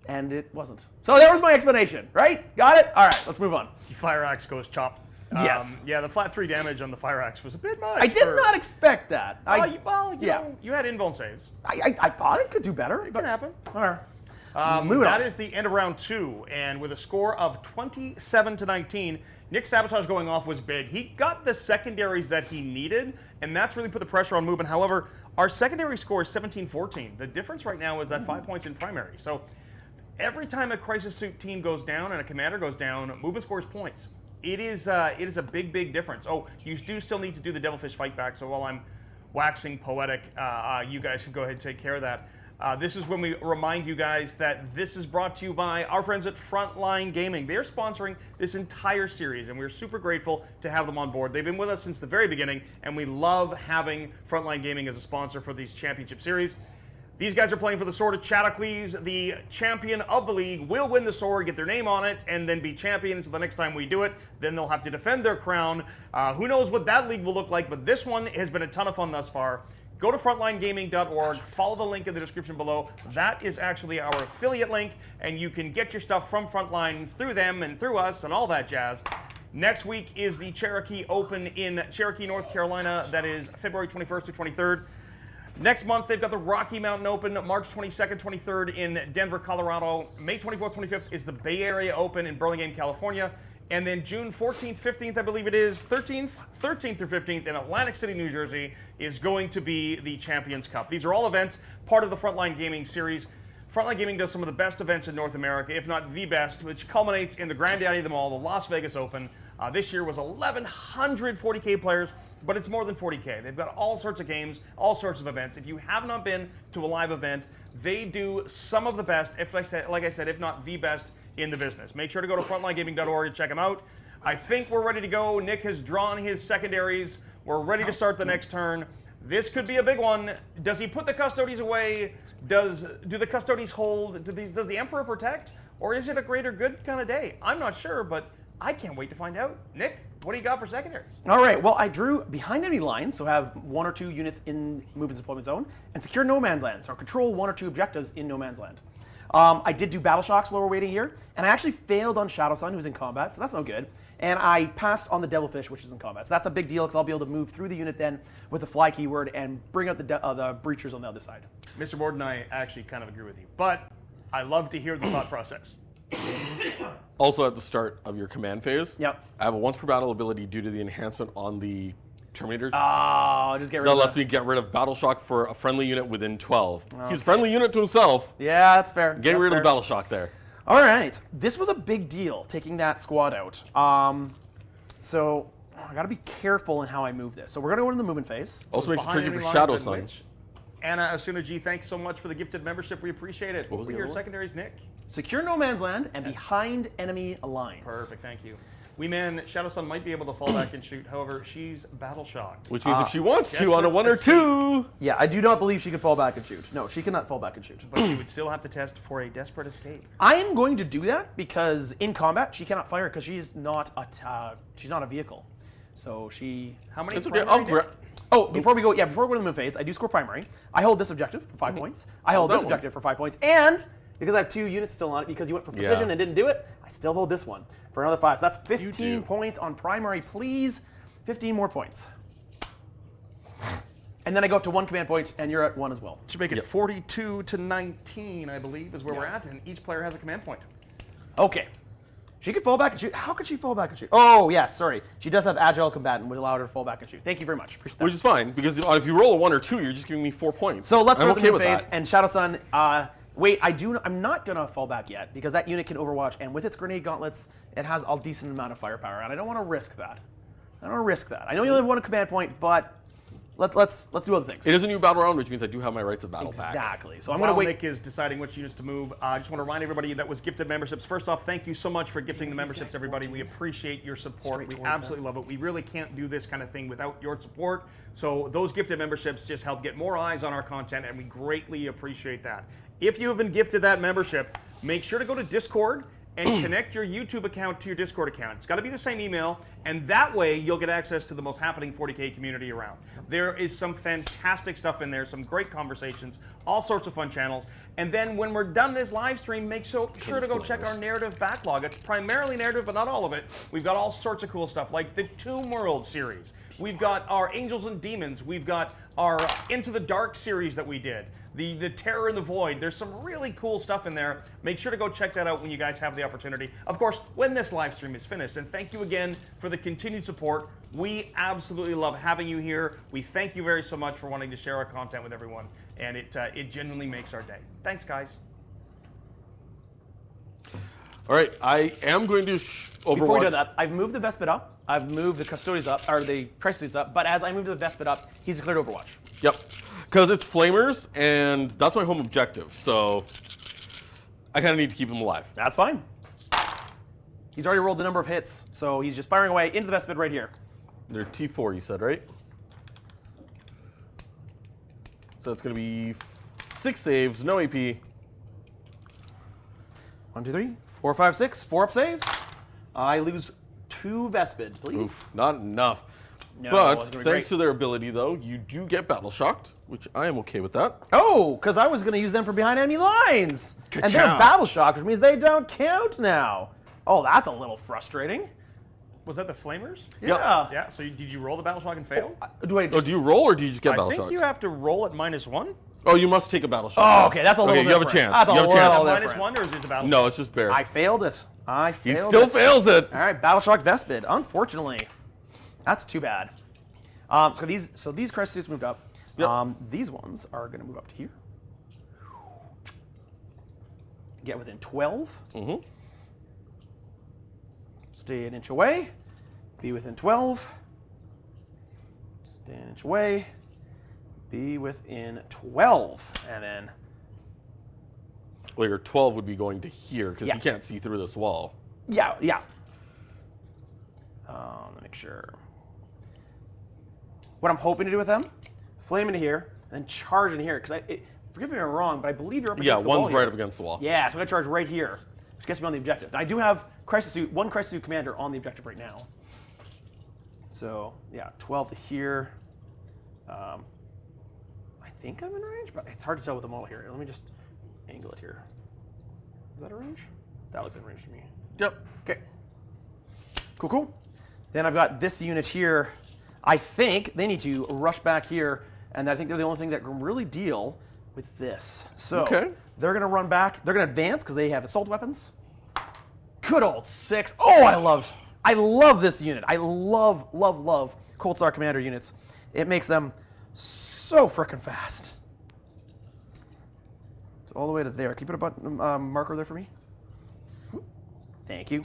And it wasn't. So there was my explanation, right? Got it? All right, let's move on. The Fire Axe goes chop. Yes. Yeah, the flat 3 damage on the Fire Axe was a bit much. I did not expect that. You know, you had invuln saves. I thought it could do better. It can happen. All right. Moving That on. is the end of round 2, and with a score of 27-19, Nick's sabotage going off was big. He got the secondaries that he needed, and that's really put the pressure on movement. However, our secondary score is 17-14. The difference right now is that 5 points in primary. So every time a crisis suit team goes down and a commander goes down, movement scores points. It is a big, big difference. Oh, you do still need to do the Devilfish fight back, so while I'm waxing poetic, you guys can go ahead and take care of that. This is when we remind you guys that this is brought to you by our friends at Frontline Gaming. They're sponsoring this entire series, and we're super grateful to have them on board. They've been with us since the very beginning, and we love having Frontline Gaming as a sponsor for these championship series. These guys are playing for the Sword of Chatacles. The champion of the league will win the sword, get their name on it, and then be champion until the next time we do it. Then they'll have to defend their crown. Who knows what that league will look like, but this one has been a ton of fun thus far. Go to frontlinegaming.org, follow the link in the description below. That is actually our affiliate link, and you can get your stuff from Frontline through them and through us and all that jazz. Next week is the Cherokee Open in Cherokee, North Carolina. That is February 21st to 23rd. Next month, they've got the Rocky Mountain Open, March 22nd, 23rd in Denver, Colorado. May 24th, 25th is the Bay Area Open in Burlingame, California. And then June 14th, 15th, I believe it is, 13th through 15th in Atlantic City, New Jersey, is going to be the Champions Cup. These are all events, part of the Frontline Gaming series. Frontline Gaming does some of the best events in North America, if not the best, which culminates in the granddaddy of them all, the Las Vegas Open. This year was 1,100 40K players, but it's more than 40K. They've got all sorts of games, all sorts of events. If you have not been to a live event, they do some of the best, like I said, if not the best in the business. Make sure to go to frontlinegaming.org and check them out. I think we're ready to go. Nick has drawn his secondaries. We're ready to start the next turn. This could be a big one. Does he put the Custodes away? Do the Custodes hold? Does the Emperor protect? Or is it a greater good kind of day? I'm not sure, but I can't wait to find out. Nick, what do you got for secondaries? All right, well, I drew behind enemy lines, so have 1 or 2 units in movement deployment zone, and secure no man's land, so control 1 or 2 objectives in no man's land. I did do Battle Shocks lower weighting here, and I actually failed on Shadowsun, who's in combat, so that's no good. And I passed on the Devilfish, which is in combat. So that's a big deal, because I'll be able to move through the unit then with the fly keyword and bring out the breachers on the other side. Mr. Borden, I actually kind of agree with you, but I love to hear the thought process. Also, at the start of your command phase, Yep. I have a once per battle ability due to the enhancement on the Terminator. Oh, just get rid That of lets that. me get rid of Battle Shock for a friendly unit within 12. He's a friendly unit to himself. Yeah, that's fair. Getting That's rid fair. of Battle Shock there. All right, this was a big deal, taking that squad out. So I gotta be careful in how I move this. So we're gonna go into the movement phase. Also makes it Behind tricky for enemy lines Shadowsun. and which? Anna Asuna G, thanks so much for the gifted membership. We appreciate it. What was were the your other one? secondaries, Nick? Secure no man's land and behind enemy lines. Perfect, thank you. Shadowsun might be able to fall back and shoot. However, she's battle shocked. Which means if she wants to on a desperate 1 or escape. 2. Yeah, I do not believe she can fall back and shoot. No, she cannot fall back and shoot. But she would still have to test for a desperate escape. I am going to do that because in combat she cannot fire because she's not a vehicle. So she. How many It's okay. primary, I'll Nick? grab. Oh, before we go to the move phase, I do score primary. I hold this objective for 5 points. I hold that this one. objective for 5 points, and because I have 2 units still on it, because you went for precision Yeah. and didn't do it, I still hold this one for another 5. So that's 15 do. points on primary, please. 15 more points. And then I go up to 1 command point, and you're at 1 as well. Should make it 42-19, I believe, is where we're at, and each player has a command point. Okay. She could fall back and shoot. How could she fall back and shoot? Oh, yes, sorry. She does have agile combatant, which allowed her to fall back and shoot. Thank you very much. Appreciate that. Which is fine, because if you roll a 1 or 2, you're just giving me 4 points. So let's I'm start okay the move with phase. that. And Shadowsun, wait, I'm not gonna fall back yet because that unit can Overwatch, and with its grenade gauntlets, it has a decent amount of firepower, and I don't want to risk that. I don't want to risk that. I know you only have 1 command point, but let's do other things. It is a new battle round, which means I do have my rights of battle back. Exactly. So I'm While gonna wait. Nick is deciding which units to move, I just want to remind everybody that was gifted memberships. First off, thank you so much for gifting the memberships, everybody. We appreciate your support. We absolutely love it. We really can't do this kind of thing without your support. So those gifted memberships just help get more eyes on our content, and we greatly appreciate that. If you have been gifted that membership, make sure to go to Discord and connect your YouTube account to your Discord account. It's got to be the same email, and that way you'll get access to the most happening 40K community around. There is some fantastic stuff in there, some great conversations, all sorts of fun channels. And then when we're done this live stream, make sure to go check our narrative backlog. It's primarily narrative, but not all of it. We've got all sorts of cool stuff, like the Tomb World series. We've got our Angels and Demons. We've got our Into the Dark series that we did. The Terror in the Void. There's some really cool stuff in there. Make sure to go check that out when you guys have the opportunity. Of course, when this live stream is finished. And thank you again for the continued support. We absolutely love having you here. We thank you very so much for wanting to share our content with everyone. And it genuinely makes our day. Thanks, guys. All right, I am going to Overwatch. Before we do that, I've moved the Vespid up. I've moved the Custodes up, or the Crisis up. But as I move the Vespid up, he's declared Overwatch. Yep, because it's Flamers, and that's my home objective, so I kind of need to keep him alive. That's fine. He's already rolled the number of hits, so he's just firing away into the Vespid right here. They're T4, you said, right? So it's going to be 6 saves, no AP. 1, 2, 3, 4, 5, 6. 4 up saves. I lose 2 Vespid, please. Oof, not enough. No, But it's gonna be thanks great. to their ability, though, you do get battle shocked, which I am okay with that. Oh, because I was going to use them for behind enemy lines. And they're Ka-chow. battle shocked, which means they don't count now. Oh, that's a little frustrating. Was that the Flamers? Yeah. Yeah, so did you roll the Battle Shock and fail? Do I Oh, just... do you roll or do you just get I battle think shocked? you have to roll at -1. Oh, you must take a battle shock. Oh, okay, that's a little Okay, you have a different. chance. That's You a have a chance. little At different. -1, or is it the Battle No, Shock? it's just bear. I failed it. I failed He still it. fails it. All right, Battle Shock Vespid. Unfortunately, that's too bad. So these crest suits moved up. Yep. These ones are going to move up to here. Get within 12. Mm-hmm. Stay an inch away. Be within 12. Stay an inch away. Be within 12. And then, Well, your 12 would be going to here because Yeah. you can't see through this wall. yeah. Let me make sure. What I'm hoping to do with them, flame into here, and then charge in here. Because forgive me if I'm wrong, but I believe you're up Yeah, against the wall one's right here. up against the wall. Yeah, so I'm gonna charge right here, which gets me on the objective. And I do have one Crisis Suit commander on the objective right now. So yeah, 12 to here. I think I'm in range, but it's hard to tell with the model here. Let me just angle it here. Is that a range? That looks in range to me. Yep. Okay. Cool. Then I've got this unit here. I think they need to rush back here, and I think they're the only thing that can really deal with this. So Okay. they're gonna run back. They're gonna advance because they have assault weapons. Good old 6. Oh, I love this unit. I love Coldstar Commander units. It makes them so frickin' fast. It's all the way to there. Can you put a button marker there for me? Thank you.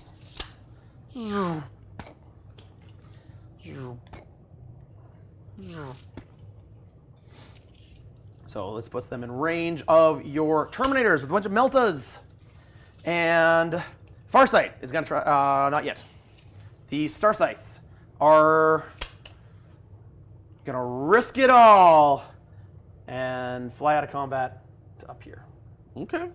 So this puts them in range of your Terminators with a bunch of Meltas. And Farsight is going to try, not yet. The Starsyctes are going to risk it all and fly out of combat to up here. Okay.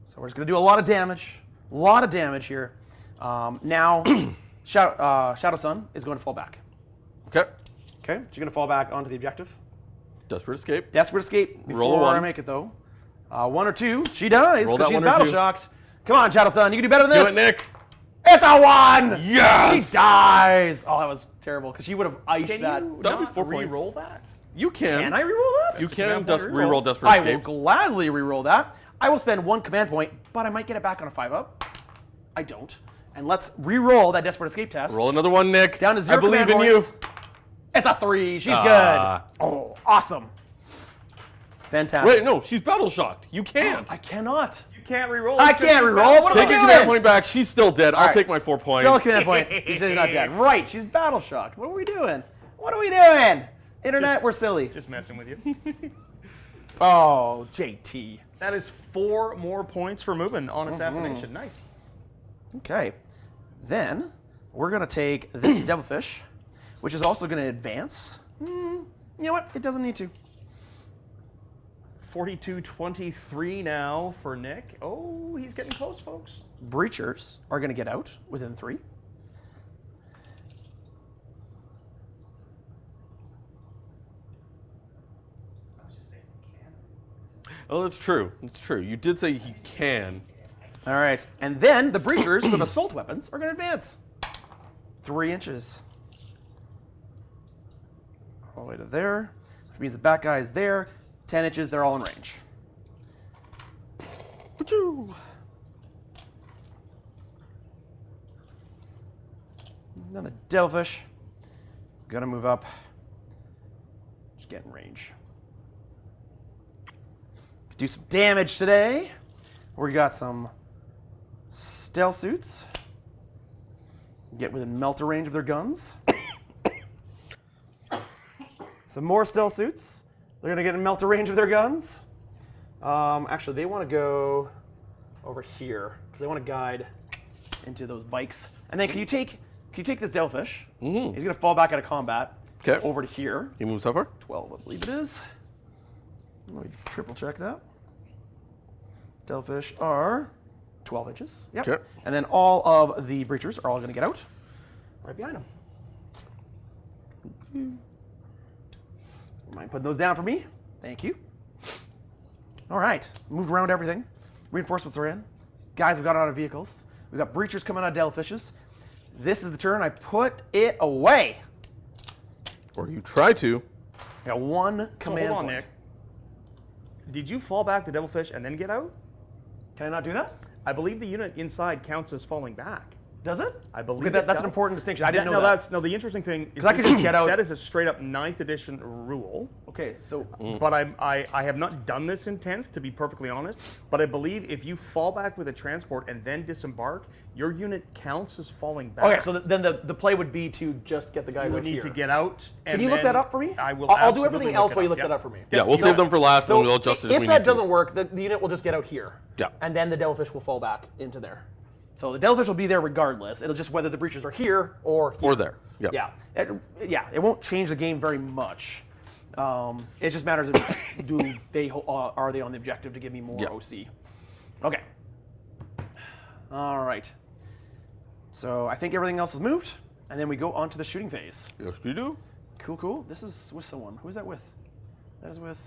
So we're just going to do a lot of damage. Here. Now, Shadowsun is going to fall back. Okay. Okay, she's going to fall back onto the objective. Desperate escape. Desperate escape before Roll a 1. I make it, though. 1 or 2. She dies Roll because that she's 1 or 2. battle shocked. Come on, Shadowsun, you can do better than Do this. it, Nick. It's a 1! Yes! She dies! Oh, that was terrible because she would have iced Can that. you That'd be not 4 points. re-roll that? You can. Can I reroll that? You can command point reroll Desperate I will Escape. gladly reroll that. I will spend 1 command point, but I might get it back on a 5-up. I don't. And let's reroll that Desperate Escape test. Roll another one, Nick. Down to 0 I believe command in you. points. It's a 3. She's Ah. good. Oh, awesome. Fantastic. Wait, no, she's battle shocked. You can't. I cannot. You can't reroll. I because can't she's reroll. What am I Take your doing? command point back. She's still dead. I'll right. take my 4 points. Still command point. She's not dead. Right, she's battle shocked. What are we doing? What are we doing? Internet, we're silly. Just messing with you. Oh, JT. That is 4 more points for moving on assassination. Nice. Okay. Then we're going to take this Devilfish, which is also going to advance. You know what? It doesn't need to. 42-23 now for Nick. Oh, he's getting close, folks. Breachers are going to get out within 3. Oh, that's true. It's true. You did say he can. All right. And then the Breachers with assault weapons are going to advance 3 inches. All the way to there, which means the back guy is there. 10 inches, they're all in range. Wachoo. Then the Devilfish is going to move up. Just get in range. Do some damage today. We got some stealth suits. Get within melter range of their guns. Some more stealth suits. They're going to get in melter range of their guns. Actually, they want to go over here because they want to guide into those bikes. And then can you take this Devilfish? He's going to fall back out of combat. 'Kay. Over to here. He moves how far? 12, I believe it is. Let me triple check that. Devilfish are 12 inches. Yep. 'Kay. And then all of the breachers are all going to get out right behind them. Mind putting those down for me? Thank you. All right. Moved around everything. Reinforcements are in. Guys have got out of vehicles. We've got breachers coming out of Devilfishes. This is the turn I put it away. Or you try to. I got 1 So command hold on, point. Nick. Did you fall back the Devilfish and then get out? Can I not do that? I believe the unit inside counts as falling back. Does it? I believe Okay, it that's an does. important distinction. I didn't know no, that. the interesting thing is I could just get out. that is a straight up 9th edition rule. Okay, so But I have not done this in 10th, to be perfectly honest. But I believe if you fall back with a transport and then disembark, your unit counts as falling back. okay, so then the play would be to just get the guys you would out need here. to get out. Can you look that up for me? I will. I'll do absolutely everything else while you look Yep. that up for me. Yeah, we'll save them for last So and we'll adjust it if as we that need to. doesn't work, the unit will just get out here. Yeah. And then the Devilfish will fall back into there. So the Devilfish will be there regardless. It'll just whether the breachers are here or here. Or there. Yep. Yeah. It won't change the game very much. It just matters of are they on the objective to give me more Yeah. OC. Okay. All right. So I think everything else is moved, and then we go on to the shooting phase. Yes, you do. Cool. This is with someone. Who is that with? That is with.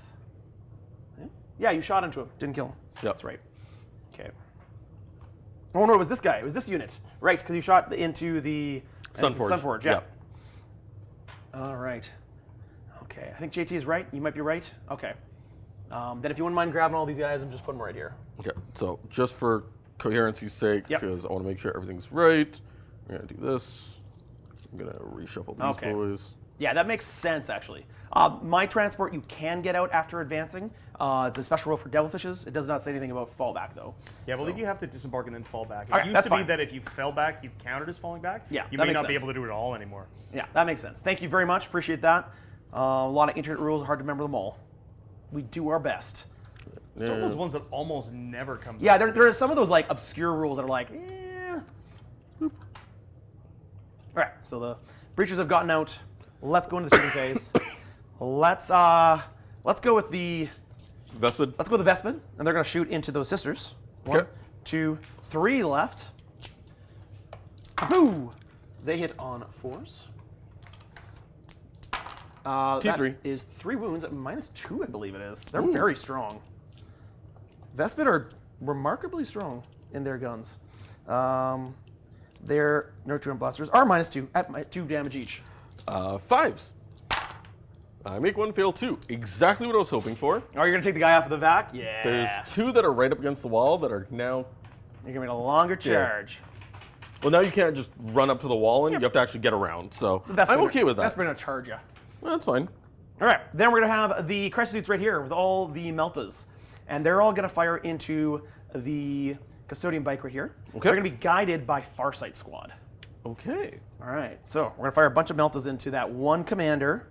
Yeah, you shot into him. Didn't kill him. Yep. That's right. Okay. Oh no, it was this guy. It was this unit. Right, because you shot into the Sunforge. Sunforge, yeah. Yep. All right. Okay, I think JT is right. You might be right. Okay. Then if you wouldn't mind grabbing all these guys and just put them right here. Okay, so just for coherency's sake, Yep. because I want to make sure everything's right, I'm going to do this. I'm going to reshuffle these Okay. boys. Yeah, that makes sense, actually. My transport, you can get out after advancing. It's a special rule for Devilfishes. It does not say anything about fallback, though. Yeah, I believe So- you have to disembark and then fall back. It Alright, used that's to be fine. that if you fell back, you counted as falling back. Yeah, You that may makes not be sense. able to do it all anymore. Yeah, that makes sense. Thank you very much. Appreciate that. A lot of internet rules, hard to remember them all. We do our best. It's one of those ones that almost never comes Yeah, up. there are some of those like obscure rules that are like, Boop. All right, so the breachers have gotten out. Let's go into the shooting phase. Let's go with the Vespid? Let's go with the Vespid, and they're going to shoot into those sisters. 1, Okay. 2, 3 left. Boo! They hit on 4s. T3. That is 3 wounds at -2, I believe it is. They're very strong. Vespid are remarkably strong in their guns. Their Nurture and Blasters are -2 at 2 damage each. 5s. I make one fail too. Exactly what I was hoping for. Oh, you're going to take the guy off of the vac? Yeah. There's 2 that are right up against the wall that are now. You're going to make a longer charge. Well, now you can't just run up to the wall and you have to actually get around. So I'm okay with that. Vespid are going to charge you. Well, that's fine. All right, then we're going to have the Custodes right here with all the Meltas. And they're all going to fire into the Custodian bike right here. Okay. They're going to be guided by Farsight squad. Okay. All right, so we're going to fire a bunch of meltas into that one commander.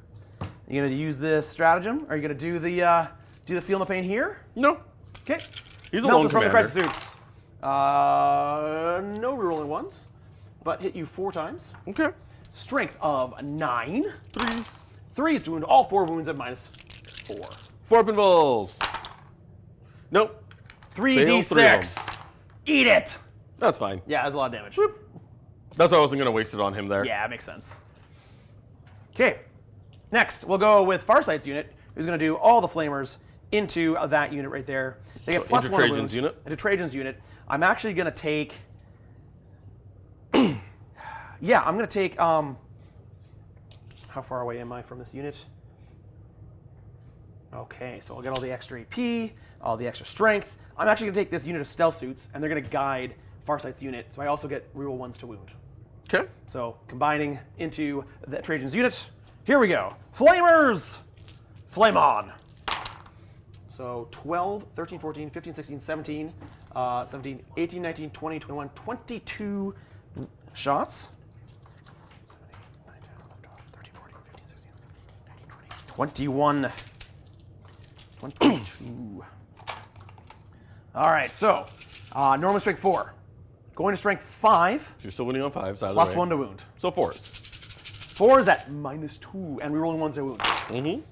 You going to use this stratagem? Are you going to do the feel and the pain here? No. Okay. He's a lone Meltas from the commander. Crisis Suits. No rerolling ones, but hit you 4 times. Okay. Strength of 9. 3s. 3s to wound all 4 wounds at -4. 4 pinballs. Nope. 3d6. Eat it. That's fine. Yeah, that's a lot of damage. That's why I wasn't going to waste it on him there. Yeah, it makes sense. Okay. Next, we'll go with Farsight's unit, who's going to do all the flamers into that unit right there. They get So plus into 1 Trajan's wounds. unit? Into Trajan's unit. I'm actually going to take... yeah, I'm going to take... how far away am I from this unit? Okay, so I'll get all the extra AP, all the extra strength. I'm actually going to take this unit of stealth suits, and they're going to guide Farsight's unit, so I also get reroll 1s to wound. Okay. So combining into the Trajan's unit. Here we go. Flamers! Flame on. So 12, 13, 14, 15, 16, 17, 17, 18, 19, 20, 21, 22 shots. 13, 14, 15, 16, 19, 20, 21, 22. All right, so normally strength 4. Going to strength 5, So you're still winning on 5s either plus way. 1 to wound. So 4s. 4 is at -2, and rerolling 1s to wound. Mm-hmm.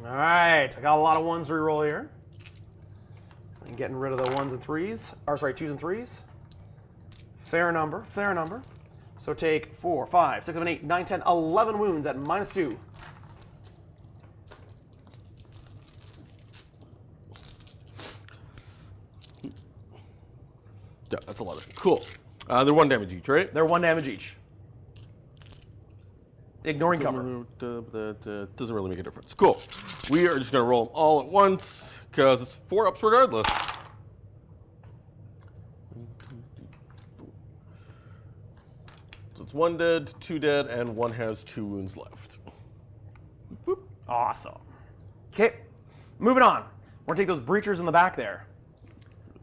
All right, I got a lot of 1s to reroll here. And getting rid of the 1s and 3s, or sorry, 2s and 3s. Fair number, fair number. So take 4, 5, 6, 7, 8, 9, 10, 11 wounds at -2. Yeah, that's a lot of cool. They're 1 damage each, right? They're 1 damage each. Ignoring cover. That doesn't really make a difference. Cool. We are just going to roll them all at once because it's 4 ups regardless. So it's 1 dead, 2 dead, and 1 has 2 wounds left. Boop. Awesome. Okay, moving on. We're going to take those breachers in the back there.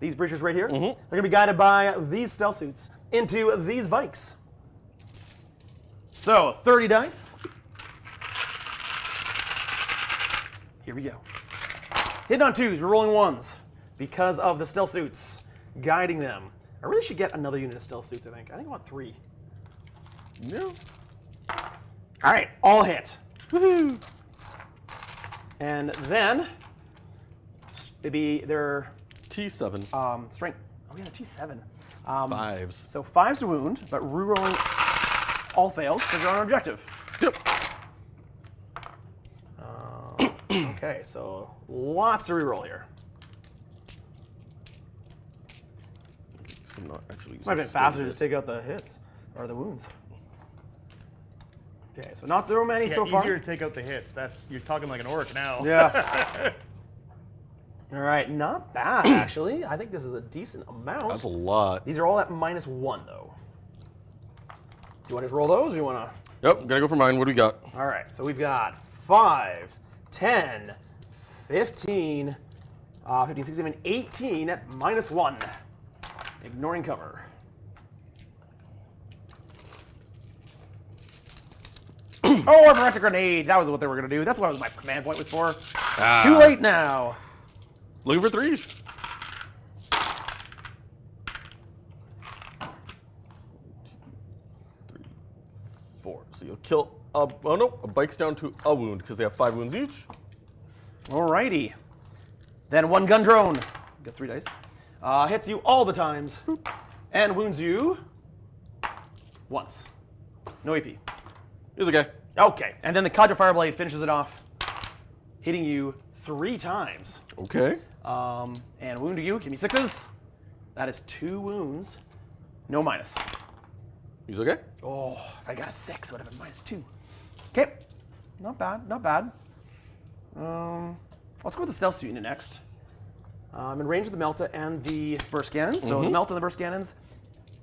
These breachers right here, they're going to be guided by these stealth suits into these bikes. So, 30 dice. Here we go. Hitting on 2s, we're rolling 1s because of the stealth suits guiding them. I really should get another unit of stealth suits, I think. I think I want 3. No. All right, all hit. Woohoo! And then, it'd be their T7. strength. Oh yeah, T7. 5s. So 5s to wound, but rerolling all fails because they're on objective. Yep. Okay, so lots to reroll here. So I'm not actually Might have been faster to just take out the hits or the wounds. Okay, so not so many Yeah, so far. easier to take out the hits. You're talking like an orc now. Yeah. All right, not bad actually. I think this is a decent amount. That's a lot. These are all at -1 though. Do you want to just roll those, or do you want to? Yep, gotta go for mine. What do we got? All right, so we've got 5, 10, 15, 15, 16, 18 at -1. Ignoring cover. Oh, I forgot to grenade. That was what they were going to do. That's what my command point was for. Too late now. Looking for 3s. 3, 4. So you'll kill a bike's down to a wound because they have 5 wounds each. Alrighty. Then 1 gun drone. Gets 3 dice. Hits you all the times. And wounds you once. No AP. He's okay. Okay. And then the Custodes Fireblade finishes it off, hitting you 3 times. Okay. And wound to you. Give me 6s. That is 2 wounds. No minus. He's okay. Oh, if I got a 6, it would have been -2. Okay. Not bad. Not bad. Let's go with the stealth suit unit next. I'm in range of the Melta and the Burstcannons. So the Melta and the Burstcannons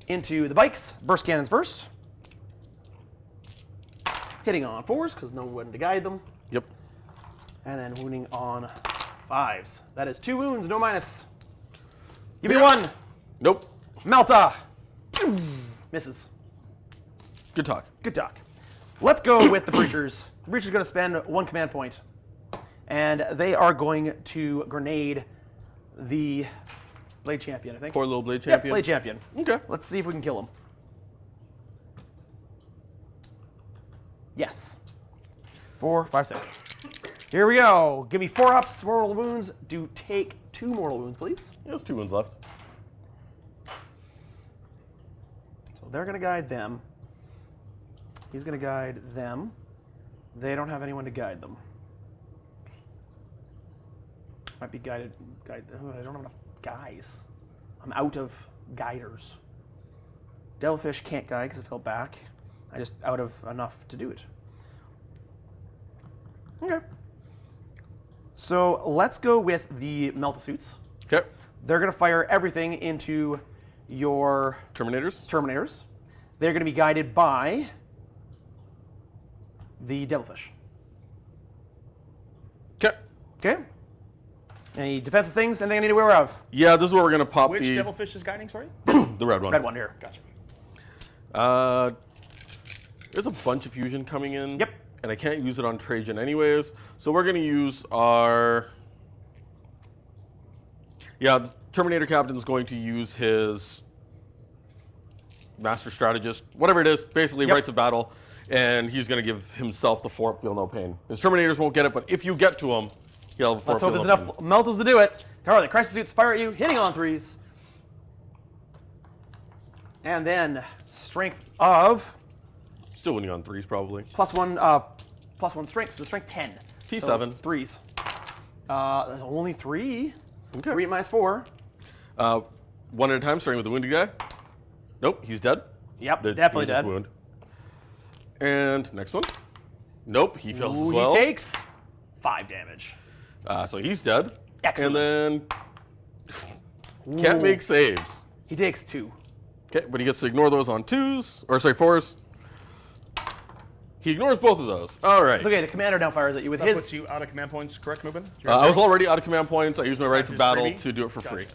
into the bikes. Burstcannons first. Hitting on 4s because no one wouldn't to guide them. Yep. And then wounding on 5s. That is 2 wounds, no minus. Give me one. Nope. Melta. Misses. Good talk. Good talk. Let's go with the Breachers. The Breachers are going to spend 1 command point. And they are going to grenade the Blade Champion, I think. Poor little Blade Yep, Champion. Blade Champion. Okay. Let's see if we can kill him. Yes. 4, 5, 6. Here we go. Give me 4 ups, mortal wounds. Do take 2 mortal wounds, please. Yeah, there's 2 wounds left. So they're going to guide them. He's going to guide them. They don't have anyone to guide them. Might be guided. I don't have enough guys. I'm out of guiders. Devilfish can't guide because I fell back. I just out of enough to do it. Okay. So let's go with the Battlesuits. Okay. They're going to fire everything into your Terminators. They're going to be guided by the Devilfish. Okay. Okay. Any defensive things? Anything I need to be aware of? Yeah, this is where we're gonna pop Which the Devilfish is guiding, sorry? the red one. Red one here. Gotcha. There's a bunch of fusion coming in. Yep. And I can't use it on Trajan anyways, so we're gonna use our. Yeah, the Terminator Captain's going to use his Master Strategist, whatever it is, basically Yep. Rights of Battle, and he's gonna give himself the 4 Feel No Pain. His Terminators won't get it, but if you get to him, he'll have the 4 Let's hope Feel there's No enough Pain. Meltas to do it. However, the Crisis Suits fire at you, hitting on 3s. And then strength of Still winning on 3s probably. +1 strength, so strength 10. T7. So 3s. Only 3. Okay. 3 minus 4. One at a time, starting with the wounded guy. Nope, he's dead. Yep, Dead- definitely he's just dead. wound. And next one. Nope, he fails Ooh, as well. he takes 5 damage. So he's dead. Excellent. And then can't Ooh. make saves. He takes 2. Okay, but he gets to ignore those on 2s, or sorry, 4s. He ignores both of those. All right. It's okay, the commander now fires at you with That his. puts you out of command points, correct, Mubin? I was already out of command points. I used my Rights That's of his Battle freebie? to do it for Gotcha. free.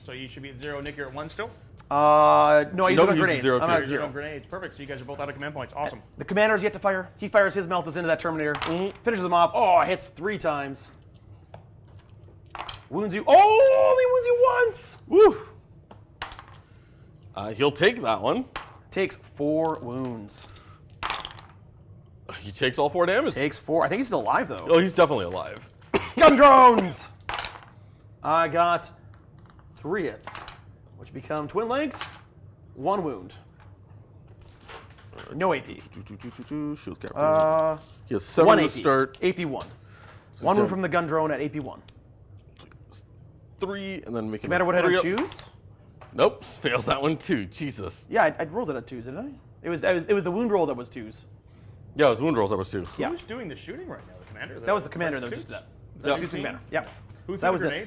So you should be at 0, Nick, you're at 1 still? No, I used Nope, it on he uses grenades. 0 I'm too. at You're 0. on grenades. Perfect. So you guys are both out of command points. Awesome. The commander's yet to fire. He fires his Meltas into that Terminator. Finishes him off. Oh, hits 3 times. Wounds you. Oh, he wounds you once. Woo! He'll take that one. Takes 4 wounds. He takes all 4 damage. Takes 4. I think he's still alive, though. Oh, he's definitely alive. Gun drones! I got 3 hits, which become twin legs. 1 wound. No AP. Shield cap. He has 7 1 to AP. start. AP 1. 1 done. wound from the gun drone at AP 1. 3, and then make him Commander a would hit 3 on up. 2s. Nope, fails that one too. Jesus. Yeah, I rolled it at 2s, didn't I? It was the wound roll that was 2s. Yeah, it was wound rolls. That was 2. Yeah. Who's doing the shooting right now? The commander? That was the commander that was just Suits? that. Yeah. That was the commander. Yeah. Who's that the was grenades?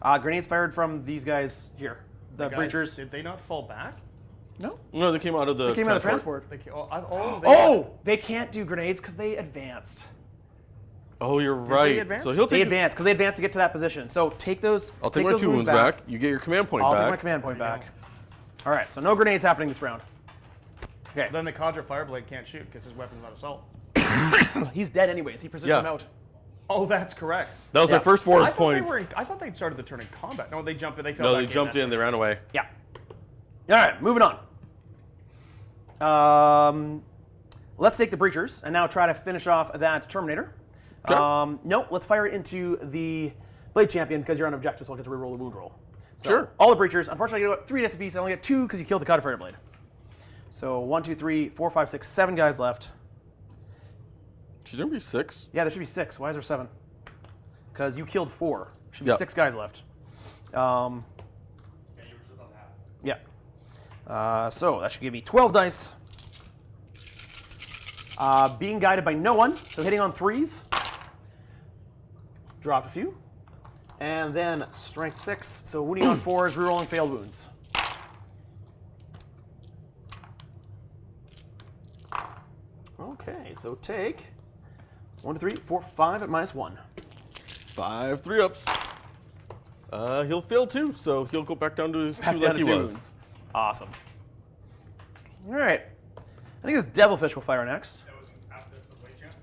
this. Grenades fired from these guys here. The Guys, breachers. Did they not fall back? No. No, they came out of the. They came out of the transport. They, they Oh, they can't do grenades because they advanced. Oh, you're right. advance? So he'll They take. advanced because they advanced to get to that position. So take those. I'll take my those 2 wounds back. You get your command point I'll back. take my command point back. All right. So no grenades happening this round. Okay. Then the Cadre Fireblade can't shoot because his weapon's not assault. He's dead anyways. He precision Yeah. him out. Oh, that's correct. That was Yeah. my first 4 I thought points. they were. I thought they'd started the turn in combat. No, they jumped in. They fell No, back they jumped in. They ran away. Yeah. All right. Moving on. Let's take the breachers and now try to finish off that Terminator. Okay. No, let's fire it into the Blade Champion because you're on objective, so I'll get to reroll the wound roll. So, Sure. All the breachers. Unfortunately, I get 3 SCPs. I only get 2 because you killed the Custodes Fireblade. So 1, 2, 3, 4, 5, 6, 7 guys left. Should there be 6? Yeah, there should be 6. Why is there 7? Because you killed 4. Should be Yep. 6 guys left. Yeah. So that should give me 12 dice. Being guided by no one, so hitting on 3s. Dropped a few. And then strength 6, so wounding on 4s, rerolling failed wounds. Okay, so take 1, 2, 3, 4, 5 at -1. 5 3-ups. He'll fail too, so he'll go back down to his Back 2 down like to he 2 was. wounds. Awesome. All right. I think this Devilfish will fire next. That was after the blade champ.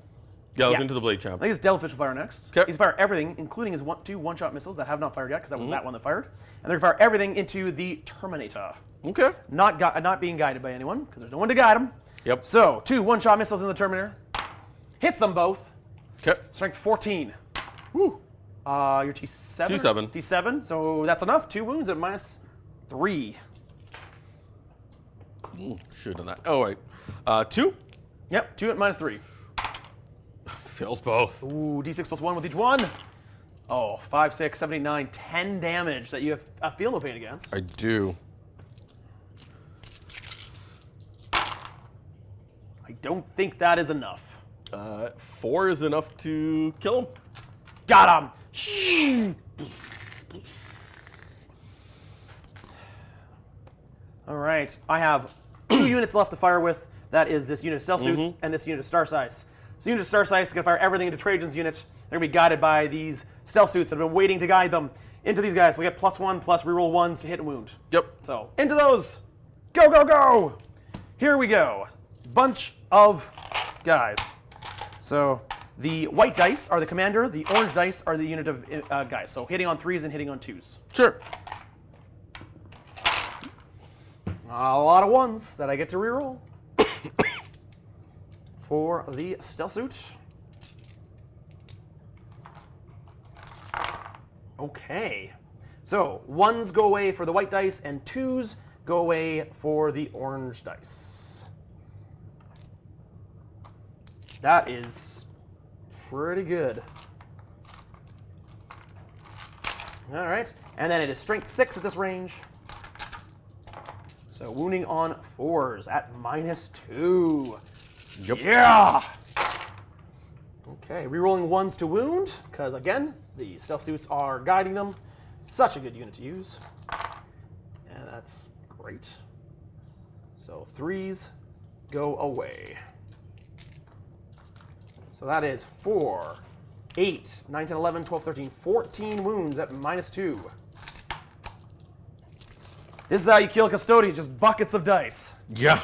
Yeah, I was Yeah. into the blade champ. I think this Devilfish will fire next. 'Kay. He's fire everything, including his 2 one-shot missiles that have not fired yet, because that was that one that fired. And they're going to fire everything into the Terminator. Okay. Not being guided by anyone, because there's no one to guide him. Yep. So, 2 one-shot missiles in the Terminator. Hits them both. Okay. Strength 14. Woo. Your T7? T7. T7, so that's enough. 2 wounds at -3. Should have done that. Oh, wait. 2. Yep, 2 at -3. Fails both. Ooh, D6 plus 1 with each one. Oh, 5, 6, 7, 8, 9, 10 damage that you have a feel no pain against. I do. I don't think that is enough. 4 is enough to kill him. Got him! All right, I have 2 units left to fire with. That is this unit of Stealth Suits and this unit of Starsycte. So unit of Starsycte is going to fire everything into Trajan's unit. They're going to be guided by these Stealth Suits that have been waiting to guide them into these guys. So they get +1 plus reroll 1s to hit and wound. Yep. So into those. Go, go, go! Here we go. Bunch of guys. So the white dice are the commander. The orange dice are the unit of guys. So hitting on 3s and hitting on 2s. Sure. A lot of 1s that I get to reroll for the Stealth Suit. Okay. So 1s go away for the white dice and 2s go away for the orange dice. That is pretty good. All right. And then it is strength 6 at this range. So wounding on 4s at -2. Yep. Yeah! Okay, rerolling 1s to wound, because again, the Stealth Suits are guiding them. Such a good unit to use. And that's great. So 3s go away. So that is 4, 8, 9, 10, 11, 12, 13, 14 wounds at -2. This is how you kill Custodes, just buckets of dice. Yeah.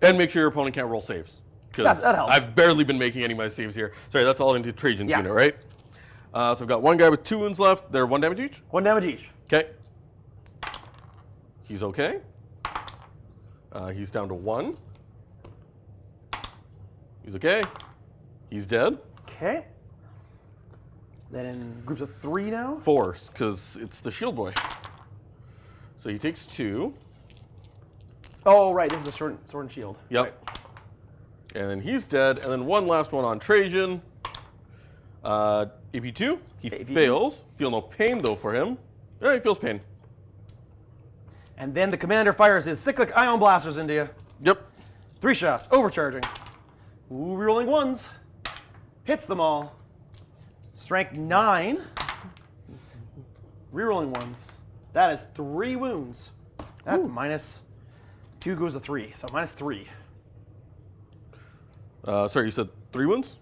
And make sure your opponent can't roll saves. Because That helps. I've barely been making any of my saves here. Sorry, that's all into Trajan's Yeah. unit, right? So I've got 1 guy with 2 wounds left. They're 1 damage each. 1 damage each. Okay. He's okay. He's down to 1. He's okay. He's dead. Okay. Then in groups of 3 now. 4, because it's the shield boy. So he takes 2. Oh, right, this is a sword and shield. Yep. Right. And then he's dead. And then one last one on Trajan. AP2. He AP2. fails. Feel no pain, though, for him. Yeah, he feels pain. And then the commander fires his cyclic ion blasters into you. Yep. 3 shots, overcharging. Ooh, rerolling 1s. Hits them all. Strength 9. Rerolling 1s. That is 3 wounds. That -2 goes to 3, so -3. Sorry, you said 3 wounds?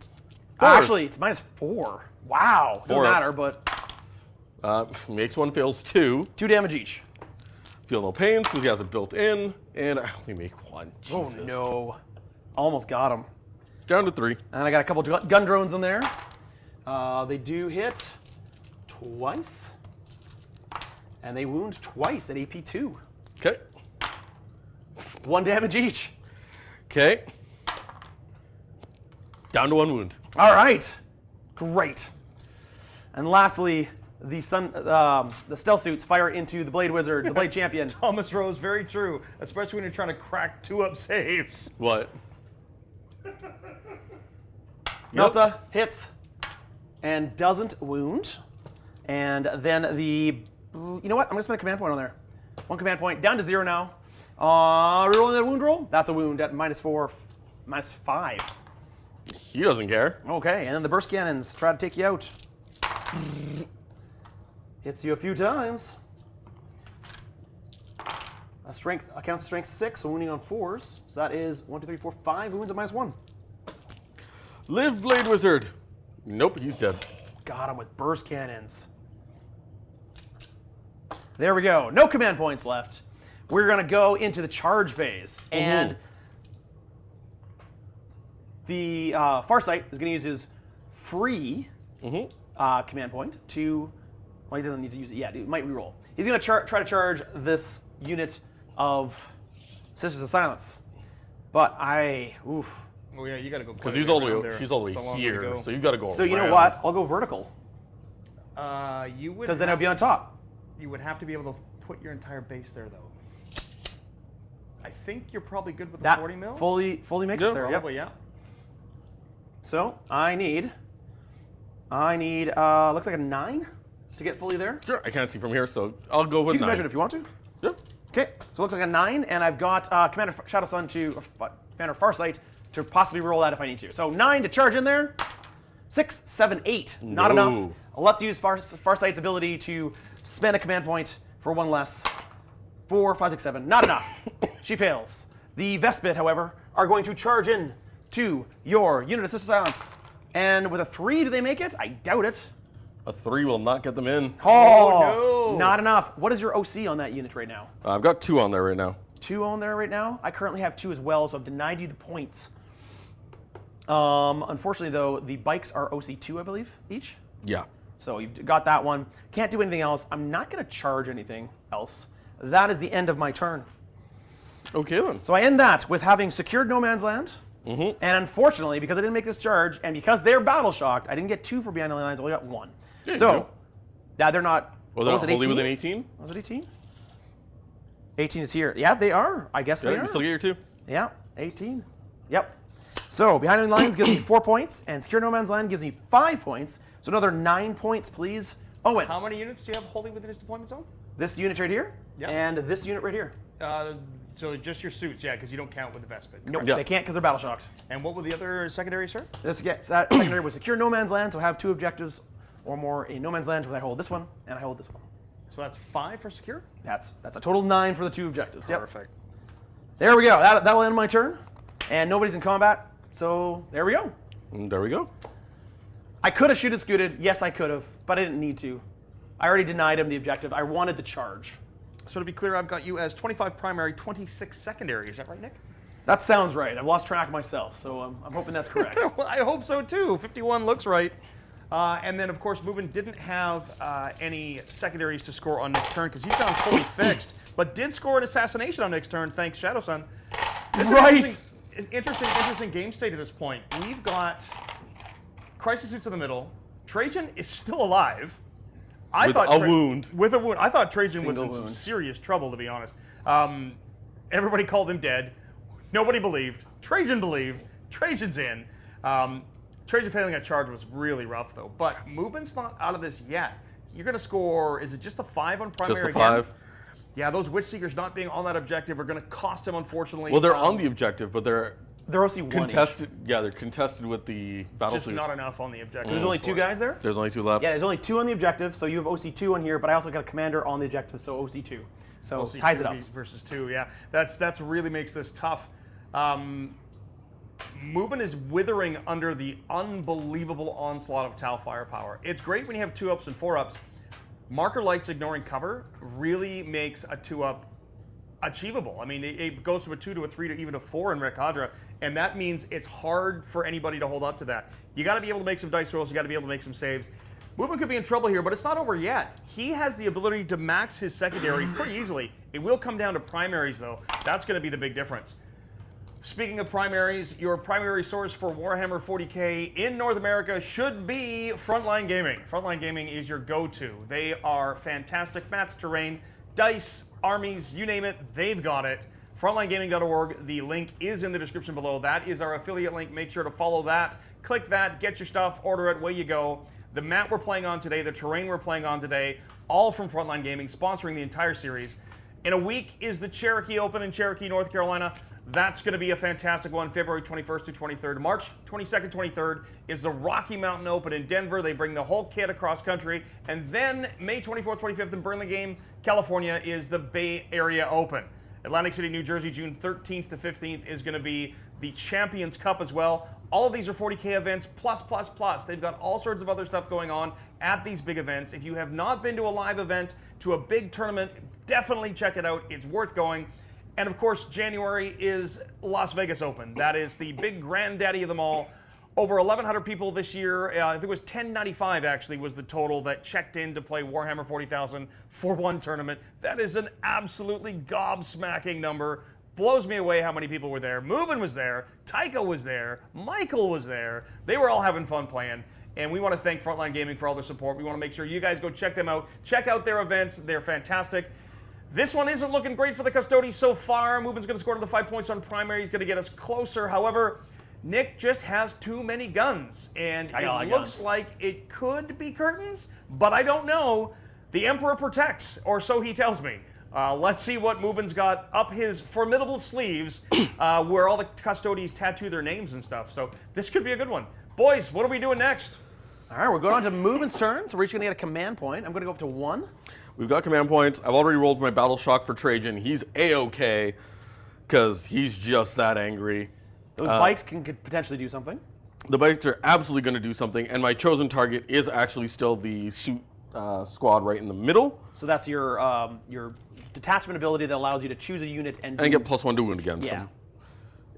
Actually, it's -4. Wow. Doesn't 4 matter, ups. but Makes 1, fails 2. 2 damage each. Feel no pain because he has it built in. And I only make 1. Oh Jesus. no. Almost got him. Down to 3. And I got a couple gun drones in there. They do hit twice. And they wound twice at AP2. Okay. 1 damage each. Okay. Down to 1 wound. All right. Great. And lastly, the stealth suits fire into the Blade Wizard, the Blade Champion. Thomas Rose, very true, especially when you're trying to crack 2-up saves. What? Melta hits and doesn't wound. And then the, you know what? I'm going to spend a command point on there. 1 command point, down to 0 now. Rerolling that wound roll. That's a wound at -4, -5. He doesn't care. Okay, and then the Burstcannons try to take you out. Hits you a few times. Counts to strength 6, so wounding on 4s. So that is 1, 2, 3, 4, 5 wounds at -1. Live, Blade Wizard. Nope, he's dead. Got him with burst cannons. There we go. No command points left. We're going to go into the charge phase. And the Farsight is going to use his free command point to... Well, he doesn't need to use it yet. He might reroll. He's going to try to charge this unit of Sisters of Silence. But oof. Oh yeah, you got to go. Because she's all the way here, so you got to go. So you know around. what? I'll go vertical. You would. Because then I'll be on top. You would have to be able to put your entire base there, though. I think you're probably good with the That 40 mil. fully makes it there. Yep. Probably, yeah. So I need looks like a 9 to get fully there. Sure, I can't see from here, so I'll go with You can 9. measure it if you want to. Yeah. Okay, so it looks like a 9, and I've got Commander Shadowsun Commander Farsight to possibly roll that if I need to. So 9 to charge in there. 6, 7, 8. Not No. enough. Let's use Farsight's ability to spend a command point for 1 less. 4, 5, 6, 7. Not enough. She fails. The Vespid, however, are going to charge in to your unit of Sister Silence. And with a 3, do they make it? I doubt it. A 3 will not get them in. Oh, no. Not enough. What is your OC on that unit right now? I've got 2 on there right now. 2 on there right now? I currently have 2 as well, so I've denied you the points. Unfortunately, though, the bikes are OC2, I believe, each. Yeah. So you've got that one. Can't do anything else. I'm not going to charge anything else. That is the end of my turn. Okay then. So I end that with having secured no man's land. And unfortunately, because I didn't make this charge, and because they're battle shocked, I didn't get 2 for Beyond the Lines. I only got 1. Yeah, so, you do. now they're not. Well, they're was not it wholly 18? within 18? Was it 18? 18 is here. Yeah, they are. I guess they Yeah, are. you still get your 2. Yeah, 18. Yep. So Behind Enemy Lines gives me 4 points, and Secure No Man's Land gives me 5 points. So another 9 points, please. Owen, How many units do you have wholly within his deployment zone? this unit right here, Yeah. and this unit right here. So just your suits, yeah, because you don't count with the Vespid. Nope, Yeah. they can't because they're battle shocked. And what were the other secondary, sir? This secondary was Secure No Man's Land, so I have 2 objectives or more in No Man's Land, where I hold this one, and I hold this one. So that's 5 for secure? That's a total 9 for the 2 objectives. Yep. Perfect. There we go. That'll end my turn, and nobody's in combat, so there we go. And there we go. I could have shoot and scooted. Yes, I could have, but I didn't need to. I already denied him the objective. I wanted the charge. So to be clear, I've got you as 25 primary, 26 secondary. Is that right, Nick? That sounds right. I've lost track myself, so I'm hoping that's correct. Well, I hope so too. 51 looks right. And then, of course, Mubin didn't have any secondaries to score on Nick's turn because he's gone fully fixed, but did score an assassination on Nick's turn, thanks Shadowsun. This is Right. interesting game state at this point. We've got Crisis Suits in the middle. Trajan is still alive. With a wound. With a wound. I thought Trajan was Single in some wound. serious trouble, to be honest. Everybody called him dead. Nobody believed. Trajan believed. Trajan's in. Trajan failing a charge was really rough, though. But Mubin's not out of this yet. You're going to score, is it just a 5 on primary Just a again? 5. Yeah, those Witch Seekers not being on that objective are going to cost him, unfortunately. Well, they're on the objective, but they're They're OC 1 contested. Yeah, they're contested with the battle just suit. not enough on the objective. There's only 2 guys there? There's only 2 left. Yeah, there's only 2 on the objective, so you have OC 2 on here, but I also got a commander on the objective, so OC 2. So We'll see ties it 2 up. versus 2, yeah. That's really makes this tough. Mubin is withering under the unbelievable onslaught of Tau firepower. It's great when you have 2-ups and 4-ups. Marker Lights ignoring cover really makes a 2-up achievable. I mean, it goes from a 2 to a 3 to even a 4 in Rekadra, and that means it's hard for anybody to hold up to that. You got to be able to make some dice rolls. You got to be able to make some saves. Mubin could be in trouble here, but it's not over yet. He has the ability to max his secondary pretty easily. It will come down to primaries, though. That's going to be the big difference. Speaking of primaries, your primary source for Warhammer 40K in North America should be Frontline Gaming. Frontline Gaming is your go-to. They are fantastic. Mats, terrain, dice, armies, you name it, they've got it. Frontlinegaming.org. The link is in the description below. That is our affiliate link. Make sure to follow that. Click that, get your stuff, order it, away you go. The mat we're playing on today, the terrain we're playing on today, all from Frontline Gaming, sponsoring the entire series. In a week is the Cherokee Open in Cherokee, North Carolina. That's going to be a fantastic one, February 21st to 23rd. March 22nd, 23rd is the Rocky Mountain Open in Denver. They bring the whole kit across country. And then May 24th, 25th in Burlingame, California is the Bay Area Open. Atlantic City, New Jersey, June 13th to 15th is going to be the Champions Cup as well. All of these are 40K events, plus. They've got all sorts of other stuff going on at these big events. If you have not been to a live event, to a big tournament, definitely check it out. It's worth going. And of course, January is Las Vegas Open. That is the big granddaddy of them all. Over 1,100 people this year. I think it was 1095 actually was the total that checked in to play Warhammer 40,000 for one tournament. That is an absolutely gobsmacking number. Blows me away how many people were there. Mubin was there. Tycho was there. Michael was there. They were all having fun playing. And we want to thank Frontline Gaming for all their support. We want to make sure you guys go check them out. Check out their events. They're fantastic. This one isn't looking great for the Custodes so far. Mubin's going to score to the 5 points on primary. He's going to get us closer. However, Nick just has too many guns, and it looks like it could be curtains, but I don't know. The Emperor protects, or so he tells me. Let's see what Mubin's got up his formidable sleeves, where all the Custodes tattoo their names and stuff. So this could be a good one. Boys, what are we doing next? All right, we're going on to Mubin's turn, so we're each going to get a command point. I'm going to go up to 1. We've got command points. I've already rolled my battle shock for Trajan. He's A-okay, because he's just that angry. Those bikes could potentially do something. The bikes are absolutely going to do something, and my chosen target is actually still the suit squad right in the middle. So that's your detachment ability that allows you to choose a unit and get +1 to wound against them.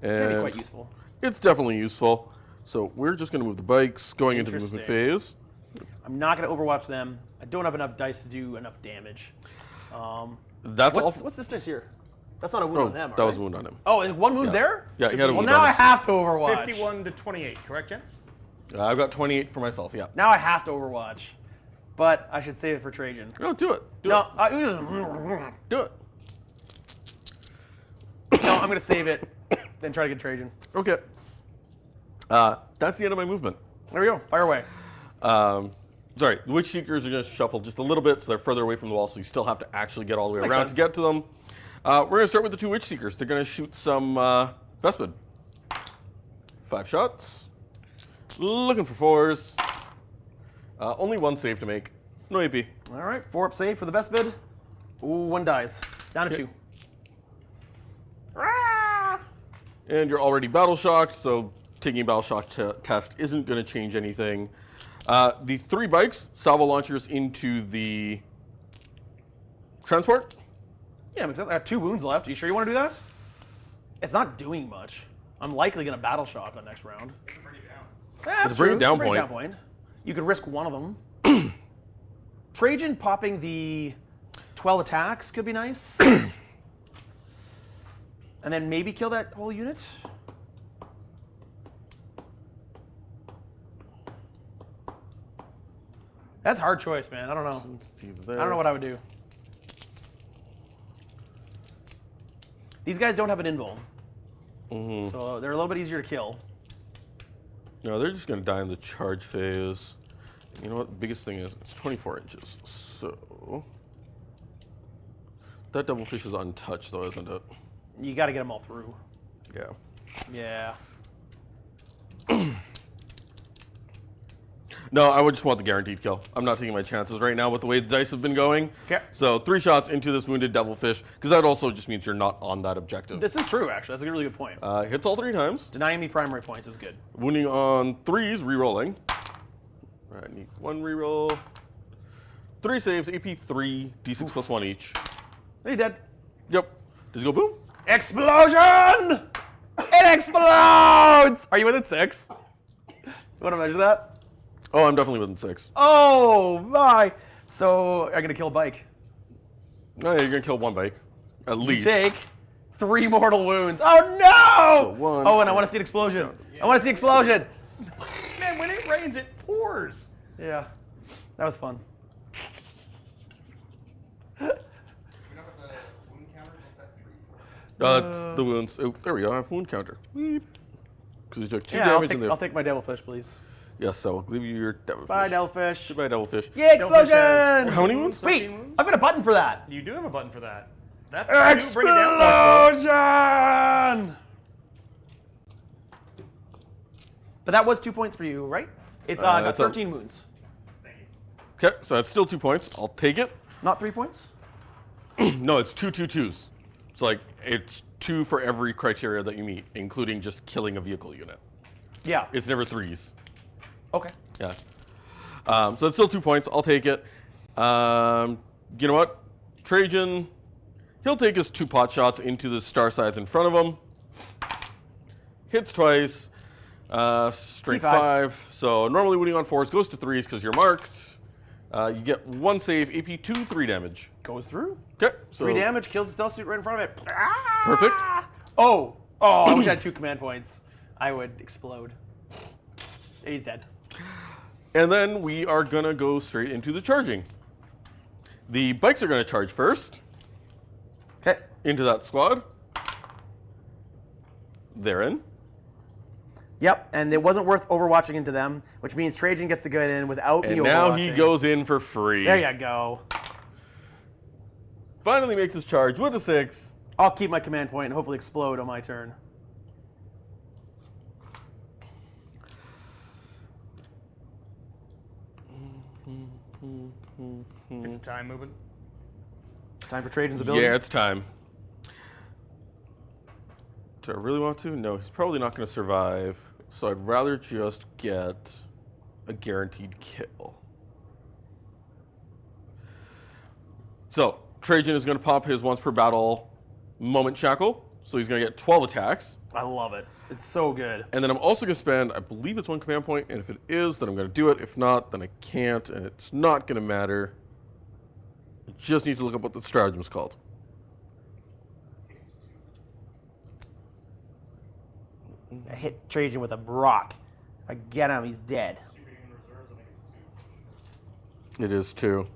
That'd be And quite useful. it's definitely useful. So we're just going to move the bikes, going into the movement phase. I'm not going to overwatch them. I don't have enough dice to do enough damage. What's What's this dice here? That's not a wound on them, that right? was a wound on him. Oh, is one wound there? Yeah, he had a Well, wound now on I him. have to overwatch. 51 to 28, correct, gents? I've got 28 for myself, yeah. Now I have to overwatch. But I should save it for Trajan. No, do it. Do No, it. Do it. no, I'm going to save it, then try to get Trajan. Okay. That's the end of my movement. There we go. Fire away. Sorry, the Witch Seekers are going to shuffle just a little bit, so they're further away from the wall, so you still have to actually get all the way Makes around sense. to get to them. We're going to start with the 2 Witch Seekers. They're going to shoot some Vespid. 5 shots. Looking for 4s. Only 1 save to make. No AP. All right, 4 up save for the Vespid. Ooh, 1 dies. Down to 2. And you're already battle shocked, so taking a battle shock test isn't going to change anything. The 3 bikes, salvo launchers into the transport. Yeah, makes sense. I got 2 wounds left. Are you sure you want to do that? It's not doing much. I'm likely going to battle shock on next round. That's It's a bring true. it down It's a point. point. You could risk one of them. Trajan popping the 12 attacks could be nice. And then maybe kill that whole unit. That's a hard choice, man. I don't know. I don't know what I would do. These guys don't have an invul. So they're a little bit easier to kill. No, they're just going to die in the charge phase. You know what? The biggest thing is it's 24 inches. So that Devilfish is untouched, though, isn't it? You got to get them all through. Yeah. Yeah. No, I would just want the guaranteed kill. I'm not taking my chances right now with the way the dice have been going. Okay. So 3 shots into this wounded Devilfish, because that also just means you're not on that objective. This is true, actually. That's a really good point. Hits all 3 times. Denying me primary points is good. Wounding on 3s, re-rolling. I need 1 re-roll. 3 saves, AP 3, D6 plus 1 each. Are you dead? Yep. Does it go boom? Explosion! It explodes! Are you within 6? You want to measure that? Oh, I'm definitely within 6. Oh my! So I'm gonna kill a bike. Oh, yeah, you're gonna kill 1 bike, at You least. take 3 mortal wounds. Oh no! So 1. Oh, and I want to see an explosion. I want to see explosion. Man, when it rains, it pours. Yeah, that was fun. You know what the wound counter is at 3? The wounds. Oh, there we go. I have wound counter. Because you took 2 Yeah, damage in there. I'll take my Devilfish, please. Yes, so I'll give you your Devilfish. Bye, Devilfish. Goodbye, Devilfish. Yeah, Devilfish explosion! has How many wounds? 13 Wait, wounds? I've got a button for that. You do have a button for that. That's 2 bring it down points, Explosion! But that was 2 points for you, right? It's got it's a- 13 wounds. Okay, so that's still 2 points. I'll take it. Not 3 points? No, it's 2 2 2s. It's like it's 2 for every criteria that you meet, including just killing a vehicle unit. Yeah. It's never 3s. Okay. Yeah. So it's still 2 points. I'll take it. You know what? Trajan, he'll take his 2 pot shots into the star sides in front of him. Hits twice. Strength 5. So normally winning on 4s goes to 3s because you're marked. You get 1 save, AP 2, 3 damage. Goes through. Okay. So 3 damage, kills the stealth suit right in front of it. Perfect. Oh, I wish I had 2 command points. I would explode. He's dead. And then we are going to go straight into the charging. The bikes are going to charge first. Okay. Into that squad. They're in. Yep, and it wasn't worth overwatching into them, which means Trajan gets to get in without me And overwatching. now he goes in for free. There you go. Finally makes his charge with a 6. I'll keep my command point and hopefully explode on my turn. Is the time moving? Time for Trajan's ability. Yeah, it's time. Do I really want to? No, he's probably not going to survive. So I'd rather just get a guaranteed kill. So Trajan is going to pop his once per battle moment shackle. So he's going to get 12 attacks. I love it. It's so good. And then I'm also going to spend, I believe it's 1 command point, and if it is, then I'm going to do it. If not, then I can't, and it's not going to matter. I just need to look up what the stratagem is called. I hit Trajan with a rock. If I get him, he's dead. It is 2.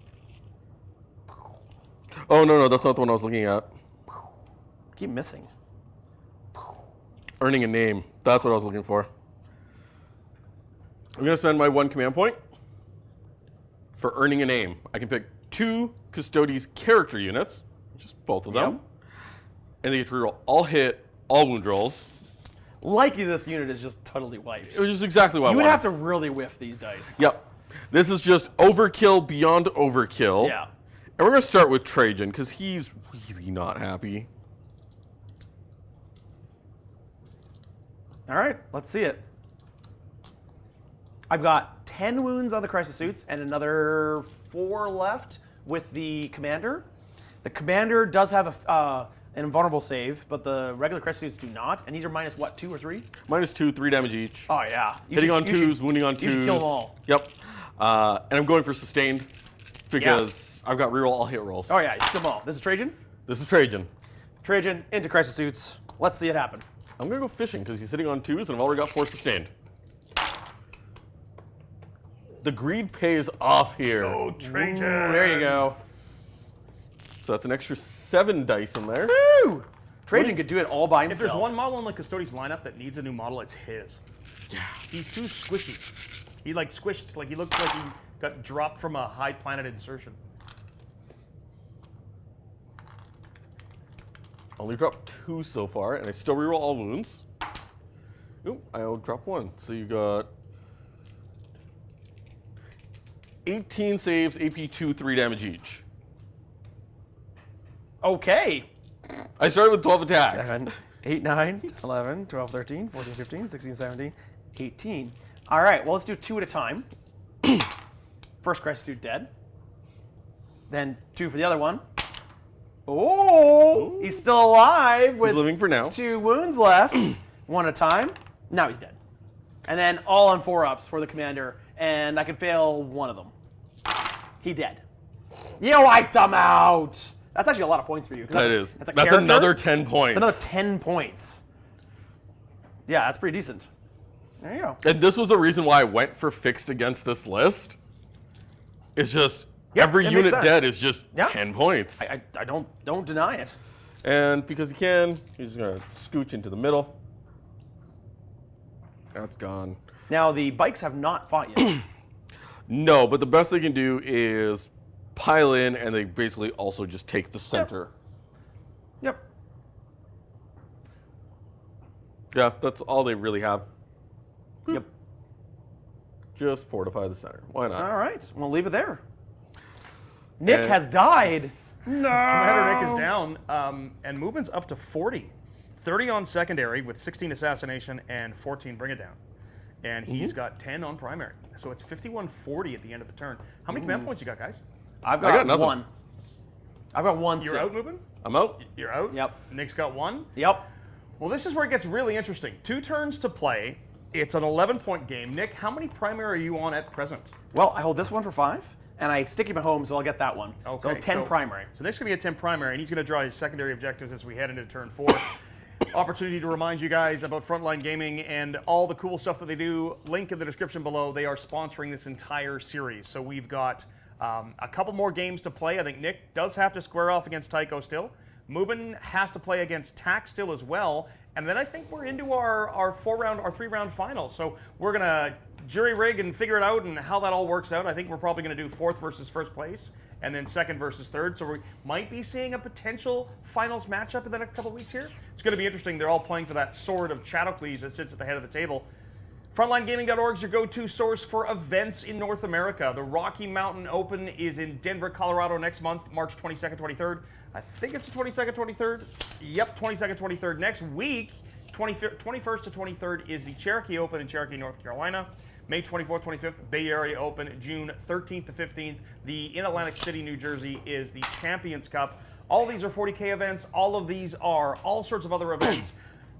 Oh, no, that's not the one I was looking at. Keep missing. Earning a name. That's what I was looking for. I'm going to spend my 1 command point for earning a name. I can pick 2 Custodes character units, just both of them, Yep. and they get to reroll all hit, all wound rolls. Likely this unit is just totally wiped. It was just exactly what I You would wanted. have to really whiff these dice. Yep. This is just overkill beyond overkill. Yeah. And we're going to start with Trajan because he's really not happy. All right, let's see it. I've got 10 wounds on the crisis suits and another 4 left with the commander. The commander does have an invulnerable save, but the regular crisis suits do not. And these are minus what, 2 or 3? Minus 2, 3 damage each. Oh yeah. Hitting on 2s, wounding on 2s. You should kill them all. Yep. And I'm going for sustained because I've got reroll all hit rolls. Oh yeah, you should kill them all. This is Trajan. This is Trajan. Trajan into crisis suits. Let's see it happen. I'm going to go fishing because he's hitting on 2s and I've already got 4 sustained. The greed pays off here. Oh, Trajan. There you go. So that's an extra 7 dice in there. Woo! Trajan could do it all by If himself. there's one model in the Custodes lineup that needs a new model, it's his. Yeah. He's too squishy. He like squished, like he looks like he got dropped from a high planet insertion. Only dropped 2 so far, and I still reroll all wounds. Oop, I'll drop 1. So you got 18 saves, AP 2, 3 damage each. Okay. I started with 12 attacks. 7, 8, 9, 11, 12, 13, 14, 15, 16, 17, 18. All right, well, let's do 2 at a time. First crisis suit dead. Then 2 for the other one. Oh, he's still alive with He's living for now. 2 wounds left. 1 at a time. Now he's dead. And then all on 4-ups for the commander, and I can fail 1 of them. He dead. You wiped him out. That's actually a lot of points for you. 'cause That that's is. That's, a That's character. another 10 points. That's another 10 points. Yeah, that's pretty decent. There you go. And this was the reason why I went for fixed against this list. It's just Yep, every it makes unit sense. dead is just Yeah. 10 points. I don't deny it. And because he can, he's just going to scooch into the middle. That's gone. Now, the bikes have not fought yet. No, but the best they can do is pile in, and they basically also just take the center. Yep. Yeah, that's all they really have. Yep. Just fortify the center. Why not? All right. We'll leave it there. Nick And- has died. Commander Nick is down, and movement's up to 40. 30 on secondary with 16 assassination and 14 bring it down. And he's got 10 on primary. So it's 51-40 at the end of the turn. How many command points you got, guys? I've got got nothing. one. I've got one. You're out moving? I'm out. You're out? Yep. Nick's got one? Yep. Well, this is where it gets really interesting. 2 turns to play. It's an 11-point game. Nick, how many primary are you on at present? Well, I hold this one for 5, and I stick him at home, so I'll get that one. Okay. So 10 primary. So Nick's going to get 10 primary, and he's going to draw his secondary objectives as we head into turn 4. Opportunity to remind you guys about Frontline Gaming and all the cool stuff that they do. Link in the description below. They are sponsoring this entire series. So we've got a couple more games to play. I think Nick does have to square off against Tycho still. Mubin has to play against Tack still as well. And then I think we're into our 3-round final. So we're going to jury rig and figure it out and how that all works out. I think we're probably going to do 4th versus 1st place and then 2nd versus 3rd. So we might be seeing a potential finals matchup in the next couple weeks here. It's going to be interesting. They're all playing for that sword of Shadowcleave that sits at the head of the table. FrontlineGaming.org is your go-to source for events in North America. The Rocky Mountain Open is in Denver, Colorado next month, March 22nd, 23rd. I think it's the 22nd, 23rd. Yep, 22nd, 23rd. Next week, 21st to 23rd is the Cherokee Open in Cherokee, North Carolina. May 24th, 25th, Bay Area Open. June 13th to 15th, in Atlantic City, New Jersey, is the Champions Cup. All of these are 40K events. All of these are all sorts of other events.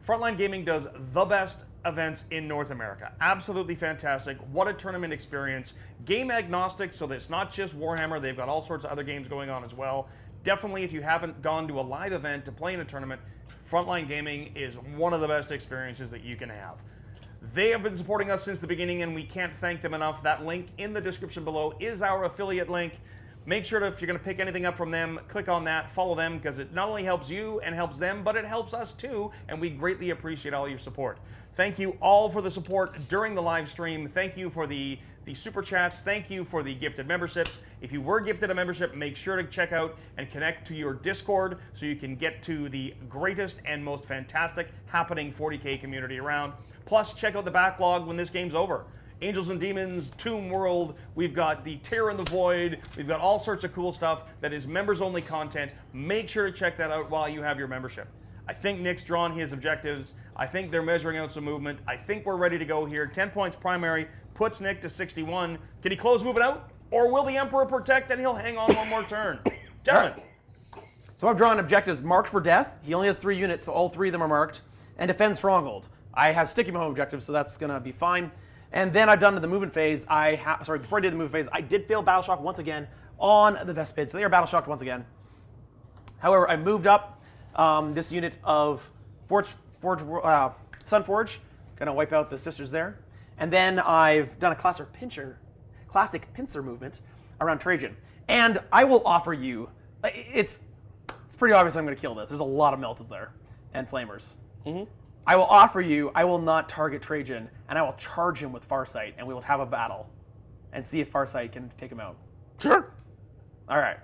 Frontline Gaming does the best events in North America. Absolutely fantastic. What a tournament experience. Game agnostic, so that it's not just Warhammer. They've got all sorts of other games going on as well. Definitely, if you haven't gone to a live event to play in a tournament, Frontline Gaming is one of the best experiences that you can have. They have been supporting us since the beginning, and we can't thank them enough. That link in the description below is our affiliate link. Make sure if you're going to pick anything up from them, click on that, follow them, because it not only helps you and helps them, but it helps us too, and we greatly appreciate all your support. Thank you all for the support during the live stream. Thank you for the super chats. Thank you for the gifted memberships. If you were gifted a membership, make sure to check out and connect to your Discord so you can get to the greatest and most fantastic happening 40K community around. Plus, check out the backlog when this game's over. Angels and Demons, Tomb World, we've got the Tear in the Void, we've got all sorts of cool stuff that is members-only content. Make sure to check that out while you have your membership. I think Nick's drawn his objectives. I think they're measuring out some movement. I think we're ready to go here. 10 points primary puts Nick to 61. Can he close movement out? Or will the Emperor protect and he'll hang on one more turn? Gentlemen. So I've drawn objectives marked for death. He only has 3 units, so all 3 of them are marked. And defend Stronghold. I have sticky home objectives, so that's going to be fine. And then I've done the movement phase. Before I did the movement phase, I did fail Battle Shock once again on the Vespid. So they are Battle Shocked once again. However, I moved up this unit of Sunforge. Gonna wipe out the sisters there. And then I've done a classic pincer movement around Trajan. And I will offer you, it's pretty obvious I'm gonna kill this. There's a lot of meltas there and flamers. I will offer you, I will not target Trajan, and I will charge him with Farsight, and we will have a battle and see if Farsight can take him out. Sure. All right.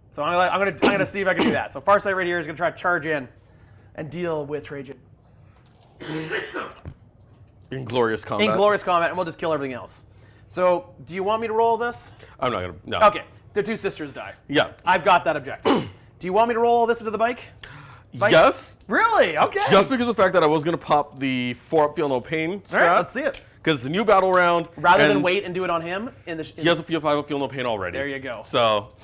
So I'm gonna see if I can do that. So Farsight right here is gonna try to charge in and deal with Trajan. In glorious combat. In glorious combat, and we'll just kill everything else. So do you want me to roll this? I'm not gonna. No. Okay. The 2 sisters die. Yeah. I've got that objective. Do you want me to roll this into the bike? Yes. Really? Okay. Just because of the fact that I was gonna pop the 4-up feel no pain strat. All right, let's see it. Because it's a new battle round. Rather than wait and do it on him. He has a 5-up feel no pain already. There you go. So.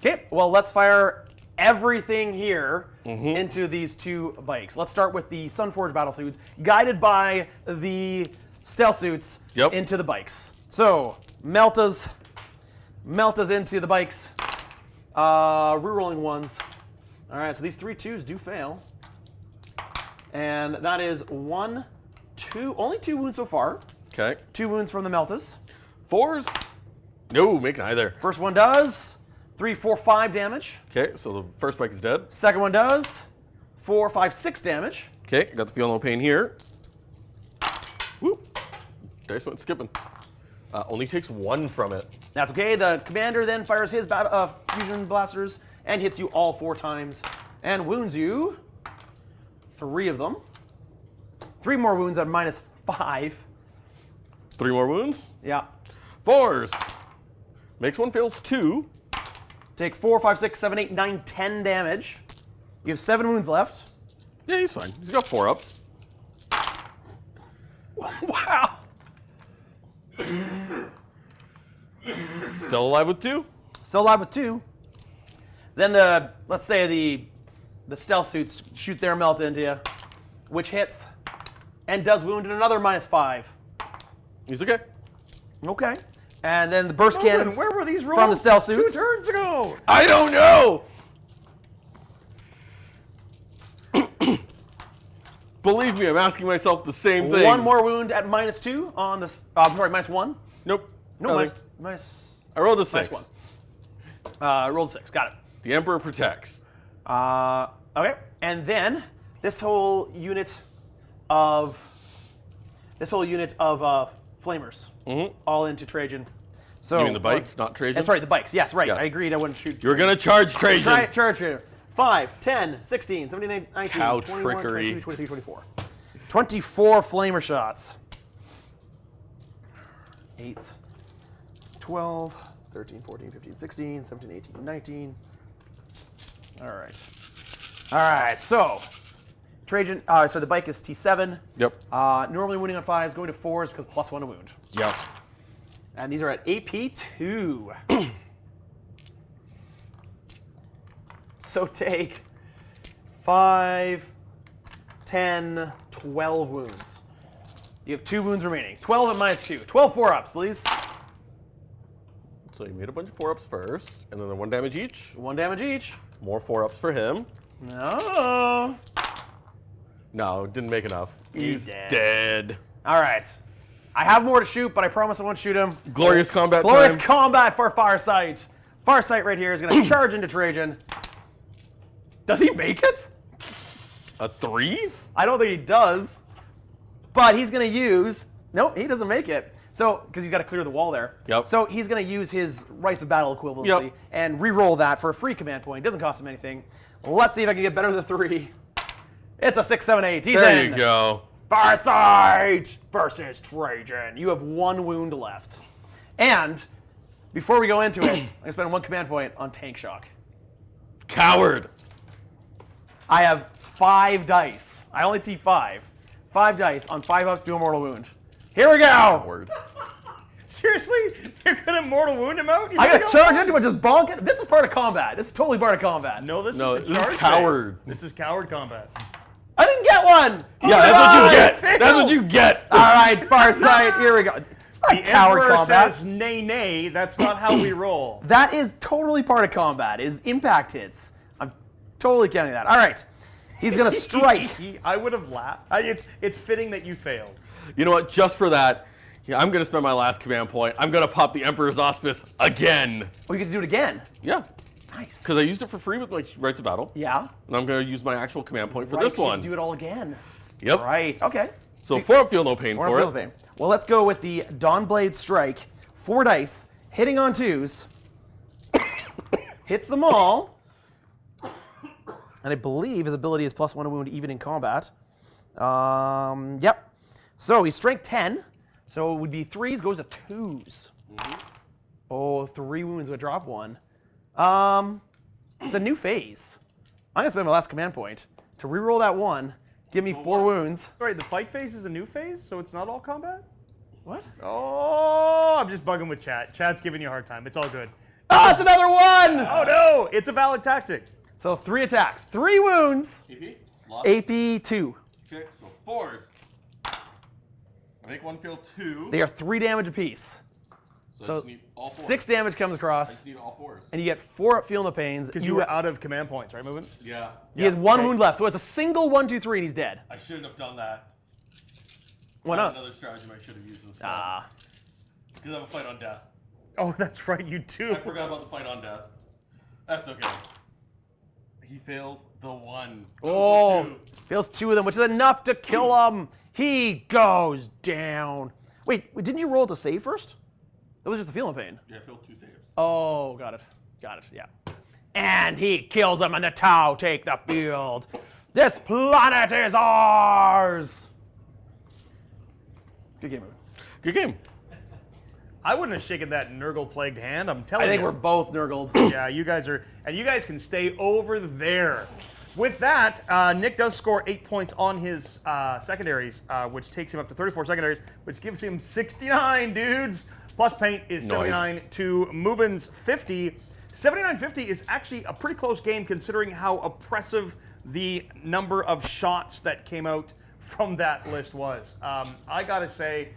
Okay, well, let's fire everything here into these 2 bikes. Let's start with the Sunforge Battlesuits, guided by the Stealth Suits into the bikes. So, Meltas into the bikes. Rerolling 1s. All right, so these 3 2s do fail. And that is 1, 2, only 2 wounds so far. Okay. 2 wounds from the Meltas. 4s. No, make neither. First one does 3, 4, 5 damage. Okay, so the first bike is dead. Second one does 4, 5, 6 damage. Okay, got the feel no pain here. Whoop. Dice went skipping. Only takes 1 from it. That's okay. The commander then fires his fusion blasters and hits you all 4 times and wounds you 3 of them. 3 more wounds at -5. 3 more wounds. Yeah. 4s. Makes 1, fails 2. Take 4, 5, 6, 7, 8, 9, 10 damage. You have 7 wounds left. Yeah, he's fine. He's got 4-ups. Wow. Still alive with 2. Still alive with 2. Then let's say the stealth suits shoot their melt into you, which hits and does wound at another -5. He's okay. Okay. And then the burst cannons Where were these rolls from the stealth 2 suits. turns ago? I don't know. Believe me, I'm asking myself the same thing. One more wound at -2 on the. Sorry, -1. Nope. No, Nothing. minus. I rolled a 6. -1. Rolled 6. Got it. The Emperor protects. Okay. And then this whole unit of flamers all into Trajan. So You mean the bike, not Trajan? That's right, the bikes. Yes, right. Yes. I agreed. I wouldn't shoot. You're gonna charge Trajan. Charge here. 5, 10, 16, 17, 19, Cow 21, trickery. 22, 23, 24. 24 flamer shots. 8, 12, 13, 14, 15, 16, 17, 18, 19. All right, so Trajan, so the bike is T7. Yep. Normally wounding on 5s, going to 4s because +1 to wound. Yep. And these are at AP2. So take 5, 10, 12 wounds. You have 2 wounds remaining. 12 at -2. 12 4-ups, please. So you made a bunch of 4-ups first, and then they're 1 damage each. 1 damage each. More 4-ups for him. No. No, didn't make enough. He's dead. All right. I have more to shoot, but I promise I won't shoot him. Glorious combat Glorious time. combat for Farsight. Farsight right here is going to charge into Trajan. Does he make it? A 3? I don't think he does. But he's going to use... Nope, he doesn't make it. So, because he's got to clear the wall there. Yep. So he's going to use his Rights of Battle equivalency Yep. and re-roll that for a free command point. Doesn't cost him anything. Let's see if I can get better than 3. It's a 6, 7, 8. He's There in. you go. Farsight versus Trajan. You have 1 wound left. And before we go into it, I'm going to spend 1 command point on Tank Shock. Coward. I have 5 dice. I only T5. 5 dice on 5 ups to a mortal wound. Here we go. Word. Seriously? You're gonna mortal wound him out? I gotta charge into it, just bonk it. This is part of combat. This is totally part of combat. No, this No, is this the is charge coward. phase. This is coward combat. I didn't get one. Yeah, that's what you get. failed. That's what you get. All right, Farsight. Here we go. It's not The coward Emperor combat. says nay, nay. That's not how we roll. That is totally part of combat. Is impact hits. I'm totally counting that. All right. He's gonna strike. I would have laughed. It's fitting that you failed. You know what? Just for that, yeah, I'm going to spend my last command point. I'm going to pop the Emperor's Auspice again. Oh, you get to do it again. Yeah. Nice. Because I used it for free with my Rights of Battle. Yeah. And I'm going to use my actual command point for Right, this so you one. have to do it all again. Yep. Right. Okay. So 4-up feel no pain Or for feel it. the pain. Well, let's go with the Dawnblade Strike. 4 dice, hitting on 2s. Hits them all. And I believe his ability is +1 to wound even in combat. Yep. So he's strength 10. So it would be 3s, goes to 2s. Oh, 3 wounds would drop 1. It's a new phase. I'm going to spend my last command point to reroll that 1, give me 4 wounds. Sorry, the fight phase is a new phase, so it's not all combat? What? Oh, I'm just bugging with chat. Chat's giving you a hard time. It's all good. Ah, it's another 1! Oh no, it's a valid tactic. So 3 attacks, 3 wounds, AP? AP 2. Okay, so 4s. I make 1 feel 2. They are 3 damage apiece. I So just need all 4s. 6 damage comes I across, just need all 4s. and you get 4 up feeling the pains. Because you were out of command points, right, Movement? Yeah. He has 1 okay. wound left, so it's a single 1, 2, 3, and he's dead. I shouldn't have done that. Why That's not? another strategy I should have used instead. Ah. Because I have a fight on death. Oh, that's right, you do. I forgot about the fight on death. That's okay. He fails the 1. Oh, Two. fails 2 of them, which is enough to kill him. He goes down. Wait, didn't you roll to save first? That was just the feeling pain. Yeah, I failed 2 saves. Oh, got it. Got it, yeah. And he kills him, and the Tau take the field. This planet is ours. Good game, Movement. Good game. I wouldn't have shaken that Nurgle-plagued hand. I'm telling I you. think we're both nurgled. Yeah, you guys are, and you guys can stay over there. With that, Nick does score 8 points on his secondaries, which takes him up to 34 secondaries, which gives him 69 dudes. Plus paint is 79 to Mubin's 50. 79-50 is actually a pretty close game considering how oppressive the number of shots that came out from that list was. I gotta say,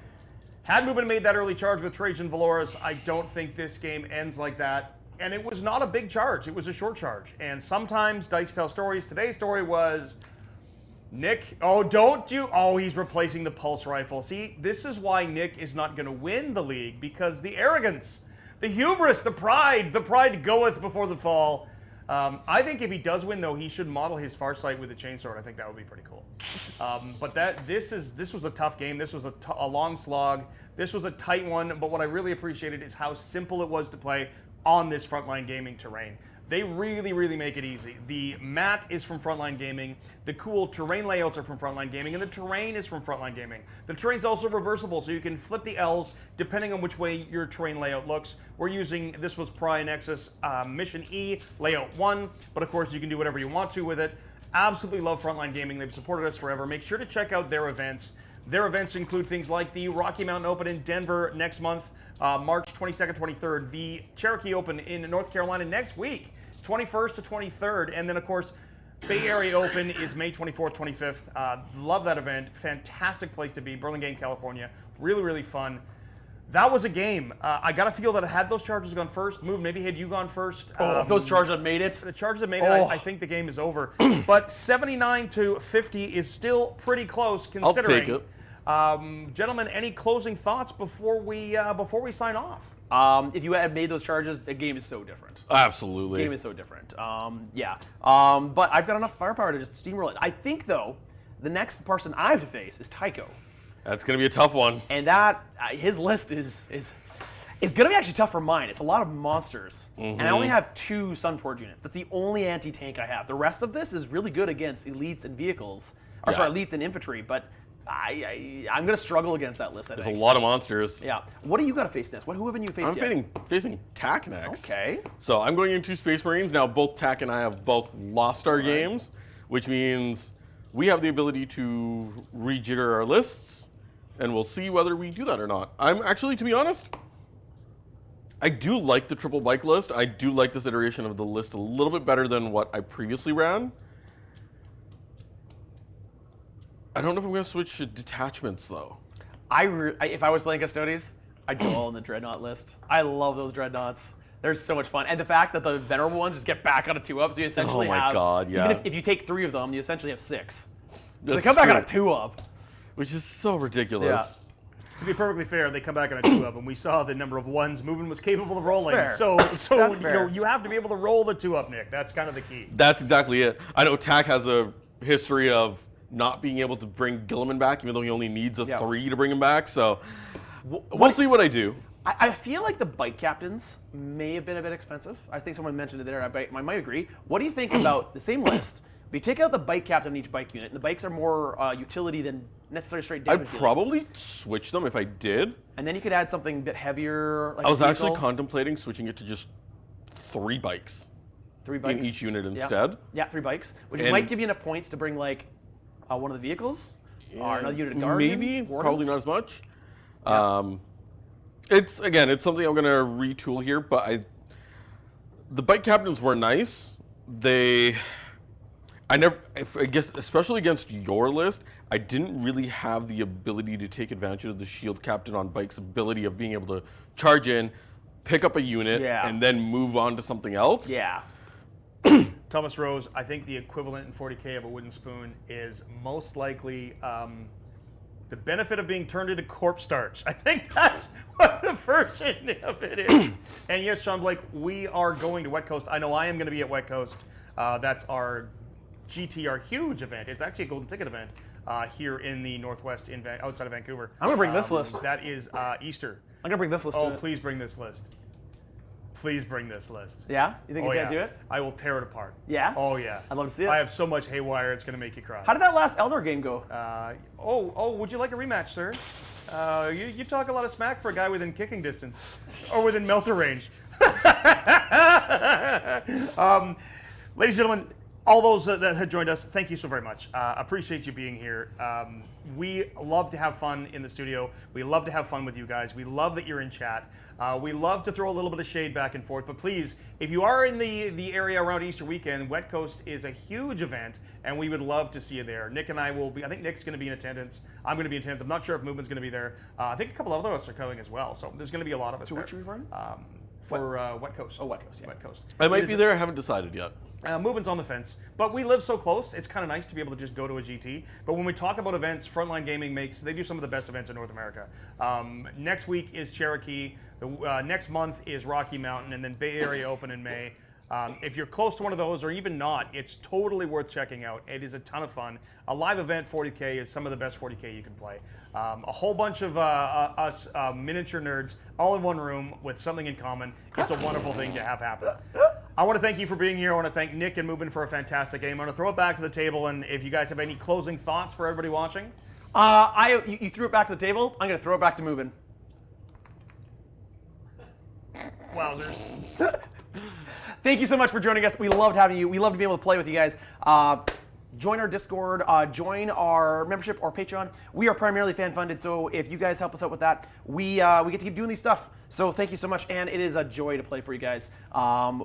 had Mubin made that early charge with Trajan Valoris, I don't think this game ends like that. And it was not a big charge, it was a short charge. And sometimes dice tell stories. Today's story was Nick, he's replacing the pulse rifle. See, this is why Nick is not gonna win the league, because the arrogance, the hubris, the pride goeth before the fall. I think if he does win, though, he should model his Farsight with a chainsword. I think that would be pretty cool. But this was a tough game. This was a long slog. This was a tight one. But what I really appreciated is how simple it was to play on this Frontline Gaming terrain. They really, really make it easy. The mat is from Frontline Gaming. The cool terrain layouts are from Frontline Gaming, and the terrain is from Frontline Gaming. The terrain's also reversible, so you can flip the L's depending on which way your terrain layout looks. We're using, this was Pry Nexus Mission E, Layout 1, but of course you can do whatever you want to with it. Absolutely love Frontline Gaming. They've supported us forever. Make sure to check out their events. Their events include things like the Rocky Mountain Open in Denver next month, March 22nd, 23rd, the Cherokee Open in North Carolina next week, 21st to 23rd, and then, of course, Bay Area Open is May 24th, 25th. Love that event. Fantastic place to be, Burlingame, California. Really, really fun. That was a game. I got to feel that had those charges gone first, maybe had you gone first. If those charges had made it. The charges that made it, I think the game is over. But 79-50 is still pretty close considering. I'll take it. Gentlemen, any closing thoughts before we sign off? If you had made those charges, the game is so different. Absolutely. The game is so different. But I've got enough firepower to just steamroll it. I think, though, the next person I have to face is Tycho. That's going to be a tough one. And that, his list is going to be actually tough for mine. It's a lot of monsters. And I only have 2 Sunforge units. That's the only anti-tank I have. The rest of this is really good against elites and vehicles. Or sorry, elites and infantry, but I'm going to struggle against that list, I There's think. a lot of monsters. Yeah. What do you got to face next? Who haven't you faced yet? I'm facing TAC next. Okay. So I'm going into Space Marines. Now both TAC and I have both lost our games, which means we have the ability to rejigger our lists, and we'll see whether we do that or not. I'm actually, to be honest, I do like the triple bike list. I do like this iteration of the list a little bit better than what I previously ran. I don't know if I'm going to switch to detachments, though. If I was playing Custodes, I'd go all in the Dreadnought list. I love those Dreadnoughts. They're so much fun. And the fact that the Venerable ones just get back on a 2-up, so you essentially have... Oh my god, yeah. Even if you take 3 of them, you essentially have 6. So That's they come back true. on a 2-up. Which is so ridiculous. To be perfectly fair, they come back on a 2-up, and we saw the number of ones Mubin was capable of rolling. fair. So That's you fair. you have to be able to roll the 2-up, Nick. That's kind of the key. That's exactly it. I know TAC has a history of not being able to bring Gilliman back, even though he only needs a 3 to bring him back. So we'll see what I do. I feel like the bike captains may have been a bit expensive. I think someone mentioned it there. I might agree. What do you think about the same list? But you take out the bike captain in each bike unit, and the bikes are more utility than necessarily straight I'd damage. probably switch them if I did. And then you could add something a bit heavier. Like I was a actually vehicle. contemplating switching it to just 3 bikes 3 bikes in each unit Yeah. instead. Yeah, 3 bikes, which And- might give you enough points to bring like one of the vehicles or another unit of guardian. Maybe, wardens. probably not as much. It's something I'm gonna retool here, but the bike captains were nice. I guess especially against your list, I didn't really have the ability to take advantage of the shield captain on bike's ability of being able to charge in, pick up a unit, and then move on to something else. Yeah. Thomas Rose, I think the equivalent in 40K of a wooden spoon is most likely the benefit of being turned into corpse starch. I think that's what the version of it is. And yes, Sean Blake, we are going to Wet Coast. I know I am going to be at Wet Coast. That's our GTR huge event. It's actually a golden ticket event here in the Northwest, outside of Vancouver. I'm gonna bring this list. That is Easter. I'm gonna bring this list. Oh, to it. please bring this list. Please bring this list. Yeah? You think Oh, you yeah. can do it? I will tear it apart. Yeah? Oh, yeah. I'd love to see it. I have so much haywire, it's going to make you cry. How did that last Eldar game go? Would you like a rematch, sir? You talk a lot of smack for a guy within kicking distance, or within melter range. Ladies and gentlemen, all those that have joined us, thank you so very much. Appreciate you being here. We love to have fun in the studio. We love to have fun with you guys. We love that you're in chat. We love to throw a little bit of shade back and forth. But please, if you are in the area around Easter weekend, Wet Coast is a huge event, and we would love to see you there. Nick and I will be. I think Nick's going to be in attendance. I'm going to be in attendance. I'm not sure if Movement's going to be there. I think a couple of us are coming as well. So there's going to be a lot of us there. Which referring? For Wet Coast. Oh, Wet Coast, yeah. Wet Coast. I might be there. I haven't decided yet. Movement's on the fence, but we live so close, it's kind of nice to be able to just go to a GT. But when we talk about events, Frontline Gaming they do some of the best events in North America. Next week is Cherokee, the next month is Rocky Mountain, and then Bay Area Open in May. If you're close to one of those, or even not, it's totally worth checking out. It is a ton of fun. A live event 40K is some of the best 40K you can play. A whole bunch of us miniature nerds all in one room with something in common. It's a wonderful thing to have happen. I want to thank you for being here. I want to thank Nick and Movement for a fantastic game. I want to throw it back to the table, and if you guys have any closing thoughts for everybody watching. You threw it back to the table. I'm going to throw it back to Movement. Wowzers. Thank you so much for joining us. We loved having you. We love to be able to play with you guys. Join our Discord, join our membership or Patreon. We are primarily fan funded, so if you guys help us out with that, we get to keep doing these stuff. So thank you so much, and it is a joy to play for you guys.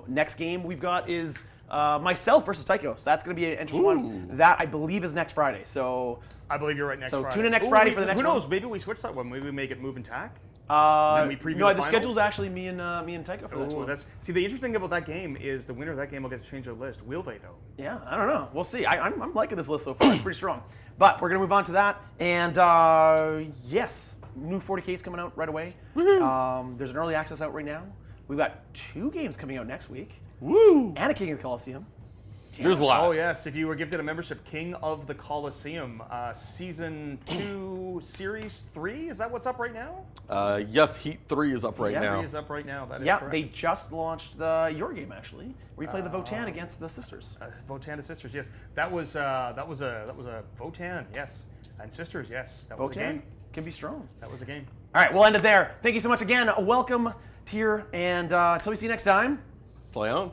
Next game we've got is myself versus Tycho, so that's going to be an interesting one. That I believe is next Friday. So I believe you're right. Next Friday. So tune in next Friday for the next one. one. Who knows? Maybe we switch that one. Maybe we make it Move and Tack. No, the final? Schedule's actually me and Tycho for that one. See, the interesting thing about that game is the winner of that game will get to change their list. Will they, though? Yeah, I don't know. We'll see. I'm liking this list so far. It's pretty strong. But we're going to move on to that. And yes, new 40Ks coming out right away. There's an early access out right now. We've got 2 games coming out next week. Woo! And a King of the Coliseum. There's lots. Oh, yes. If you were gifted a membership, King of the Coliseum, Season 2, Series 3, is that what's up right now? Yes, Heat 3 is up right now. 3 is up right now. That is Yeah, correct. they just launched your game actually, where you play the Votan against the Sisters. Votan to Sisters, yes. That was a Votan, yes. And Sisters, yes. That was a Votan game. can be strong. That was a game. All right, we'll end it there. Thank you so much again. Welcome here, and until we see you next time. Play on.